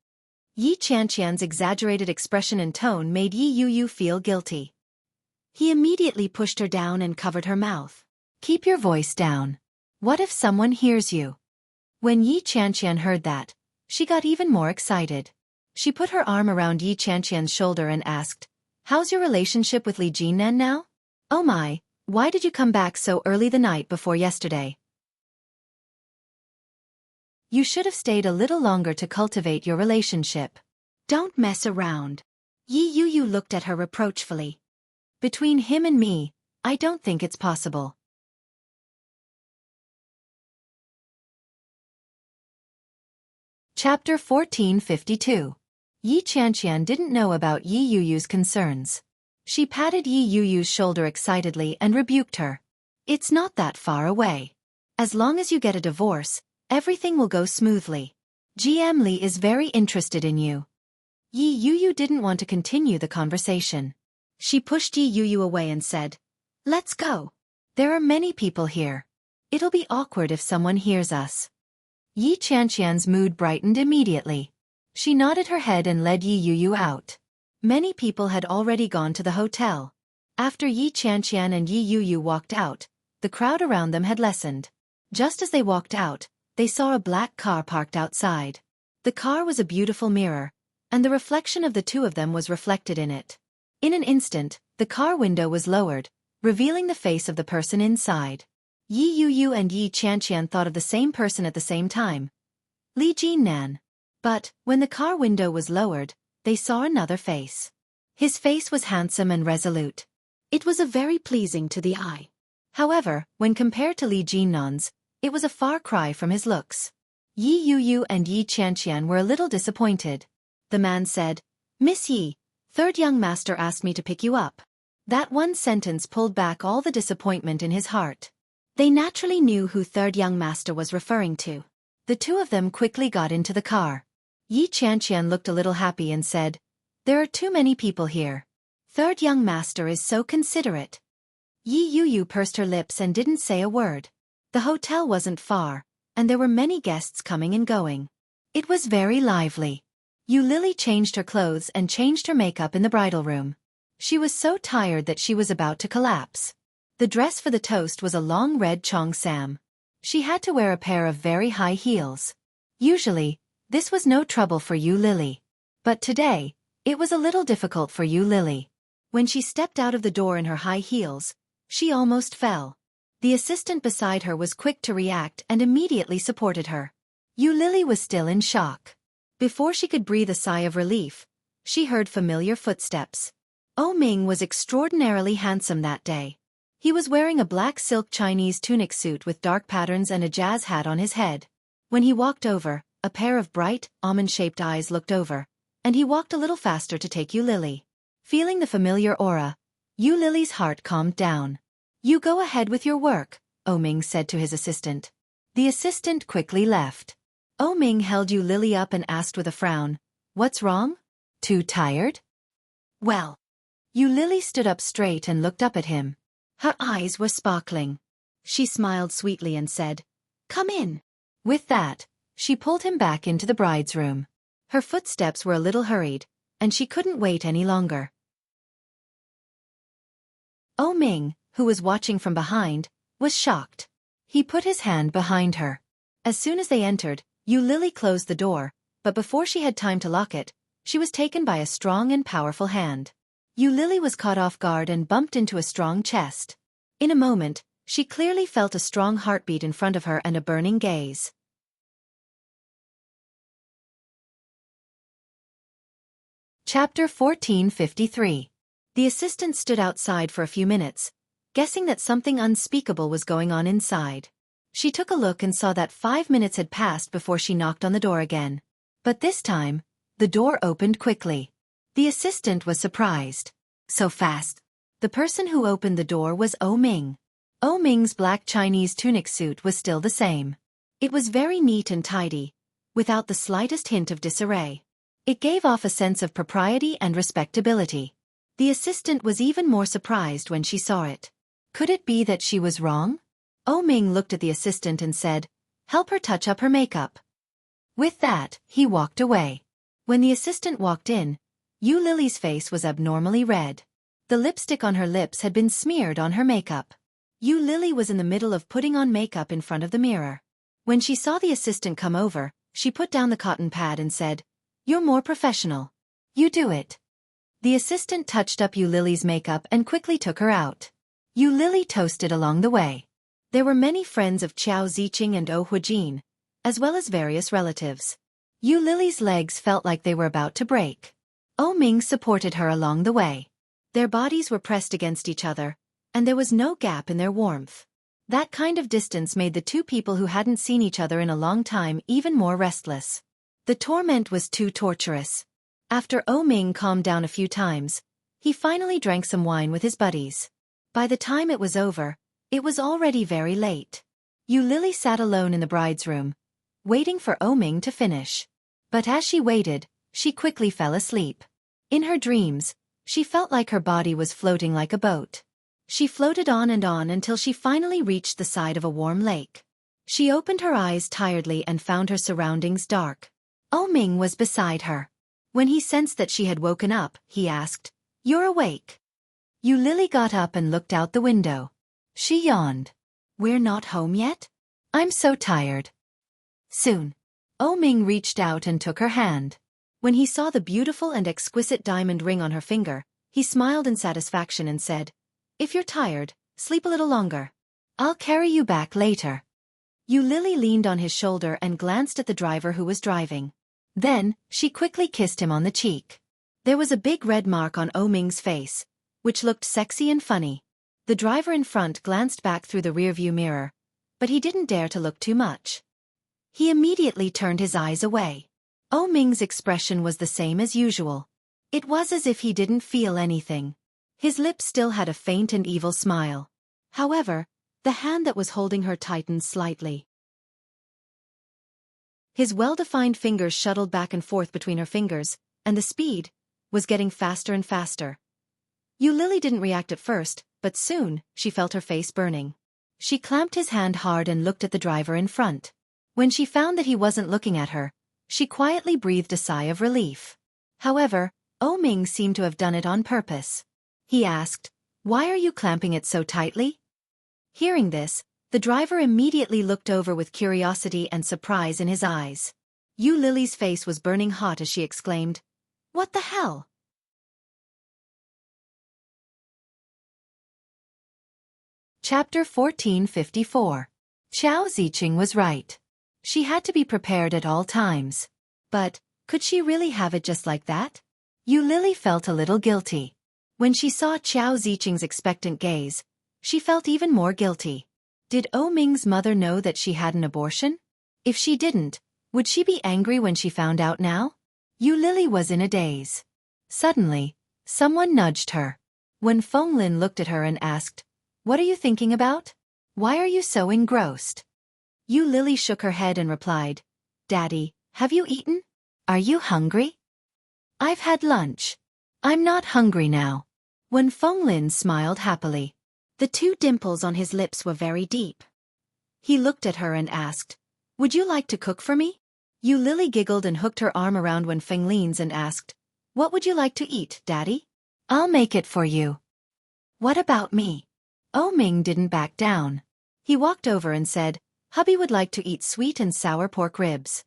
[SPEAKER 2] Yi Qianqian's exaggerated expression and tone made Yi Yu feel guilty. He immediately pushed her down and covered her mouth. "Keep your voice down. What if someone hears you?" When Yi Qianqian heard that, she got even more excited. She put her arm around Yi Qianqian's shoulder and asked, "How's your relationship with Li Jinnan now? Oh my, why did you come back so early the night before yesterday? You should have stayed a little longer to cultivate your relationship. Don't mess around." Yi Yu looked at her reproachfully. "Between him and me, I don't think it's possible." Chapter 1452. Yi Qianqian didn't know about Yi Yuyu's concerns. She patted Yi Yuyu's shoulder excitedly and rebuked her. It's not that far away. As long as you get a divorce, everything will go smoothly. GM Li is very interested in you. Yi Yuyu didn't want to continue the conversation. She pushed Yi Yuyu away and said, "Let's go. There are many people here. It'll be awkward if someone hears us." Yi Qianqian's mood brightened immediately. She nodded her head and led Yi Yuyu out. Many people had already gone to the hotel. After Yi Qianqian and Yi Yuyu walked out, the crowd around them had lessened. Just as they walked out, they saw a black car parked outside. The car was a beautiful mirror, and the reflection of the two of them was reflected in it. In an instant, the car window was lowered, revealing the face of the person inside. Yi Yuyu and Yi Qianqian thought of the same person at the same time. Li Jinnan. But, when the car window was lowered, they saw another face. His face was handsome and resolute. It was very pleasing to the eye. However, when compared to Li Jinnan's, it was a far cry from his looks. Yi Yuyu and Yi Qianqian were a little disappointed. The man said, "Miss Yi, third young master asked me to pick you up." That one sentence pulled back all the disappointment in his heart. They naturally knew who third young master was referring to. The two of them quickly got into the car. Yi Qianqian looked a little happy and said, "There are too many people here. Third young master is so considerate." Yi Yuyu pursed her lips and didn't say a word. The hotel wasn't far, and there were many guests coming and going. It was very lively. Yu Lily changed her clothes and changed her makeup in the bridal room. She was so tired that she was about to collapse. The dress for the toast was a long red cheongsam. She had to wear a pair of very high heels. Usually, this was no trouble for Yu Lily. But today, it was a little difficult for Yu Lily. When she stepped out of the door in her high heels, she almost fell. The assistant beside her was quick to react and immediately supported her. Yu Lily was still in shock. Before she could breathe a sigh of relief, she heard familiar footsteps. Oh Ming was extraordinarily handsome that day. He was wearing a black silk Chinese tunic suit with dark patterns and a jazz hat on his head. When he walked over, a pair of bright, almond-shaped eyes looked over, and he walked a little faster to take Yu Lily. Feeling the familiar aura, Yu Lily's heart calmed down. "You go ahead with your work," Oh Ming said to his assistant. The assistant quickly left. Oh Ming held Yu Lily up and asked with a frown, "What's wrong? Too tired?" "Well." Yu Lily stood up straight and looked up at him. Her eyes were sparkling. She smiled sweetly and said, "Come in." With that, she pulled him back into the bride's room. Her footsteps were a little hurried, and she couldn't wait any longer. Oh Ming, who was watching from behind, was shocked. He put his hand behind her. As soon as they entered, Yu Lily closed the door, but before she had time to lock it, she was taken by a strong and powerful hand. Yu Lily was caught off guard and bumped into a strong chest. In a moment, she clearly felt a strong heartbeat in front of her and a burning gaze. Chapter 1453. The assistant stood outside for a few minutes, guessing that something unspeakable was going on inside. She took a look and saw that 5 minutes had passed before she knocked on the door again. But this time, the door opened quickly. The assistant was surprised. So fast. The person who opened the door was Oh Ming. Oh Ming's black Chinese tunic suit was still the same. It was very neat and tidy, without the slightest hint of disarray. It gave off a sense of propriety and respectability. The assistant was even more surprised when she saw it. Could it be that she was wrong? Oh Ming looked at the assistant and said, "Help her touch up her makeup." With that, he walked away. When the assistant walked in, Yu Lily's face was abnormally red. The lipstick on her lips had been smeared on her makeup. Yu Lily was in the middle of putting on makeup in front of the mirror. When she saw the assistant come over, she put down the cotton pad and said, "You're more professional. You do it." The assistant touched up Yu Lily's makeup and quickly took her out. Yu Lily toasted along the way. There were many friends of Qiao Ziqing and Oh Huijin, as well as various relatives. Yu Lily's legs felt like they were about to break. Oh Ming supported her along the way. Their bodies were pressed against each other, and there was no gap in their warmth. That kind of distance made the two people who hadn't seen each other in a long time even more restless.
[SPEAKER 1] The torment was too torturous. After Ming calmed down a few times, he finally drank some wine with his buddies. By the time it was over, it was already very late. Lily sat alone in the bride's room, waiting for Ming to finish. But as she waited, she quickly fell asleep. In her dreams, she felt like her body was floating like a boat. She floated on and on until she finally reached the side of a warm lake. She opened her eyes tiredly and found her surroundings dark. Ming was beside her. When he sensed that she had woken up, he asked, "You're awake?" Lily got up and looked out the window. She yawned. "We're not home yet? I'm so tired." Soon, Ming reached out and took her hand. When he saw the beautiful and exquisite diamond ring on her finger, he smiled in satisfaction and said, "If you're tired, sleep a little longer. I'll carry you back later." Lily leaned on his shoulder and glanced at the driver who was driving. Then, she quickly kissed him on the cheek. There was a big red mark on Ming's face, which looked sexy and funny. The driver in front glanced back through the rearview mirror, but he didn't dare to look too much. He immediately turned his eyes away. Ming's expression was the same as usual. It was as if he didn't feel anything. His lips still had a faint and evil smile. However, the hand that was holding her tightened slightly. His well-defined fingers shuttled back and forth between her fingers, and the speed was getting faster and faster. Lily didn't react at first, but soon, she felt her face burning. She clamped his hand hard and looked at the driver in front. When she found that he wasn't looking at her, she quietly breathed a sigh of relief. However, Ming seemed to have done it on purpose. He asked, "Why are you clamping it so tightly?" Hearing this, the driver immediately looked over with curiosity and surprise in his eyes. Lily's face was burning hot as she exclaimed, "What the hell?" Chapter 1454. Xiao Ziqing was right. She had to be prepared at all times. But, could she really have it just like that? Lily felt a little guilty. When she saw Xiao Ziqing's expectant gaze, she felt even more guilty. Did Ming's mother know that she had an abortion? If she didn't, would she be angry when she found out now? Lily was in a daze. Suddenly, someone nudged her. When Fenglin looked at her and asked, "What are you thinking about? Why are you so engrossed?" Lily shook her head and replied, "Daddy, have you eaten? Are you hungry?" "I've had lunch. I'm not hungry now." When Fenglin smiled happily. The two dimples on his lips were very deep. He looked at her and asked, "Would you like to cook for me?" Lily giggled and hooked her arm around Wen Fenglin's and asked, "What would you like to eat, Daddy?" "I'll make it for you." "What about me?" Ming didn't back down. He walked over and said, "Hubby would like to eat sweet and sour pork ribs."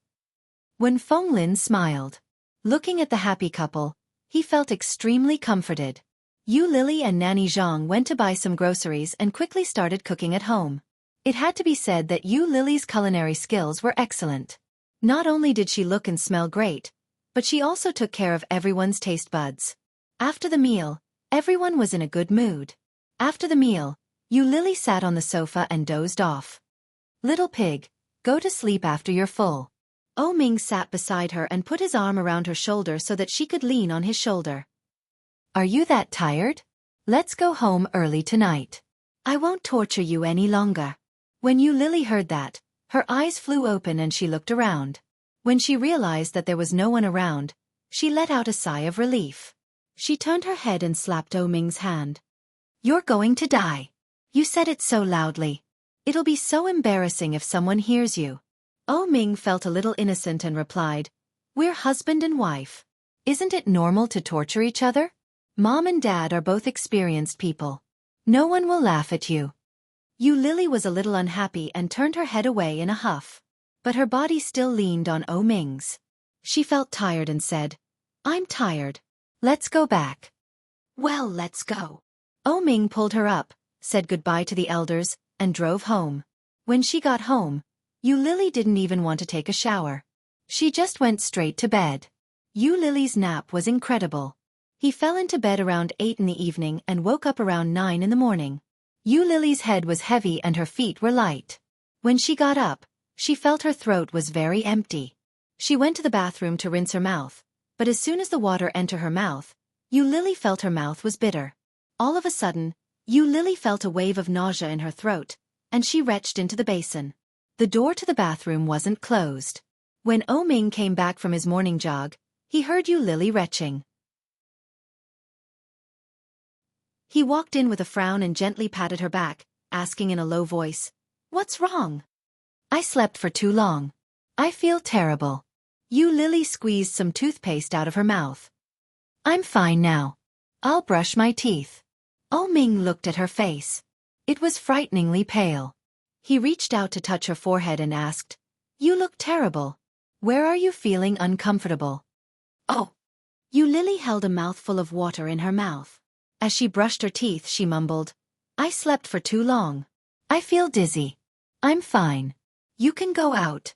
[SPEAKER 1] When Fenglin smiled, looking at the happy couple, he felt extremely comforted. Lily and Nanny Zhang went to buy some groceries and quickly started cooking at home. It had to be said that Lily's culinary skills were excellent. Not only did she look and smell great, but she also took care of everyone's taste buds. After the meal, everyone was in a good mood. After the meal, Lily sat on the sofa and dozed off. "Little pig, go to sleep after you're full." Ming sat beside her and put his arm around her shoulder so that she could lean on his shoulder. "Are you that tired? Let's go home early tonight. I won't torture you any longer." When Lily heard that, her eyes flew open and she looked around. When she realized that there was no one around, she let out a sigh of relief. She turned her head and slapped Ming's hand. "You're going to die. You said it so loudly. It'll be so embarrassing if someone hears you." Ming felt a little innocent and replied, "We're husband and wife. Isn't it normal to torture each other? Mom and Dad are both experienced people. No one will laugh at you." Lily was a little unhappy and turned her head away in a huff. But her body still leaned on Ming's. She felt tired and said, "I'm tired. Let's go back." "Well, let's go." Ming pulled her up, said goodbye to the elders, and drove home. When she got home, Lily didn't even want to take a shower. She just went straight to bed. Lily's nap was incredible. He fell into bed around 8 in the evening and woke up around 9 in the morning. Lily's head was heavy and her feet were light. When she got up, she felt her throat was very empty. She went to the bathroom to rinse her mouth, but as soon as the water entered her mouth, Yu Lily felt her mouth was bitter. All of a sudden, Yu Lily felt a wave of nausea in her throat, and she retched into the basin. The door to the bathroom wasn't closed. When Oh Ming came back from his morning jog, he heard Yu Lily retching. He walked in with a frown and gently patted her back, asking in a low voice, "What's wrong?" "I slept for too long. I feel terrible." Yu Lily squeezed some toothpaste out of her mouth. "I'm fine now. I'll brush my teeth." Oh Ming looked at her face. It was frighteningly pale. He reached out to touch her forehead and asked, "You look terrible. Where are you feeling uncomfortable?" "Oh." Yu Lily held a mouthful of water in her mouth. As she brushed her teeth, she mumbled, "I slept for too long. I feel dizzy. I'm fine. You can go out."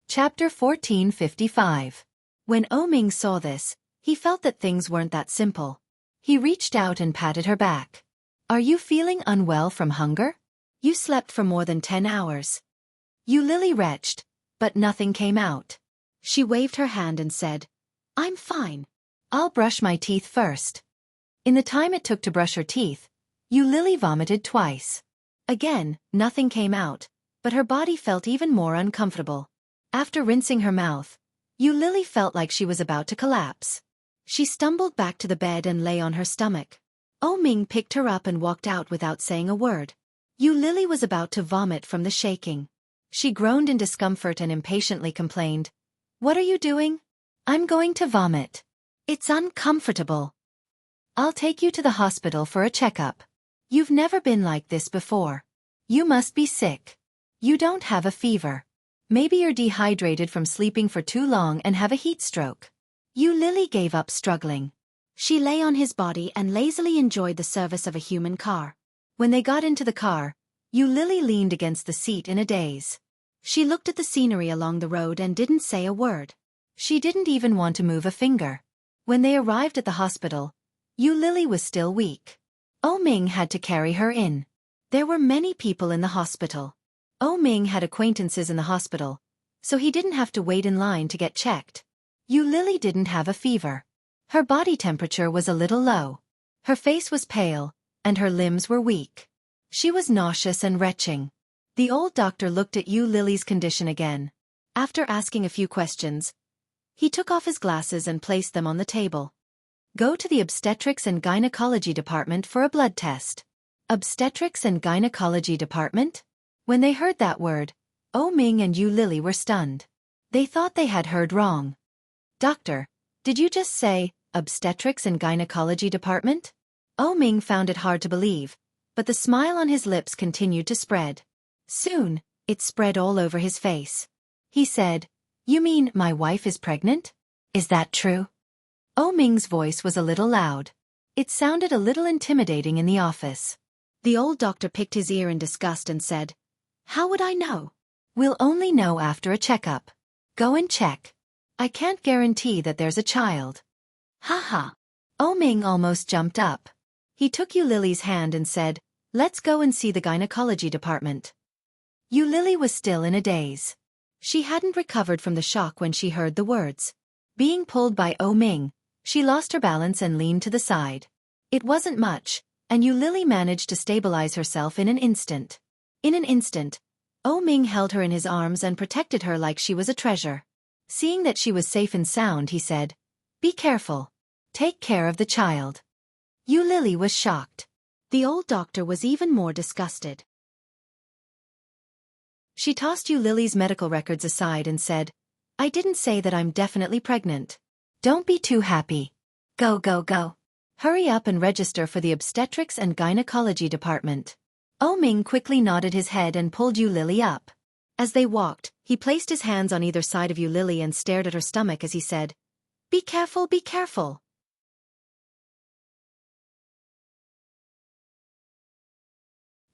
[SPEAKER 1] Chapter 1455. When Oh Ming saw this, he felt that things weren't that simple. He reached out and patted her back. "Are you feeling unwell from hunger? You slept for more than 10 hours. Yu Lily retched, but nothing came out. She waved her hand and said, "I'm fine. I'll brush my teeth first." In the time it took to brush her teeth, Yu Lily vomited twice. Again, nothing came out, but her body felt even more uncomfortable. After rinsing her mouth, Yu Lily felt like she was about to collapse. She stumbled back to the bed and lay on her stomach. Oh Ming picked her up and walked out without saying a word. Yu Lily was about to vomit from the shaking. She groaned in discomfort and impatiently complained, "What are you doing? I'm going to vomit. It's uncomfortable. I'll take you to the hospital for a checkup. You've never been like this before. You must be sick. You don't have a fever. Maybe you're dehydrated from sleeping for too long and have a heat stroke." Yu Lily gave up struggling. She lay on his body and lazily enjoyed the service of a human car. When they got into the car, Yu Lily leaned against the seat in a daze. She looked at the scenery along the road and didn't say a word. She didn't even want to move a finger. When they arrived at the hospital, Yu Lily was still weak. Oh Ming had to carry her in. There were many people in the hospital. Oh Ming had acquaintances in the hospital, so he didn't have to wait in line to get checked. Yu Lily didn't have a fever. Her body temperature was a little low. Her face was pale, and her limbs were weak. She was nauseous and retching. The old doctor looked at Yu Lily's condition again. After asking a few questions, he took off his glasses and placed them on the table. "Go to the obstetrics and gynecology department for a blood test." Obstetrics and gynecology department? When they heard that word, Oh Ming and Yu Lily were stunned. They thought they had heard wrong. "Doctor, did you just say, obstetrics and gynecology department?" Oh Ming found it hard to believe, but the smile on his lips continued to spread. Soon, it spread all over his face. He said, "You mean my wife is pregnant? Is that true?" Oh Ming's voice was a little loud. It sounded a little intimidating in the office. The old doctor picked his ear in disgust and said, "How would I know? We'll only know after a checkup. Go and check. I can't guarantee that there's a child." "Ha ha." Oh Ming almost jumped up. He took Yu Lily's hand and said, "Let's go and see the gynecology department." Yu Lily was still in a daze. She hadn't recovered from the shock when she heard the words. Being pulled by Oh Ming, she lost her balance and leaned to the side. It wasn't much, and Yu Lily managed to stabilize herself in an instant. In an instant, Oh Ming held her in his arms and protected her like she was a treasure. Seeing that she was safe and sound, he said, "Be careful. Take care of the child." Yu Lily was shocked. The old doctor was even more disgusted. She tossed Yu Lily's medical records aside and said, "I didn't say that I'm definitely pregnant. Don't be too happy. Go, go, go. Hurry up and register for the obstetrics and gynecology department." Oh Ming quickly nodded his head and pulled Yu Lily up. As they walked, he placed his hands on either side of Yu Lily and stared at her stomach as he said, "Be careful, be careful."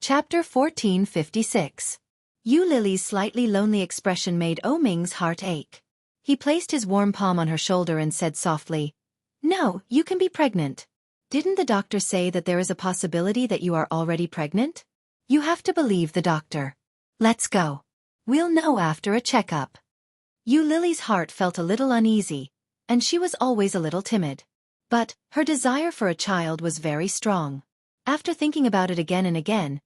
[SPEAKER 1] Chapter 1456. Yu Lily's slightly lonely expression made Oh Ming's heart ache. He placed his warm palm on her shoulder and said softly, "No, you can be pregnant. Didn't the doctor say that there is a possibility that you are already pregnant?" You have to believe the doctor. Let's go. We'll know after a checkup. Yu Lily's heart felt a little uneasy, and she was always a little timid. But her desire for a child was very strong. After thinking about it again and again,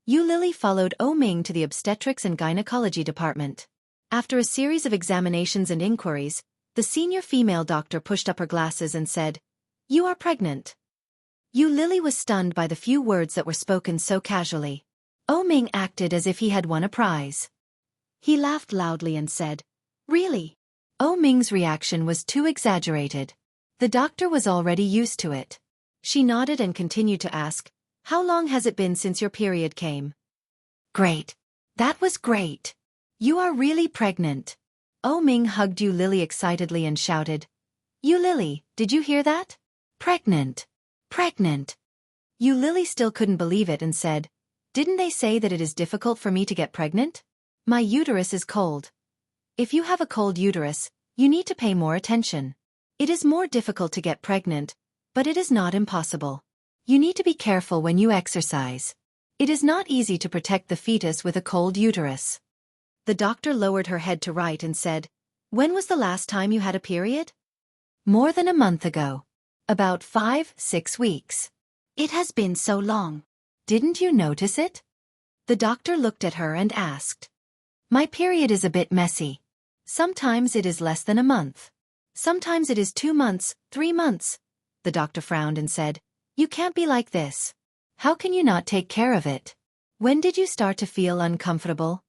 [SPEAKER 1] Yu Lily followed Oh Ming to the obstetrics and gynecology department. After a series of examinations and inquiries, the senior female doctor pushed up her glasses and said, "You are pregnant." Yu Lily was stunned by the few words that were spoken so casually. Oh Ming acted as if he had won a prize. He laughed loudly and said, "Really?" Oh Ming's reaction was too exaggerated. The doctor was already used to it. She nodded and continued to ask, "How long has it been since your period came?" "Great. That was great. You are really pregnant." Oh Ming hugged Yu Lily excitedly and shouted, "Yu Lily, did you hear that? Pregnant. Pregnant." Yu Lily still couldn't believe it and said, "Didn't they say that it is difficult for me to get pregnant? My uterus is cold." If you have a cold uterus, you need to pay more attention. It is more difficult to get pregnant, but it is not impossible. You need to be careful when you exercise. It is not easy to protect the fetus with a cold uterus. The doctor lowered her head to write and said, "When was the last time you had a period?" "More than a month ago. About 5-6 weeks. It has been so long. Didn't you notice it?" The doctor looked at her and asked, "My period is a bit messy. Sometimes it is less than a month. Sometimes it is 2 months, 3 months." The doctor frowned and said, "You can't be like this. How can you not take care of it? When did you start to feel uncomfortable?"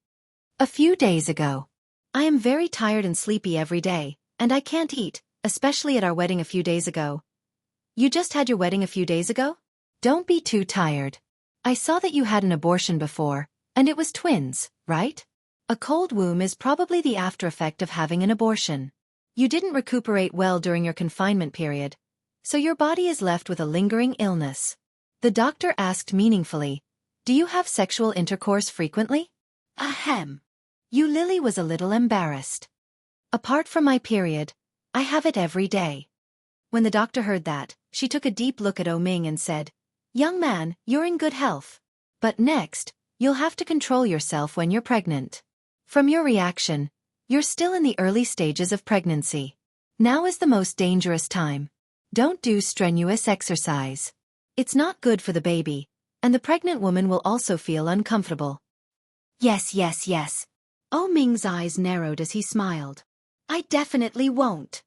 [SPEAKER 1] "A few days ago. I am very tired and sleepy every day, and I can't eat, especially at our wedding a few days ago." "You just had your wedding a few days ago? Don't be too tired. I saw that you had an abortion before, and it was twins, right? A cold womb is probably the after effect of having an abortion. You didn't recuperate well during your confinement period, so your body is left with a lingering illness." The doctor asked meaningfully, "Do you have sexual intercourse frequently?" "Ahem." Yu Lily was a little embarrassed. "Apart from my period, I have it every day." When the doctor heard that, she took a deep look at Oh Ming and said, "Young man, you're in good health. But next, you'll have to control yourself when you're pregnant. From your reaction, you're still in the early stages of pregnancy. Now is the most dangerous time. Don't do strenuous exercise. It's not good for the baby, and the pregnant woman will also feel uncomfortable." "Yes, yes, yes." Oh Ming's eyes narrowed as he smiled. "I definitely won't.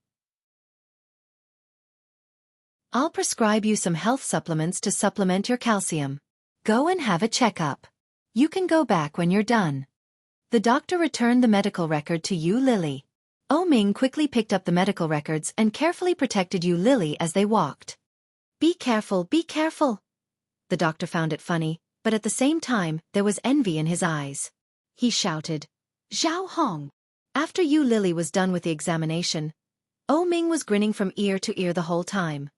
[SPEAKER 1] I'll prescribe you some health supplements to supplement your calcium. Go and have a checkup. You can go back when you're done." The doctor returned the medical record to Yu Lily. Oh Ming quickly picked up the medical records and carefully protected Yu Lily as they walked. "Be careful, be careful." The doctor found it funny, but at the same time, there was envy in his eyes. He shouted, "Zhao Hong." After Yu Lily was done with the examination, Oh Ming was grinning from ear to ear the whole time.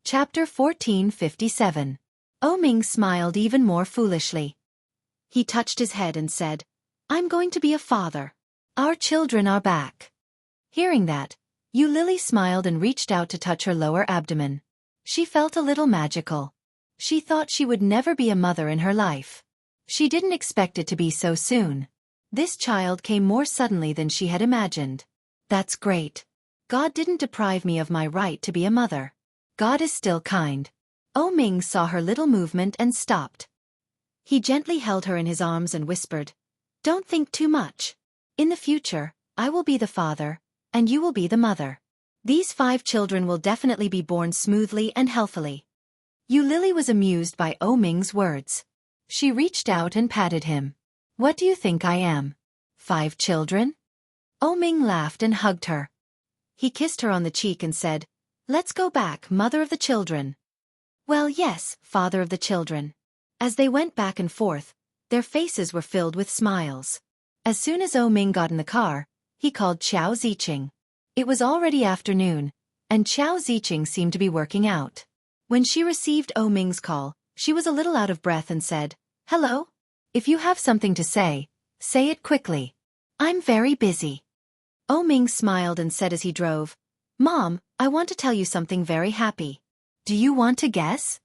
[SPEAKER 1] Chapter 1457. Oh Ming smiled even more foolishly. He touched his head and said, "I'm going to be a father. Our children are back." Hearing that, Yu Lily smiled and reached out to touch her lower abdomen. She felt a little magical. She thought she would never be a mother in her life. She didn't expect it to be so soon. This child came more suddenly than she had imagined. That's great. God didn't deprive me of my right to be a mother. God is still kind. Oh Ming saw her little movement and stopped. He gently held her in his arms and whispered, "Don't think too much. In the future, I will be the father, and you will be the mother. These 5 children will definitely be born smoothly and healthily." Yu Lily was amused by Oh Ming's words. She reached out and patted him. "What do you think I am? 5 children?" Oh Ming laughed and hugged her. He kissed her on the cheek and said, "Let's go back, mother of the children." "Well, yes, father of the children." As they went back and forth, their faces were filled with smiles. As soon as Oh Ming got in the car, he called Xiao Ziqing. It was already afternoon, and Xiao Ziqing seemed to be working out. When she received Oh Ming's call, she was a little out of breath and said, "Hello? If you have something to say it quickly. I'm very busy." Oh Ming smiled and said as he drove, "Mom, I want to tell you something very happy." Do you want to guess?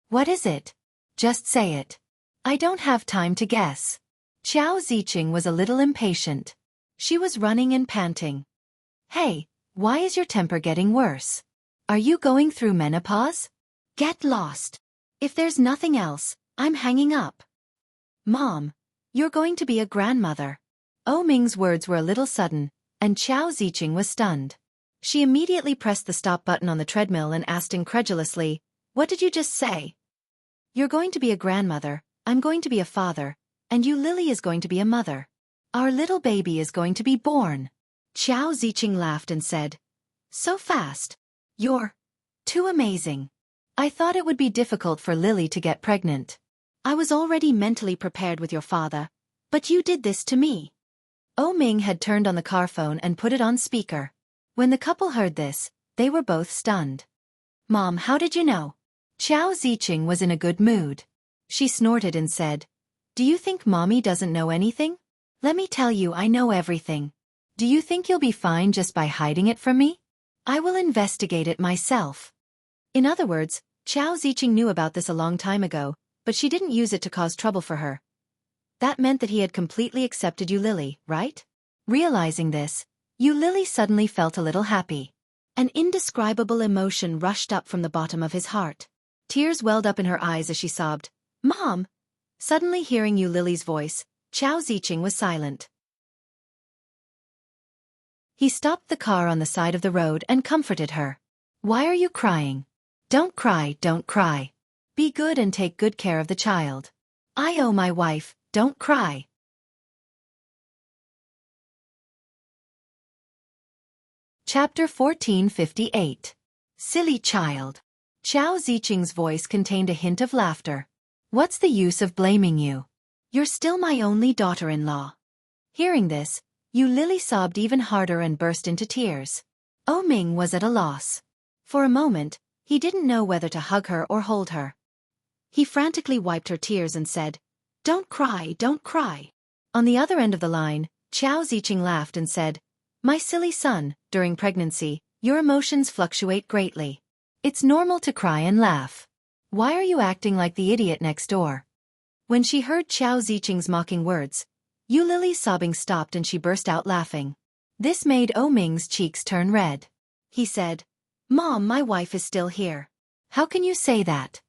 [SPEAKER 1] What is it? Just say it. I don't have time to guess. Xiao Ziqing was a little impatient. She was running and panting. Hey, why is your temper getting worse? Are you going through menopause? Get lost. If there's nothing else, I'm hanging up. Mom, you're going to be a grandmother. Ming's words were a little sudden, and Xiao Ziqing was stunned. She immediately pressed the stop button on the treadmill and asked incredulously, What did you just say? You're going to be a grandmother, I'm going to be a father, and you Lily is going to be a mother. Our little baby is going to be born. Xiao Ziqing laughed and said, So fast. You're too amazing. I thought it would be difficult for Lily to get pregnant. I was already mentally prepared with your father, but you did this to me. Ming had turned on the car phone and put it on speaker. When the couple heard this, they were both stunned. Mom, how did you know? Xiao Ziqing was in a good mood. She snorted and said, Do you think Mommy doesn't know anything? Let me tell you, I know everything. Do you think you'll be fine just by hiding it from me? I will investigate it myself. In other words, Xiao Ziqing knew about this a long time ago, but she didn't use it to cause trouble for her. That meant that he had completely accepted Yu Lily, right? Realizing this, Yu Lily suddenly felt a little happy. An indescribable emotion rushed up from the bottom of his heart. Tears welled up in her eyes as she sobbed, Mom! Suddenly hearing Yu Lily's voice, Xiao Ziqing was silent. He stopped the car on the side of the road and comforted her. Why are you crying? Don't cry, don't cry. Be good and take good care of the child. My wife, don't cry. Chapter 1458. Silly child. Xiao Ziqing's voice contained a hint of laughter. What's the use of blaming you? You're still my only daughter-in-law. Hearing this, Yu Lily sobbed even harder and burst into tears. Ming was at a loss. For a moment, he didn't know whether to hug her or hold her. He frantically wiped her tears and said, Don't cry, don't cry. On the other end of the line, Xiao Ziqing laughed and said, My silly son, during pregnancy, your emotions fluctuate greatly. It's normal to cry and laugh. Why are you acting like the idiot next door? When she heard Xiao Ziqing's mocking words, Yu Lily's sobbing stopped and she burst out laughing. This made Ming's cheeks turn red. He said, Mom, my wife is still here. How can you say that?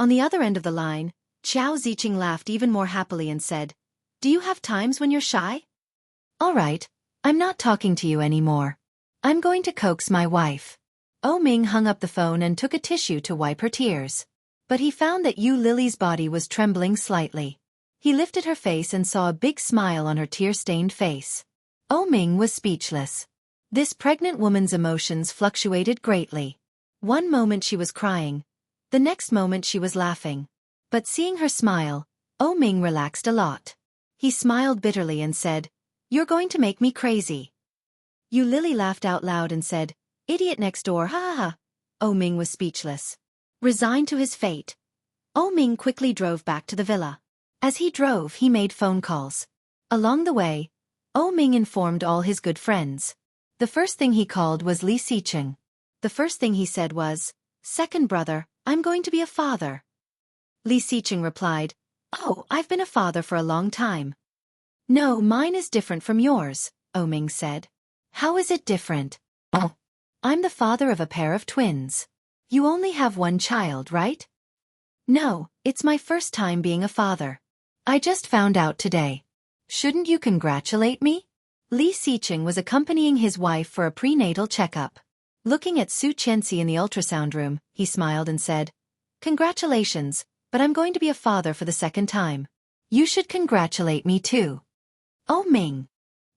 [SPEAKER 1] On the other end of the line, Xiao Ziqing laughed even more happily and said, Do you have times when you're shy? All right, I'm not talking to you anymore. I'm going to coax my wife. Ming hung up the phone and took a tissue to wipe her tears. But he found that Yu Lily's body was trembling slightly. He lifted her face and saw a big smile on her tear-stained face. Ming was speechless. This pregnant woman's emotions fluctuated greatly. One moment she was crying, the next moment she was laughing. But seeing her smile, Ming relaxed a lot. He smiled bitterly and said, You're going to make me crazy. Yu Lily laughed out loud and said, Idiot next door, ha ha ha. Ming was speechless. Resigned to his fate, Ming quickly drove back to the villa. As he drove, he made phone calls. Along the way, Ming informed all his good friends. The first thing he called was Li Xiqing. The first thing he said was, Second brother, I'm going to be a father. Li Xiqing replied, I've been a father for a long time. No, mine is different from yours, Ming said. How is it different? I'm the father of a pair of twins. You only have one child, right? No, it's my first time being a father. I just found out today. Shouldn't you congratulate me? Li Xiqing was accompanying his wife for a prenatal checkup. Looking at Su Qianxi in the ultrasound room, he smiled and said, Congratulations, but I'm going to be a father for the second time. You should congratulate me too. Ming.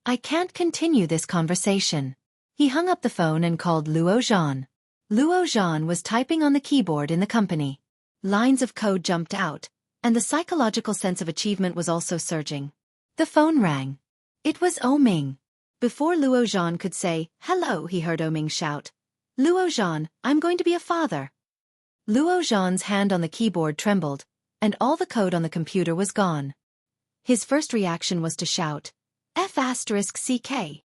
[SPEAKER 1] I can't continue this conversation. He hung up the phone and called Luo Zhan. Luo Zhan was typing on the keyboard in the company. Lines of code jumped out, and the psychological sense of achievement was also surging. The phone rang. It was Ming. Before Luo Zhan could say, Hello, he heard Ming shout, Luo Zhan, I'm going to be a father. Luo Zhan's hand on the keyboard trembled, and all the code on the computer was gone. His first reaction was to shout, F***CK.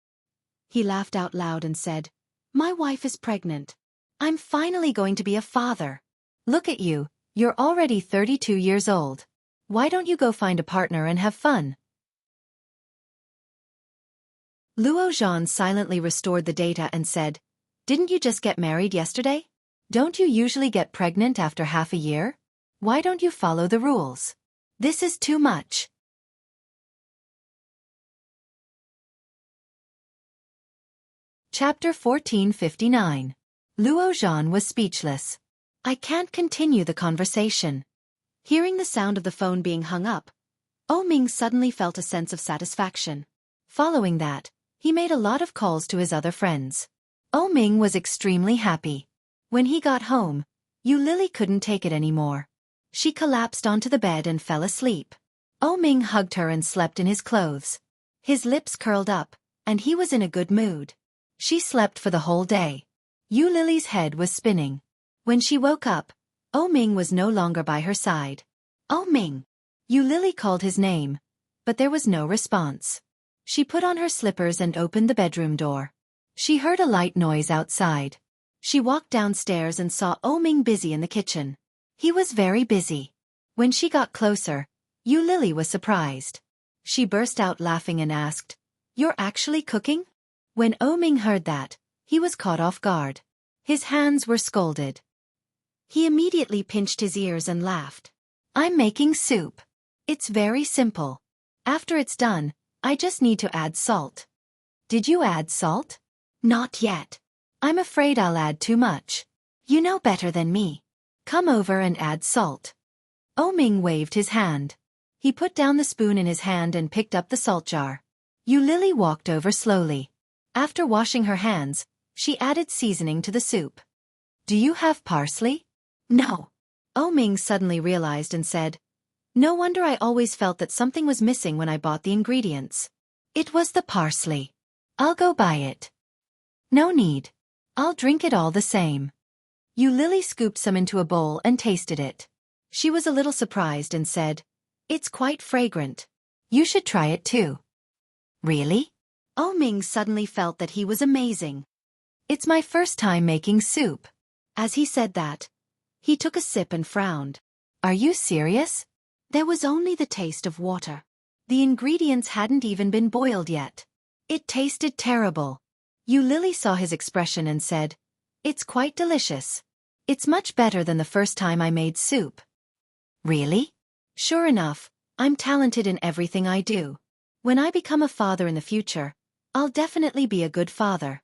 [SPEAKER 1] He laughed out loud and said, My wife is pregnant. I'm finally going to be a father. Look at you, you're already 32 years old. Why don't you go find a partner and have fun? Luo Zhan silently restored the data and said, Didn't you just get married yesterday? Don't you usually get pregnant after half a year? Why don't you follow the rules? This is too much. Chapter 1459. Luo Zhan was speechless. I can't continue the conversation. Hearing the sound of the phone being hung up, Ming suddenly felt a sense of satisfaction. Following that, he made a lot of calls to his other friends. Ming was extremely happy. When he got home, Lily couldn't take it anymore. She collapsed onto the bed and fell asleep. Ming hugged her and slept in his clothes. His lips curled up, and he was in a good mood. She slept for the whole day. Lily's head was spinning. When she woke up, Ming was no longer by her side. Ming! Lily called his name, but there was no response. She put on her slippers and opened the bedroom door. She heard a light noise outside. She walked downstairs and saw Ming busy in the kitchen. He was very busy. When she got closer, Lily was surprised. She burst out laughing and asked, You're actually cooking? When Ming heard that, he was caught off guard. His hands were scalded. He immediately pinched his ears and laughed. I'm making soup. It's very simple. After it's done, I just need to add salt. Did you add salt? Not yet. I'm afraid I'll add too much. You know better than me. Come over and add salt. Ming waved his hand. He put down the spoon in his hand and picked up the salt jar. Lily walked over slowly. After washing her hands, she added seasoning to the soup. Do you have parsley? No. Ming suddenly realized and said, No wonder I always felt that something was missing when I bought the ingredients. It was the parsley. I'll go buy it. No need. I'll drink it all the same. Lily scooped some into a bowl and tasted it. She was a little surprised and said, It's quite fragrant. You should try it too. Really? Ming suddenly felt that he was amazing. It's my first time making soup. As he said that, he took a sip and frowned. Are you serious? There was only the taste of water. The ingredients hadn't even been boiled yet. It tasted terrible. Lily saw his expression and said, It's quite delicious. It's much better than the first time I made soup. Really? Sure enough, I'm talented in everything I do. When I become a father in the future, I'll definitely be a good father.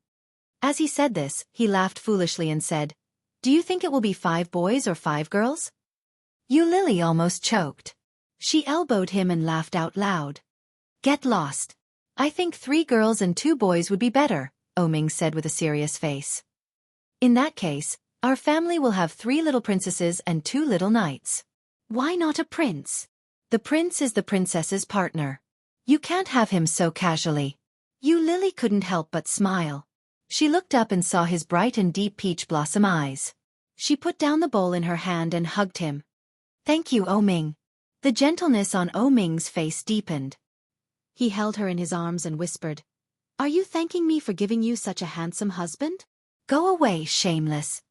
[SPEAKER 1] As he said this, he laughed foolishly and said, Do you think it will be 5 boys or 5 girls? Lily almost choked. She elbowed him and laughed out loud. Get lost. I think 3 girls and 2 boys would be better, Ming said with a serious face. In that case, our family will have 3 little princesses and 2 little knights. Why not a prince? The prince is the princess's partner. You can't have him so casually. Lily couldn't help but smile. She looked up and saw his bright and deep peach blossom eyes. She put down the bowl in her hand and hugged him. Thank you, Ming. The gentleness on Ming's face deepened. He held her in his arms and whispered, Are you thanking me for giving you such a handsome husband? Go away, shameless.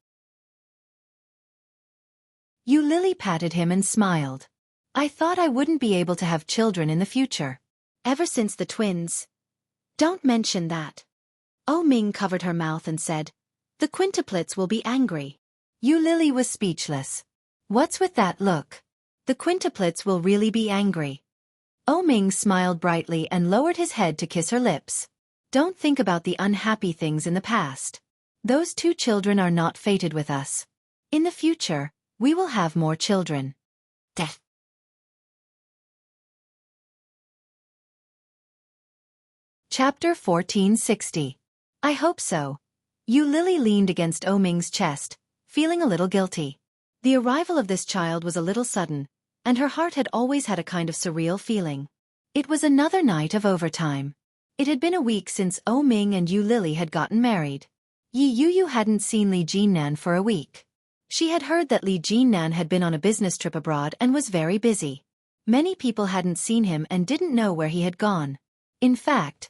[SPEAKER 1] Lily patted him and smiled. I thought I wouldn't be able to have children in the future. Ever since the twins. Don't mention that. Ming covered her mouth and said, The quintuplets will be angry. Lily was speechless. What's with that look? The quintuplets will really be angry. Ming smiled brightly and lowered his head to kiss her lips. Don't think about the unhappy things in the past. Those 2 children are not fated with us. In the future, we will have more children. Death. Chapter 1460. I hope so. Lily leaned against Ming's chest, feeling a little guilty. The arrival of this child was a little sudden, and her heart had always had a kind of surreal feeling. It was another night of overtime. It had been a week since Ming and Lily had gotten married. Yu hadn't seen Li Jinnan for a week. She had heard that Li Jinnan had been on a business trip abroad and was very busy. Many people hadn't seen him and didn't know where he had gone. In fact,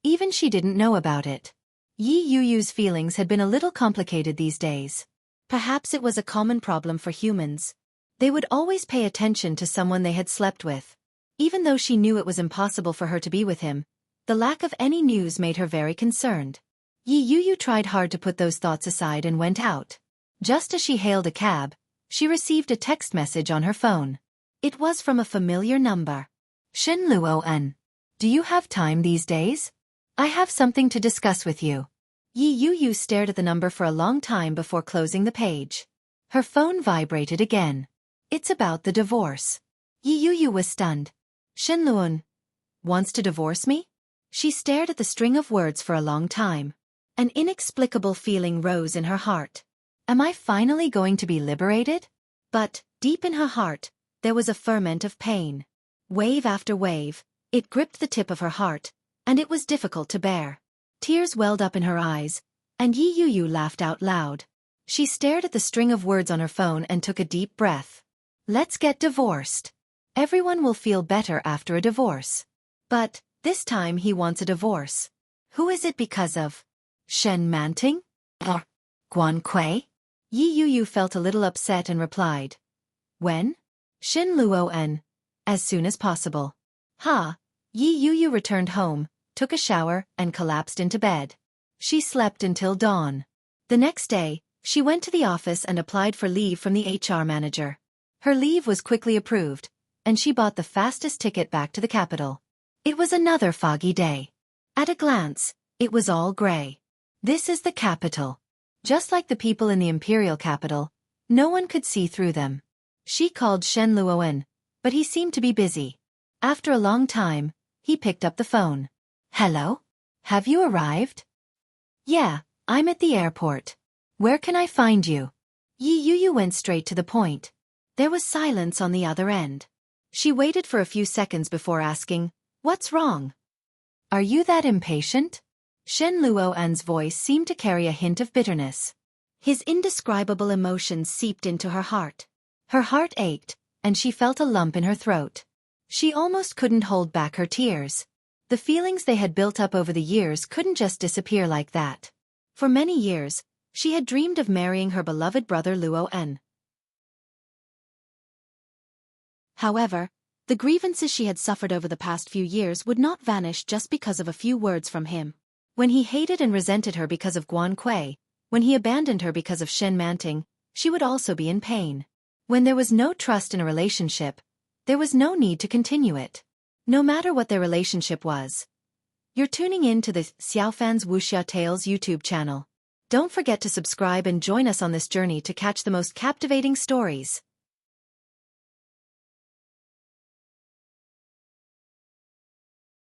[SPEAKER 1] even she didn't know about it. Yi Yuyu's feelings had been a little complicated these days. Perhaps it was a common problem for humans. They would always pay attention to someone they had slept with. Even though she knew it was impossible for her to be with him, the lack of any news made her very concerned. Yi Yuyu tried hard to put those thoughts aside and went out. Just as she hailed a cab, she received a text message on her phone. It was from a familiar number. Shen Luoen. Do you have time these days? I have something to discuss with you. Yi Yuyu stared at the number for a long time before closing the page. Her phone vibrated again. It's about the divorce. Yi Yuyu was stunned. Shen Luoen wants to divorce me? She stared at the string of words for a long time. An inexplicable feeling rose in her heart. Am I finally going to be liberated? But, deep in her heart, there was a ferment of pain. Wave after wave, it gripped the tip of her heart, and it was difficult to bear. Tears welled up in her eyes, and Yi Yuyu laughed out loud. She stared at the string of words on her phone and took a deep breath. Let's get divorced. Everyone will feel better after a divorce. But, this time he wants a divorce. Who is it because of? Shen Manting? Or Guan Kui? Yi Yuyu felt a little upset and replied. When? Shen Luoen. As soon as possible. Ha! Yi Yuyu returned home, took a shower, and collapsed into bed. She slept until dawn. The next day, she went to the office and applied for leave from the HR manager. Her leave was quickly approved, and she bought the fastest ticket back to the capital. It was another foggy day. At a glance, it was all gray. This is the capital. Just like the people in the imperial capital, no one could see through them. She called Shen Luoen, but he seemed to be busy. After a long time, he picked up the phone. Hello? Have you arrived? Yeah, I'm at the airport. Where can I find you? Yi Yuyu went straight to the point. There was silence on the other end. She waited for a few seconds before asking, What's wrong? Are you that impatient? Shen Luoen's voice seemed to carry a hint of bitterness. His indescribable emotions seeped into her heart. Her heart ached, and she felt a lump in her throat. She almost couldn't hold back her tears. The feelings they had built up over the years couldn't just disappear like that. For many years, she had dreamed of marrying her beloved brother Luoen. However, the grievances she had suffered over the past few years would not vanish just because of a few words from him. When he hated and resented her because of Guan Kui, when he abandoned her because of Shen Manting, she would also be in pain. When there was no trust in a relationship, there was no need to continue it. No matter what their relationship was. You're tuning in to the Xiaofan's Wuxia Tales YouTube channel. Don't forget to subscribe and join us on this journey to catch the most captivating stories.